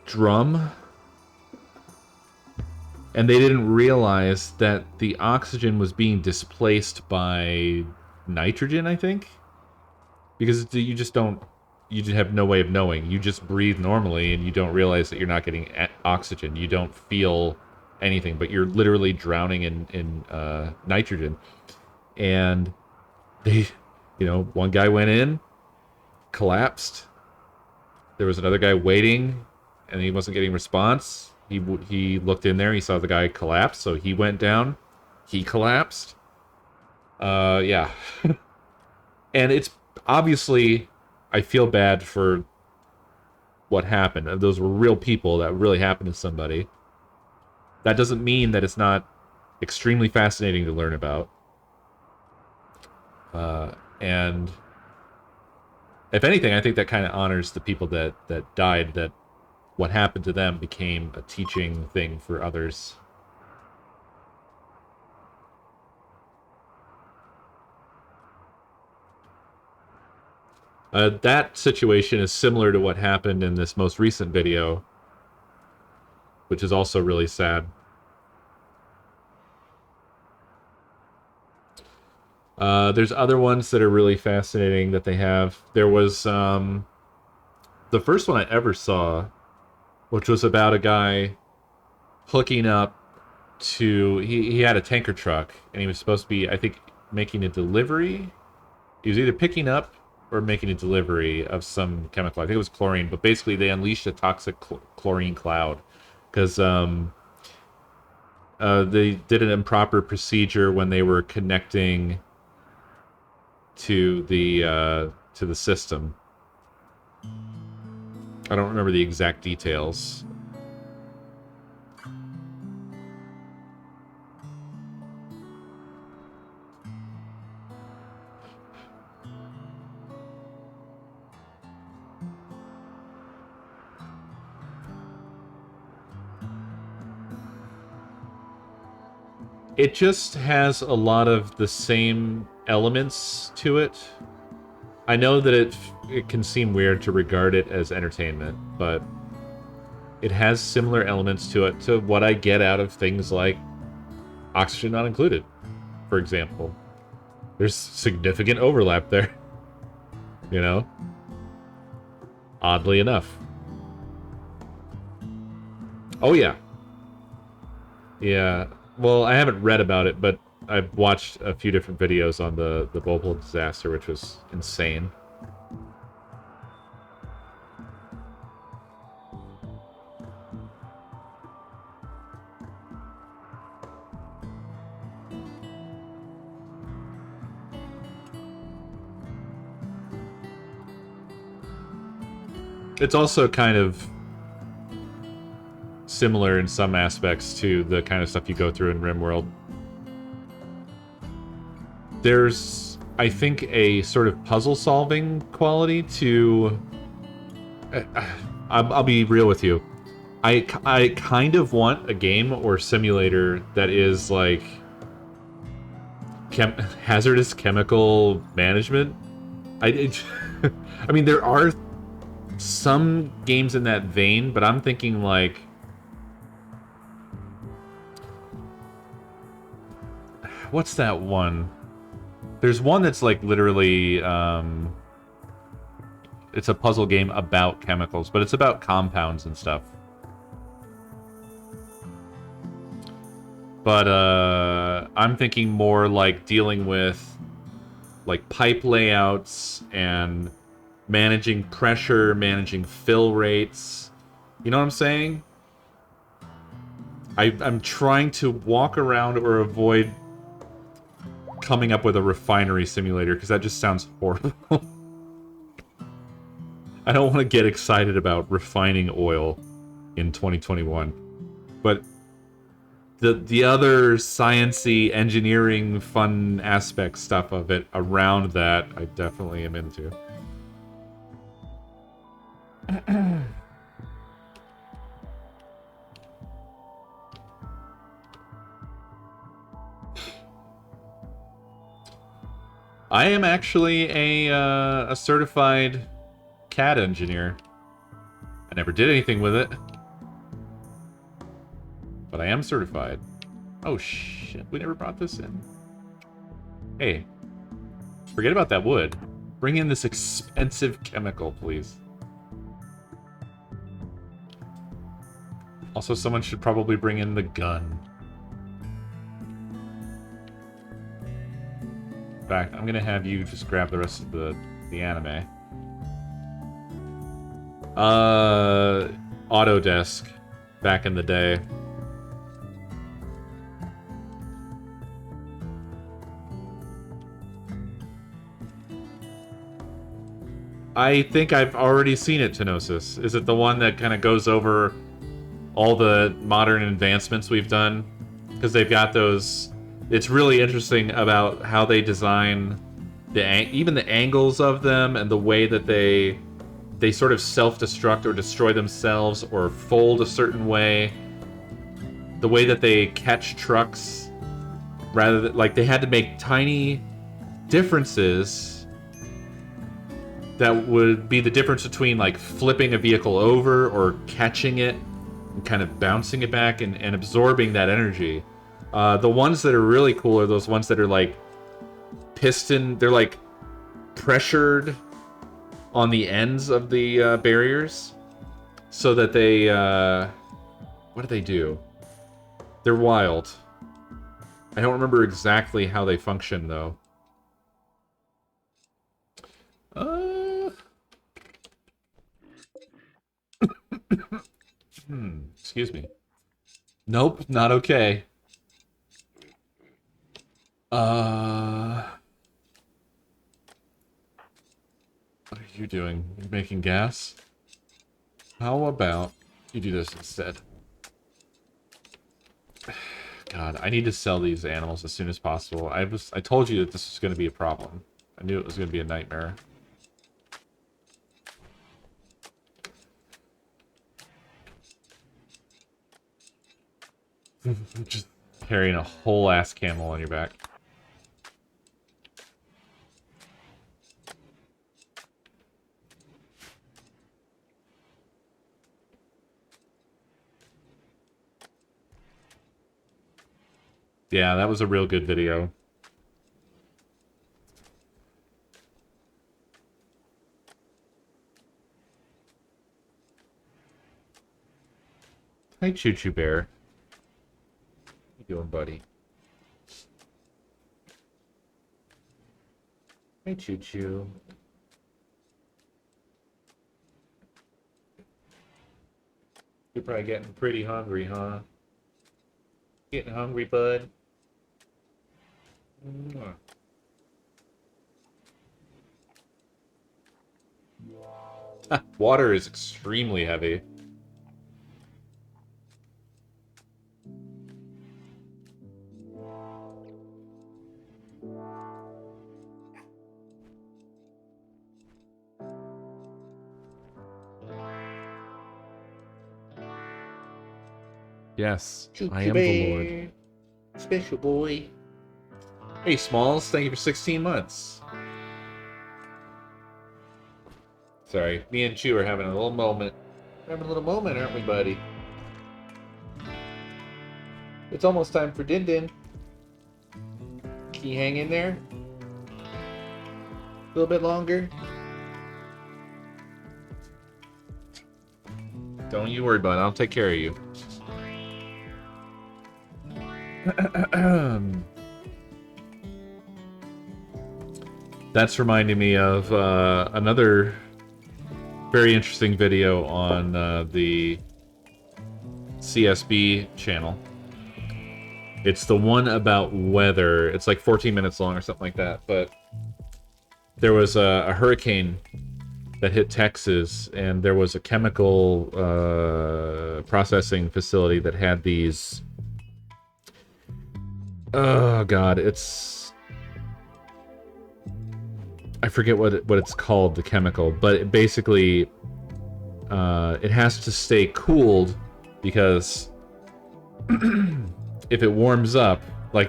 A: drum, and they didn't realize that the oxygen was being displaced by nitrogen, I think. Because you just have no way of knowing. You just breathe normally, and you don't realize that you're not getting oxygen. You don't feel anything, but you're literally drowning in nitrogen. And they, you know, one guy went in, collapsed. There was another guy waiting, and he wasn't getting response. He looked in there, he saw the guy collapse, so he went down. He collapsed. Yeah. And it's obviously, I feel bad for what happened. Those were real people. That really happened to somebody. That doesn't mean that it's not extremely fascinating to learn about. And if anything, I think that kind of honors the people that died, that what happened to them became a teaching thing for others. That situation is similar to what happened in this most recent video, which is also really sad. There's other ones that are really fascinating that they have. There was the first one I ever saw, which was about a guy hooking up to... He had a tanker truck, and he was supposed to be, I think, making a delivery. He was either picking up or making a delivery of some chemical. I think it was chlorine, but basically they unleashed a toxic chlorine cloud because they did an improper procedure when they were connecting to the system. I don't remember the exact details. It just has a lot of the same elements to it. I know that it can seem weird to regard it as entertainment, but it has similar elements to it to what I get out of things like Oxygen Not Included, for example. There's significant overlap there, you know? Oddly enough. Oh, yeah. Yeah. Well, I haven't read about it, but I've watched a few different videos on the Bhopal disaster, which was insane. It's also kind of similar in some aspects to the kind of stuff you go through in RimWorld. There's, I think, a sort of puzzle-solving quality to... I'll be real with you. I kind of want a game or simulator that is like hazardous chemical management. I mean, there are some games in that vein, but I'm thinking like... What's that one? There's one that's like literally... it's a puzzle game about chemicals, but it's about compounds and stuff. But I'm thinking more like dealing with like pipe layouts and managing pressure, managing fill rates. You know what I'm saying? I'm trying to walk around or avoid coming up with a refinery simulator because that just sounds horrible. I don't want to get excited about refining oil in 2021. But the other science-y, engineering, fun aspect stuff of it around that, I definitely am into. I am actually a certified CAD engineer. I never did anything with it. But I am certified. Oh shit, we never brought this in. Hey, forget about that wood. Bring in this expensive chemical, please. Also, someone should probably bring in the gun. In fact, I'm gonna have you just grab the rest of the anime. Autodesk, back in the day. I think I've already seen it, Tenosis. Is it the one that kind of goes over all the modern advancements we've done? Because they've got those... It's really interesting about how they design even the angles of them and the way that they sort of self-destruct or destroy themselves or fold a certain way. The way that they catch trucks, rather than... Like, they had to make tiny differences that would be the difference between like flipping a vehicle over or catching it and kind of bouncing it back and absorbing that energy. The ones that are really cool are those ones that are like piston, they're like pressured on the ends of the barriers so that they, what do they do? They're wild. I don't remember exactly how they function though. Excuse me. Nope, not okay. What are you doing? You're making gas? How about you do this instead? God, I need to sell these animals as soon as possible. I told you that this was going to be a problem. I knew it was going to be a nightmare. Just carrying a whole ass camel on your back. Yeah, that was a real good video. Hi, Choo Choo Bear. How you doing, buddy? Hey, Choo Choo. You're probably getting pretty hungry, huh? Getting hungry, bud? Mwah. Water is extremely heavy.
B: Yes,
A: Choo
B: I
A: Choo
B: am the Lord.
A: Bear. Special boy. Hey, Smalls, thank you for 16 months. Sorry, me and Chew are having a little moment. We're having a little moment, aren't we, buddy? It's almost time for Din Din. Can you hang in there? A little bit longer? Don't you worry about it. I'll take care of you. That's reminding me of another very interesting video on the CSB channel. It's the one about weather. It's like 14 minutes long or something like that. But there was a hurricane that hit Texas, and there was a chemical processing facility that had these... Oh, God, it's... I forget what it's called, the chemical, but it basically it has to stay cooled because if it warms up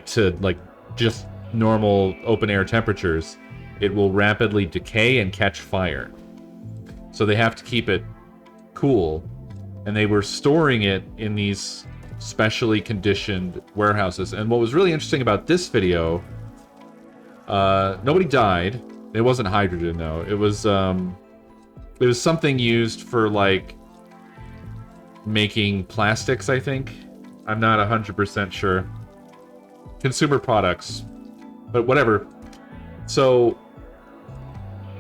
A: to just normal open air temperatures, it will rapidly decay and catch fire. So they have to keep it cool, and they were storing it in these specially conditioned warehouses. And what was really interesting about this video, nobody died. It wasn't hydrogen, though. It was something used for, like, making plastics, I think. I'm not 100% sure. Consumer products. But whatever. So,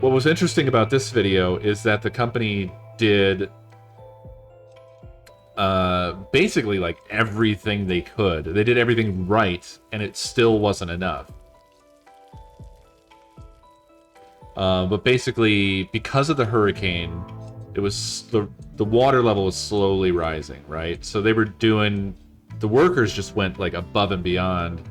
A: what was interesting about this video is that the company did basically, like, everything they could. They did everything right, and it still wasn't enough. But basically, because of the hurricane, it was the water level was slowly rising, right? So they were doing... The workers just went, like, above and beyond.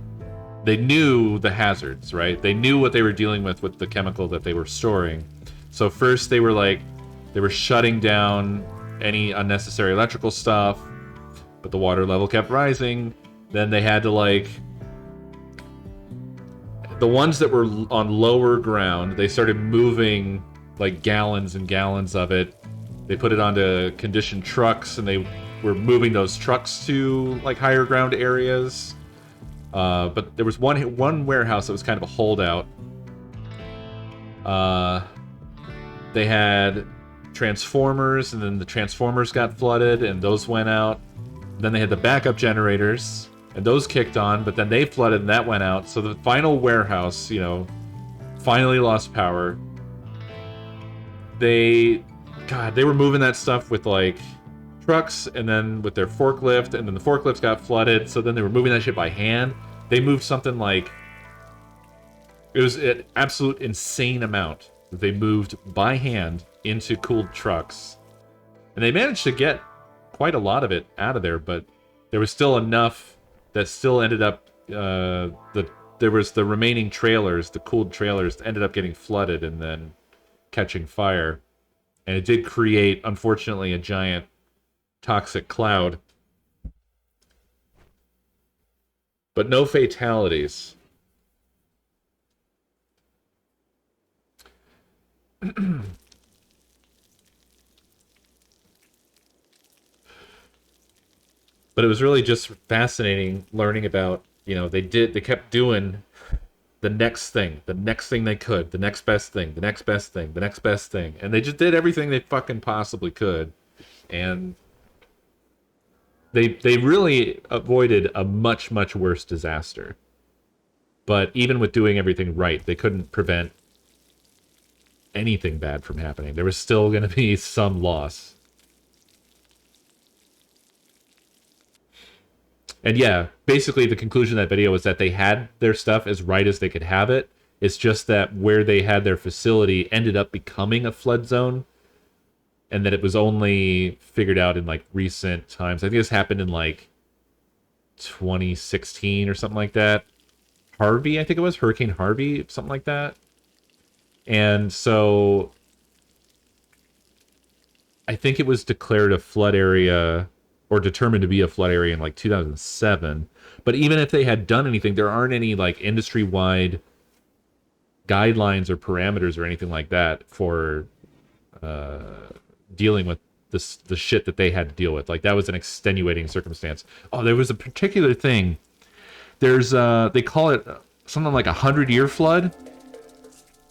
A: They knew the hazards, right? They knew what they were dealing with the chemical that they were storing. So first they were shutting down any unnecessary electrical stuff, but the water level kept rising. Then they had to, like... The ones that were on lower ground, they started moving, like, gallons and gallons of it. They put it onto conditioned trucks, and they were moving those trucks to, like, higher ground areas. But there was one warehouse that was kind of a holdout. They had transformers, and then the transformers got flooded, and those went out. Then they had the backup generators, and those kicked on, but then they flooded, and that went out. So the final warehouse, you know, finally lost power. They were moving that stuff with, like, trucks, and then with their forklift, and then the forklifts got flooded, so then they were moving that shit by hand. They moved something like... It was an absolute insane amount that they moved by hand into cooled trucks. And they managed to get quite a lot of it out of there, but there was still enough that still ended up... there was the remaining trailers, the cooled trailers, ended up getting flooded and then catching fire. And it did create, unfortunately, a giant toxic cloud. But no fatalities. But it was really just fascinating learning about, you know, they kept doing the next thing they could, the next best thing, the next best thing, the next best thing. And they just did everything they fucking possibly could. And they really avoided a much, much worse disaster. But even with doing everything right, they couldn't prevent anything bad from happening. There was still going to be some loss. And yeah, basically the conclusion of that video was that they had their stuff as right as they could have it. It's just that where they had their facility ended up becoming a flood zone, and that it was only figured out in like recent times. I think this happened in like 2016 or something like that. Harvey, I think it was Hurricane Harvey, something like that. And so I think it was declared a flood area or determined to be a flood area in like 2007. But even if they had done anything, there aren't any like industry-wide guidelines or parameters or anything like that for dealing with the shit that they had to deal with. Like that was an extenuating circumstance. Oh, there was a particular thing. There's they call it something like 100-year flood.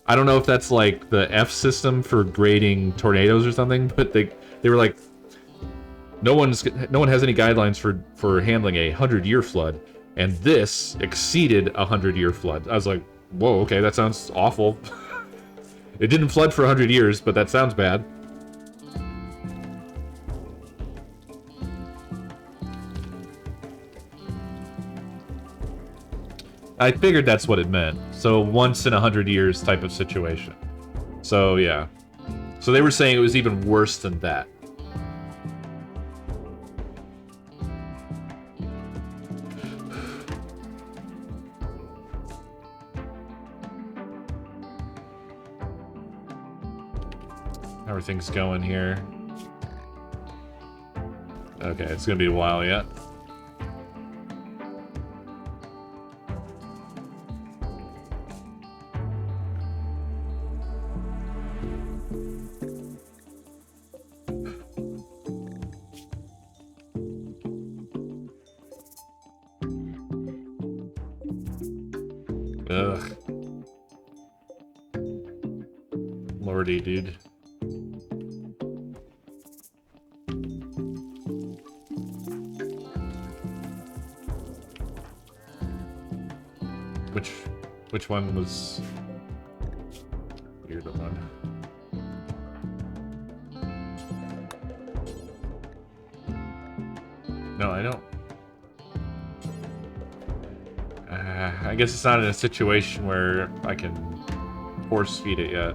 A: I don't know if that's like the F system for grading tornadoes or something, but they were like, no one has any guidelines for handling a 100-year flood, and this exceeded a 100-year flood. I was like, whoa, okay, that sounds awful. It didn't flood for 100 years, but that sounds bad. I figured that's what it meant. So once in 100 years type of situation. So yeah. So they were saying it was even worse than that. How are things going here? Okay, it's gonna be a while yet. Ugh. Lordy, dude. Which one was weird one? No, I don't. I guess it's not in a situation where I can force feed it yet.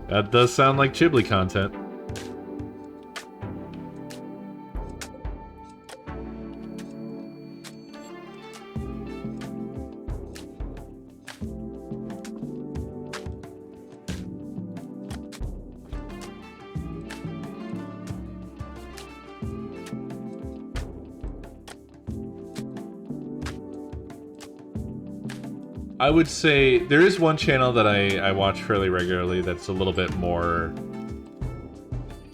A: That does sound like Ghibli content. I would say there is one channel that I watch fairly regularly that's a little bit more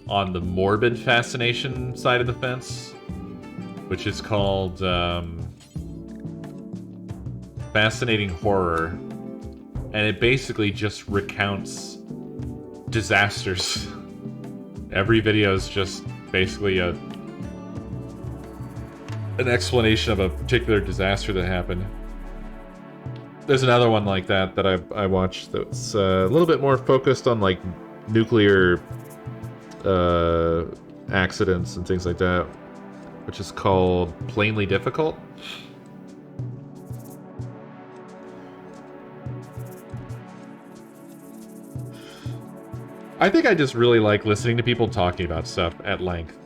A: on the morbid fascination side of the fence, which is called Fascinating Horror, and it basically just recounts disasters. Every video is just basically an explanation of a particular disaster that happened. There's another one like that I watched that's a little bit more focused on like nuclear accidents and things like that, which is called Plainly Difficult. I think I just really like listening to people talking about stuff at length.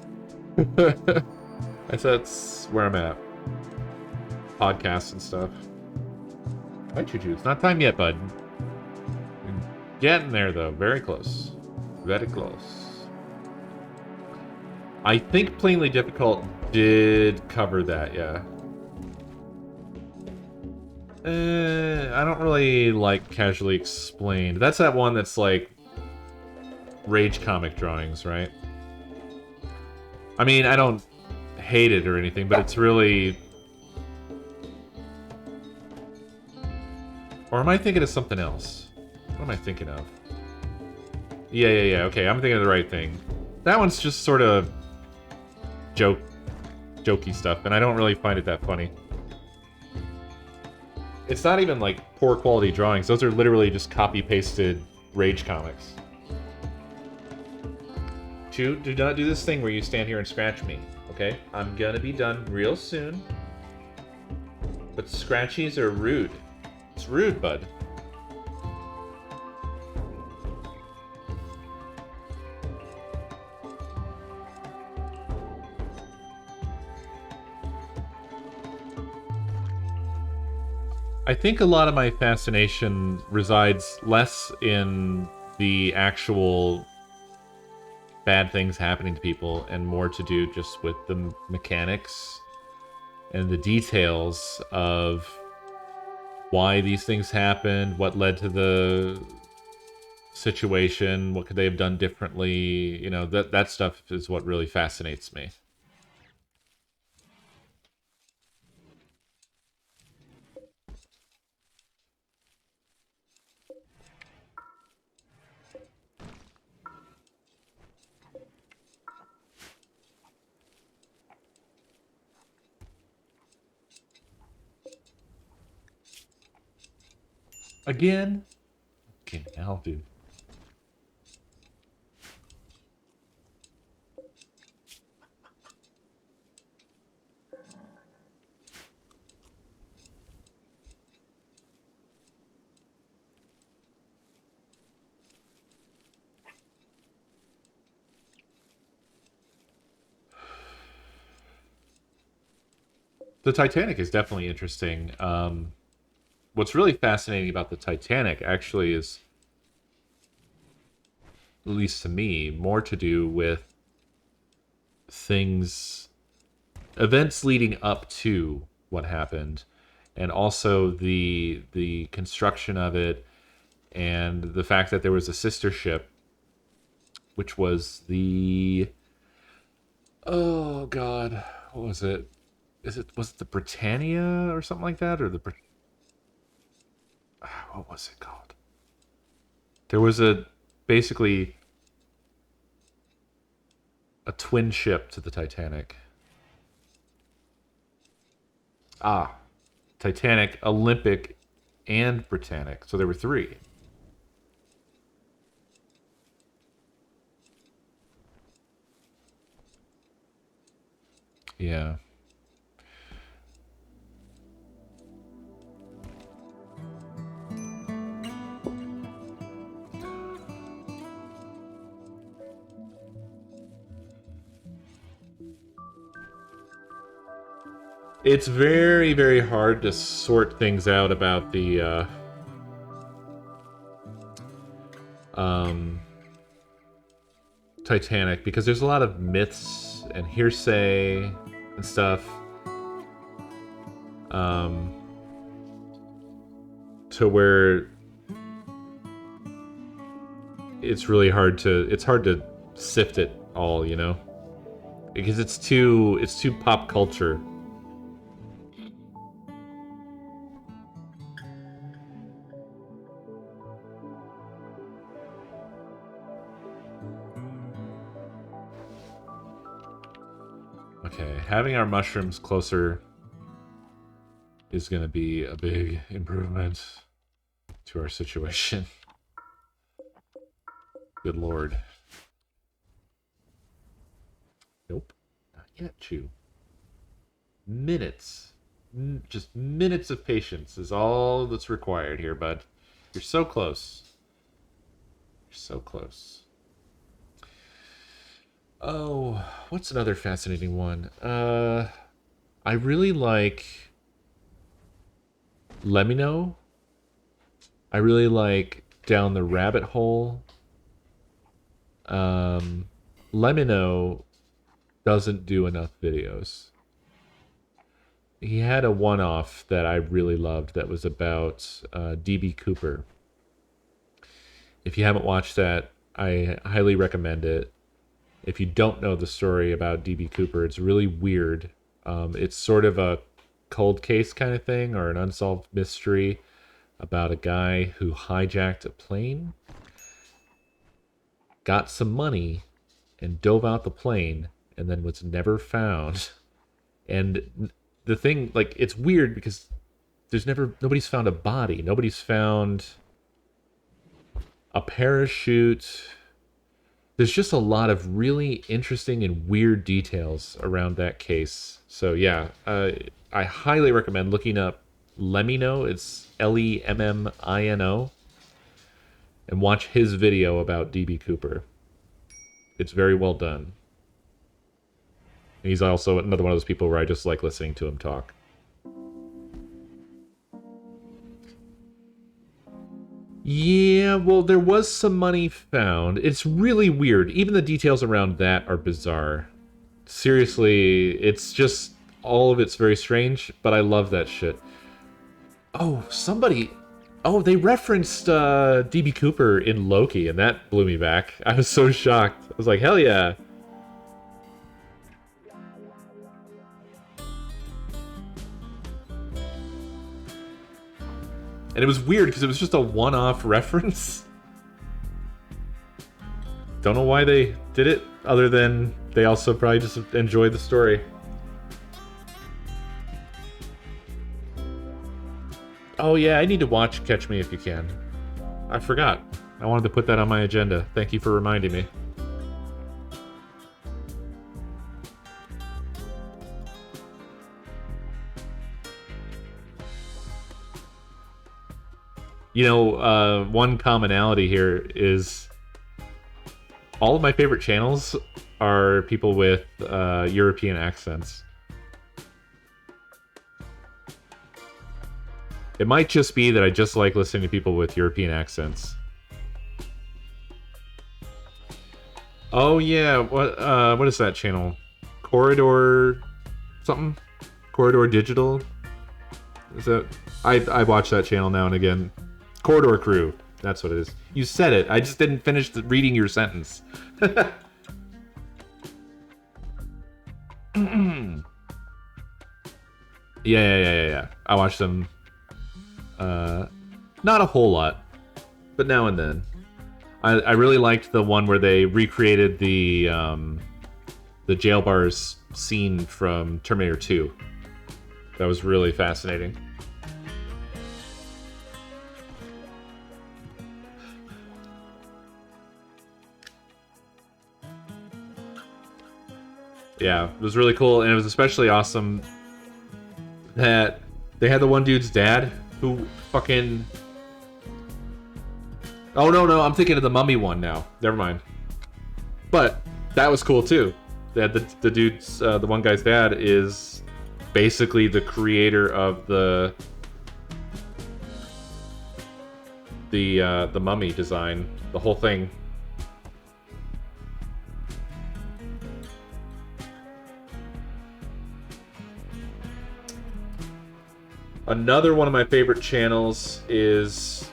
A: That's where I'm at. Podcasts and stuff. Hi, Choo-Choo. It's not time yet, bud. You're getting there, though. Very close. Very close. I think Plainly Difficult did cover that, yeah. I don't really like Casually Explained. That's that one that's like rage comic drawings, right? I mean, I don't hate it or anything, but it's really... Or am I thinking of something else? What am I thinking of? Yeah. Okay, I'm thinking of the right thing. That one's just sort of jokey stuff, and I don't really find it that funny. It's not even like poor quality drawings. Those are literally just copy-pasted rage comics. 2, do not do this thing where you stand here and scratch me, okay? I'm gonna be done real soon. But scratchies are rude. It's rude, bud. I think a lot of my fascination resides less in the actual bad things happening to people and more to do just with the mechanics and the details of why these things happened, what led to the situation, what could they have done differently. You know, that stuff is what really fascinates me. Again? Okay, now, dude. The Titanic is definitely interesting. What's really fascinating about the Titanic actually is, at least to me, more to do with things, events leading up to what happened, and also the construction of it, and the fact that there was a sister ship, which was the, oh god, what was it? Was it the Britannia or something like that, or what was it called? There was basically a twin ship to the Titanic. Ah, Titanic, Olympic, and Britannic. So there were 3. Yeah. It's very, very hard to sort things out about the um, Titanic, because there's a lot of myths and hearsay and stuff, to where it's hard to sift it all, you know, because it's too pop culture. Okay, having our mushrooms closer is going to be a big improvement to our situation. Good lord. Nope. Not yet, Chew. Minutes. Just minutes of patience is all that's required here, bud. You're so close. You're so close. Oh, what's another fascinating one? I really like Lemino. I really like Down the Rabbit Hole. Lemino doesn't do enough videos. He had a one-off that I really loved that was about DB Cooper. If you haven't watched that, I highly recommend it. If you don't know the story about DB Cooper, it's really weird. It's sort of a cold case kind of thing, or an unsolved mystery about a guy who hijacked a plane, got some money, and dove out the plane, and then was never found. And the thing, like, it's weird because nobody's found a body. Nobody's found a parachute. There's just a lot of really interesting and weird details around that case. So yeah, I highly recommend looking up Lemino. It's Lemmino, and watch his video about DB Cooper. It's very well done. He's also another one of those people where I just like listening to him talk. Yeah, well, there was some money found. It's really weird. Even the details around that are bizarre. Seriously, it's just... all of it's very strange, but I love that shit. Oh, somebody... oh, they referenced DB Cooper in Loki, and that blew me back. I was so shocked. I was like, hell yeah. And it was weird because it was just a one-off reference. Don't know why they did it, other than they also probably just enjoyed the story. Oh yeah, I need to watch Catch Me If You Can. I forgot. I wanted to put that on my agenda. Thank you for reminding me. You know, one commonality here is all of my favorite channels are people with European accents. It might just be that I just like listening to people with European accents. Oh yeah, what is that channel? Corridor something? Corridor Digital? Is that... I watch that channel now and again. Corridor Crew. That's what it is. You said it. I just didn't finish reading your sentence. Yeah. I watch them. Not a whole lot, but now and then. I really liked the one where they recreated the jail bars scene from Terminator 2. That was really fascinating. Yeah, it was really cool, and it was especially awesome that they had the one dude's dad who fucking... oh, no, I'm thinking of the Mummy one now. Never mind. But that was cool, too. That the dude's, the one guy's dad is basically the creator of the Mummy design. The whole thing. Another one of my favorite channels is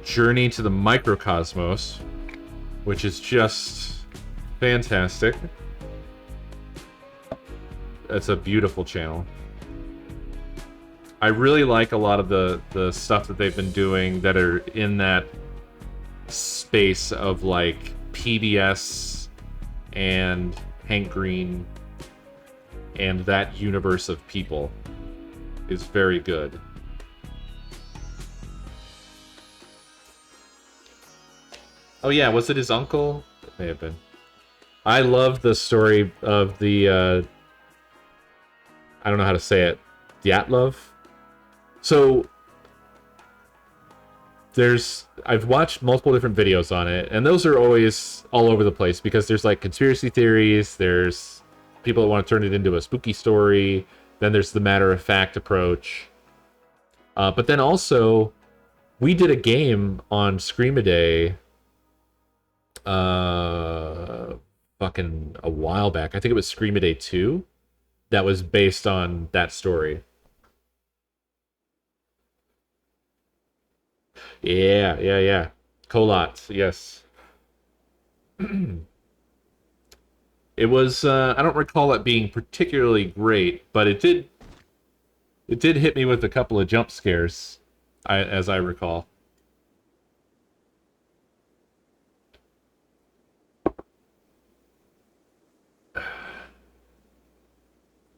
A: Journey to the Microcosmos, which is just fantastic. That's a beautiful channel. I really like a lot of the stuff that they've been doing that are in that space of like PBS and Hank Green and that universe of people. Is very good. Oh yeah, was it his uncle? It may have been. I love the story of the I don't know how to say it. Dyatlov. So I've watched multiple different videos on it, and those are always all over the place because there's like conspiracy theories, there's people that want to turn it into a spooky story. Then there's the matter-of-fact approach. But then also, we did a game on Screamaday. fucking a while back. I think it was Scream a Day 2 that was based on that story. Yeah. Colot, yes. It was I don't recall it being particularly great, but it did hit me with a couple of jump scares, as I recall.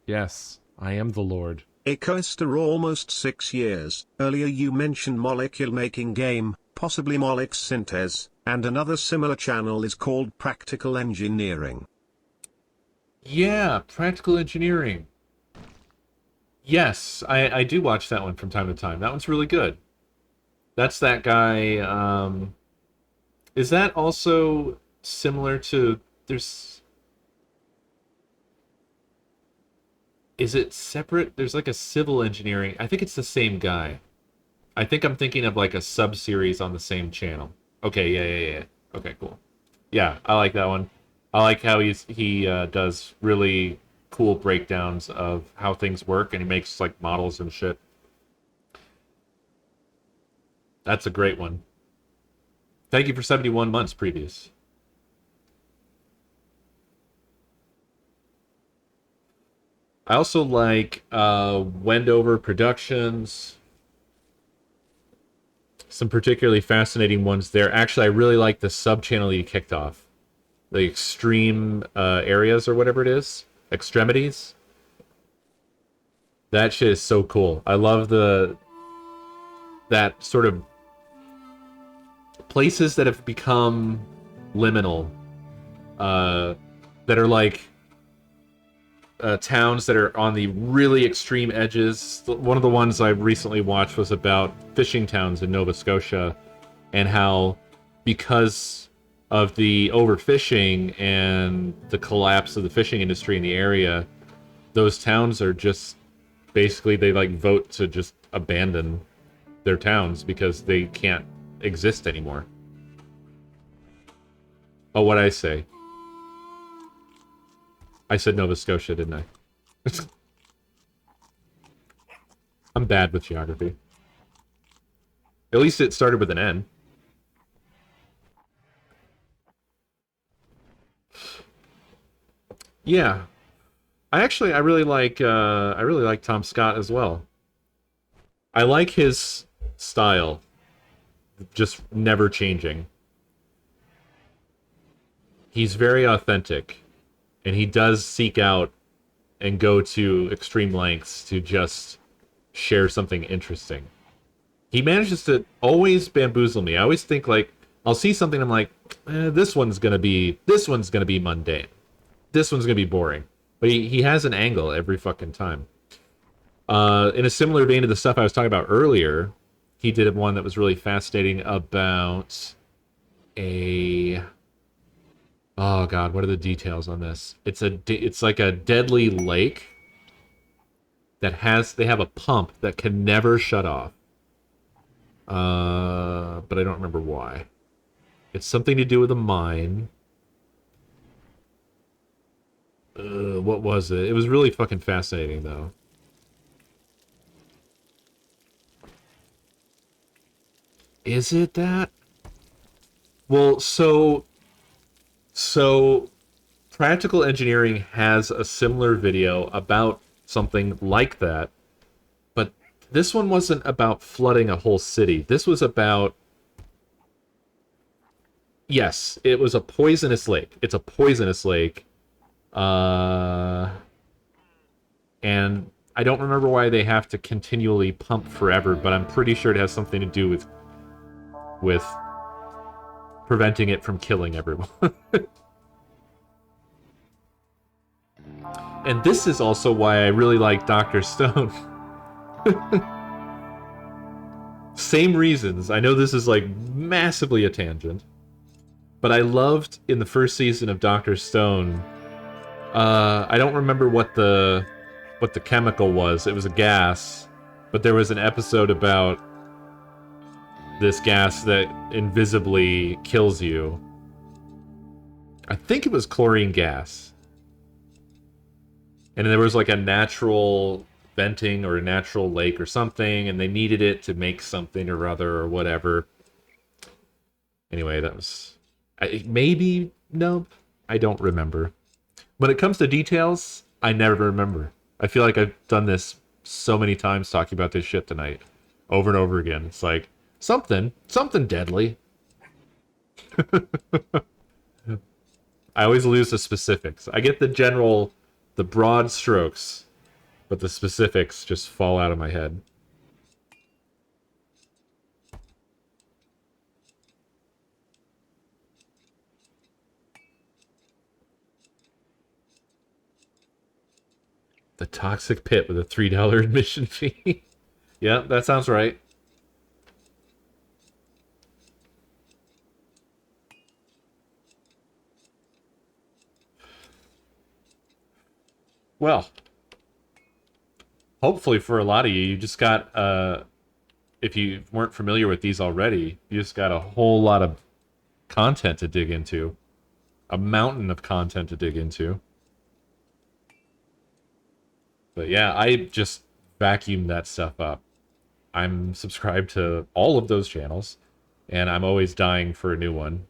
A: Yes, I am the Lord.
C: A Coestar almost 6 years. Earlier you mentioned molecule making game, possibly Molex Synthes, and another similar channel is called Practical Engineering.
A: Yeah, practical engineering. Yes, I do watch that one from time to time. That one's really good. That's that guy. Is that also similar to? There's. Is it separate? There's like a civil engineering. I think it's the same guy. I think I'm thinking of like a sub series on the same channel. Okay, yeah. Okay, cool. Yeah, I like that one. I like how he does really cool breakdowns of how things work, and he makes like models and shit. That's a great one. Thank you for 71 months previous. I also like Wendover Productions. Some particularly fascinating ones there. Actually, I really like the sub channel you kicked off. The extreme areas or whatever it is. Extremities. That shit is so cool. I love that sort of places that have become liminal. That are like towns that are on the really extreme edges. One of the ones I recently watched was about fishing towns in Nova Scotia, and how because of the overfishing and the collapse of the fishing industry in the area, those towns are just basically they like vote to just abandon their towns because they can't exist anymore. Oh, what'd I say? I said Nova Scotia, didn't I? I'm bad with geography. At least it started with an N. Yeah. I really like Tom Scott as well. I like his style, just never changing. He's very authentic, and he does seek out and go to extreme lengths to just share something interesting. He manages to always bamboozle me. I always think like I'll see something, I'm like, this one's gonna be mundane. This one's gonna be boring. But he has an angle every fucking time. In a similar vein to the stuff I was talking about earlier, he did one that was really fascinating about a. Oh god, what are the details on this? It's like a deadly lake that they have a pump that can never shut off. But I don't remember why. It's something to do with a mine. What was it? It was really fucking fascinating, though. Is it that? Well, so practical engineering has a similar video about something like that, but this one wasn't about flooding a whole city. This was about, yes, it was a poisonous lake. It's a poisonous lake. And I don't remember why they have to continually pump forever, but I'm pretty sure it has something to do with preventing it from killing everyone. And this is also why I really like Dr. Stone. Same reasons. I know this is like massively a tangent, but I loved in the first season of Dr. Stone. I don't remember what the chemical was. It was a gas, but there was an episode about this gas that invisibly kills you. I think it was chlorine gas. And there was like a natural venting or a natural lake or something, and they needed it to make something or other or whatever. Anyway, that was... maybe... No, I don't remember. When it comes to details, I never remember. I feel like I've done this so many times talking about this shit tonight. Over and over again. It's like, something deadly. I always lose the specifics. I get the broad strokes, but the specifics just fall out of my head. The Toxic Pit with a $3 admission fee. Yeah, that sounds right. Well, hopefully for a lot of you, you just got, if you weren't familiar with these already, you just got a whole lot of content to dig into. A mountain of content to dig into. But yeah, I just vacuumed that stuff up. I'm subscribed to all of those channels, and I'm always dying for a new one.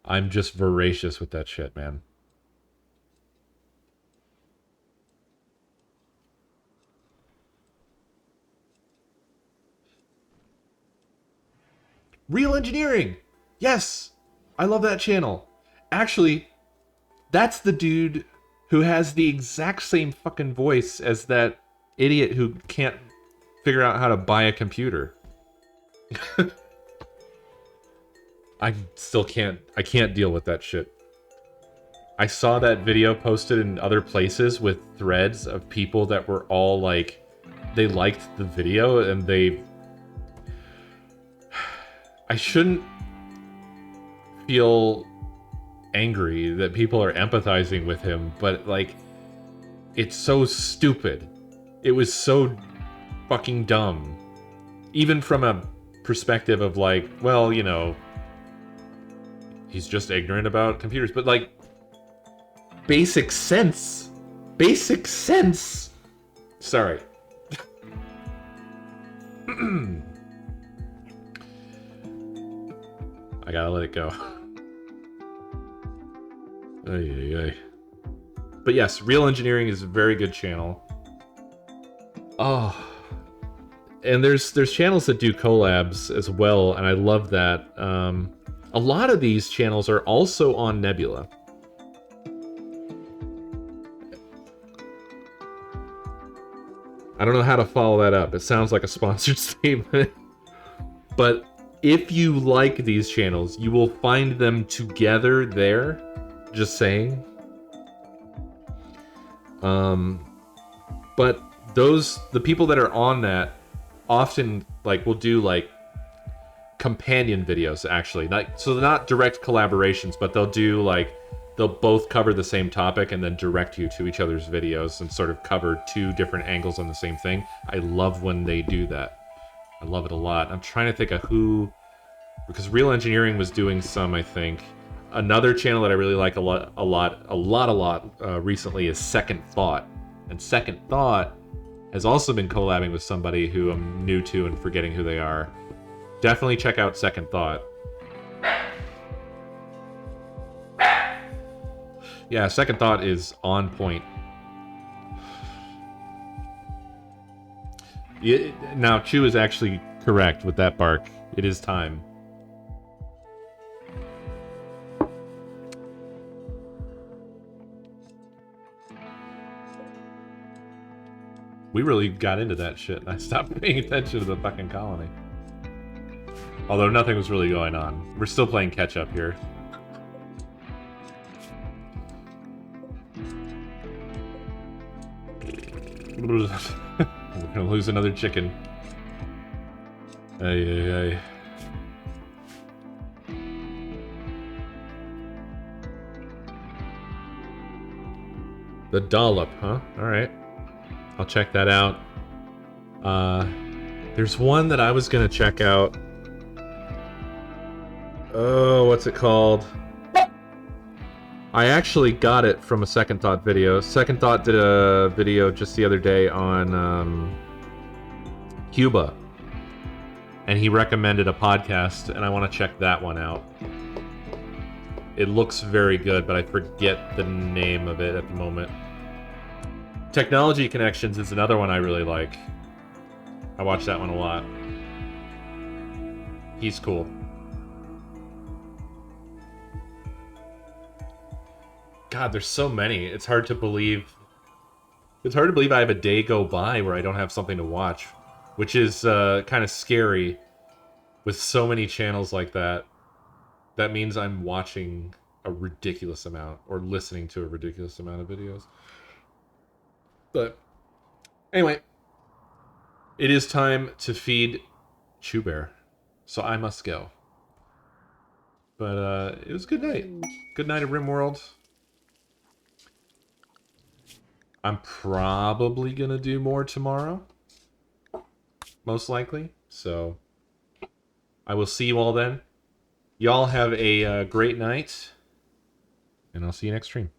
A: I'm just voracious with that shit, man. Real Engineering! Yes! I love that channel. Actually, that's the dude who has the exact same fucking voice as that idiot who can't figure out how to buy a computer. I can't deal with that shit. I saw that video posted in other places with threads of people that were all like, they liked the video and I shouldn't feel angry that people are empathizing with him, but like, it's so stupid. It was so fucking dumb. Even from a perspective of like, well, you know, he's just ignorant about computers, but like, basic sense. Basic sense. Sorry. I gotta let it go. But yes, Real Engineering is a very good channel. Oh, and there's channels that do collabs as well, and I love that. A lot of these channels are also on Nebula. I don't know how to follow that up. It sounds like a sponsored statement. But if you like these channels, you will find them together there. Just saying. But the people that are on that often like will do like companion videos, actually. So they're not direct collaborations, but they'll both cover the same topic and then direct you to each other's videos and sort of cover two different angles on the same thing. I love when they do that. I love it a lot. I'm trying to think of who, because Real Engineering was doing some, I think. Another channel that I really like a lot recently is Second Thought. And Second Thought has also been collabing with somebody who I'm new to and forgetting who they are. Definitely check out Second Thought. Yeah, Second Thought is on point. Now, Chu is actually correct with that bark. It is time. We really got into that shit, and I stopped paying attention to the fucking colony. Although nothing was really going on. We're still playing catch-up here. We're gonna lose another chicken. Ay. The Dollop, huh? Alright. I'll check that out. There's one that I was gonna check out Oh, what's it called? I actually got it from a Second Thought video. Second Thought did a video just the other day on Cuba. And he recommended a podcast, and I want to check that one out. It looks very good, but I forget the name of it at the moment. Technology Connections is another one I really like. I watch that one a lot. He's cool. God, there's so many. It's hard to believe. It's hard to believe I have a day go by where I don't have something to watch, which is kind of scary with so many channels like that. That means I'm watching a ridiculous amount or listening to a ridiculous amount of videos. But anyway, it is time to feed Chew Bear, so I must go. But it was a good night. Good night at RimWorld. I'm probably gonna do more tomorrow, most likely. So I will see you all then. Y'all have a great night, and I'll see you next stream.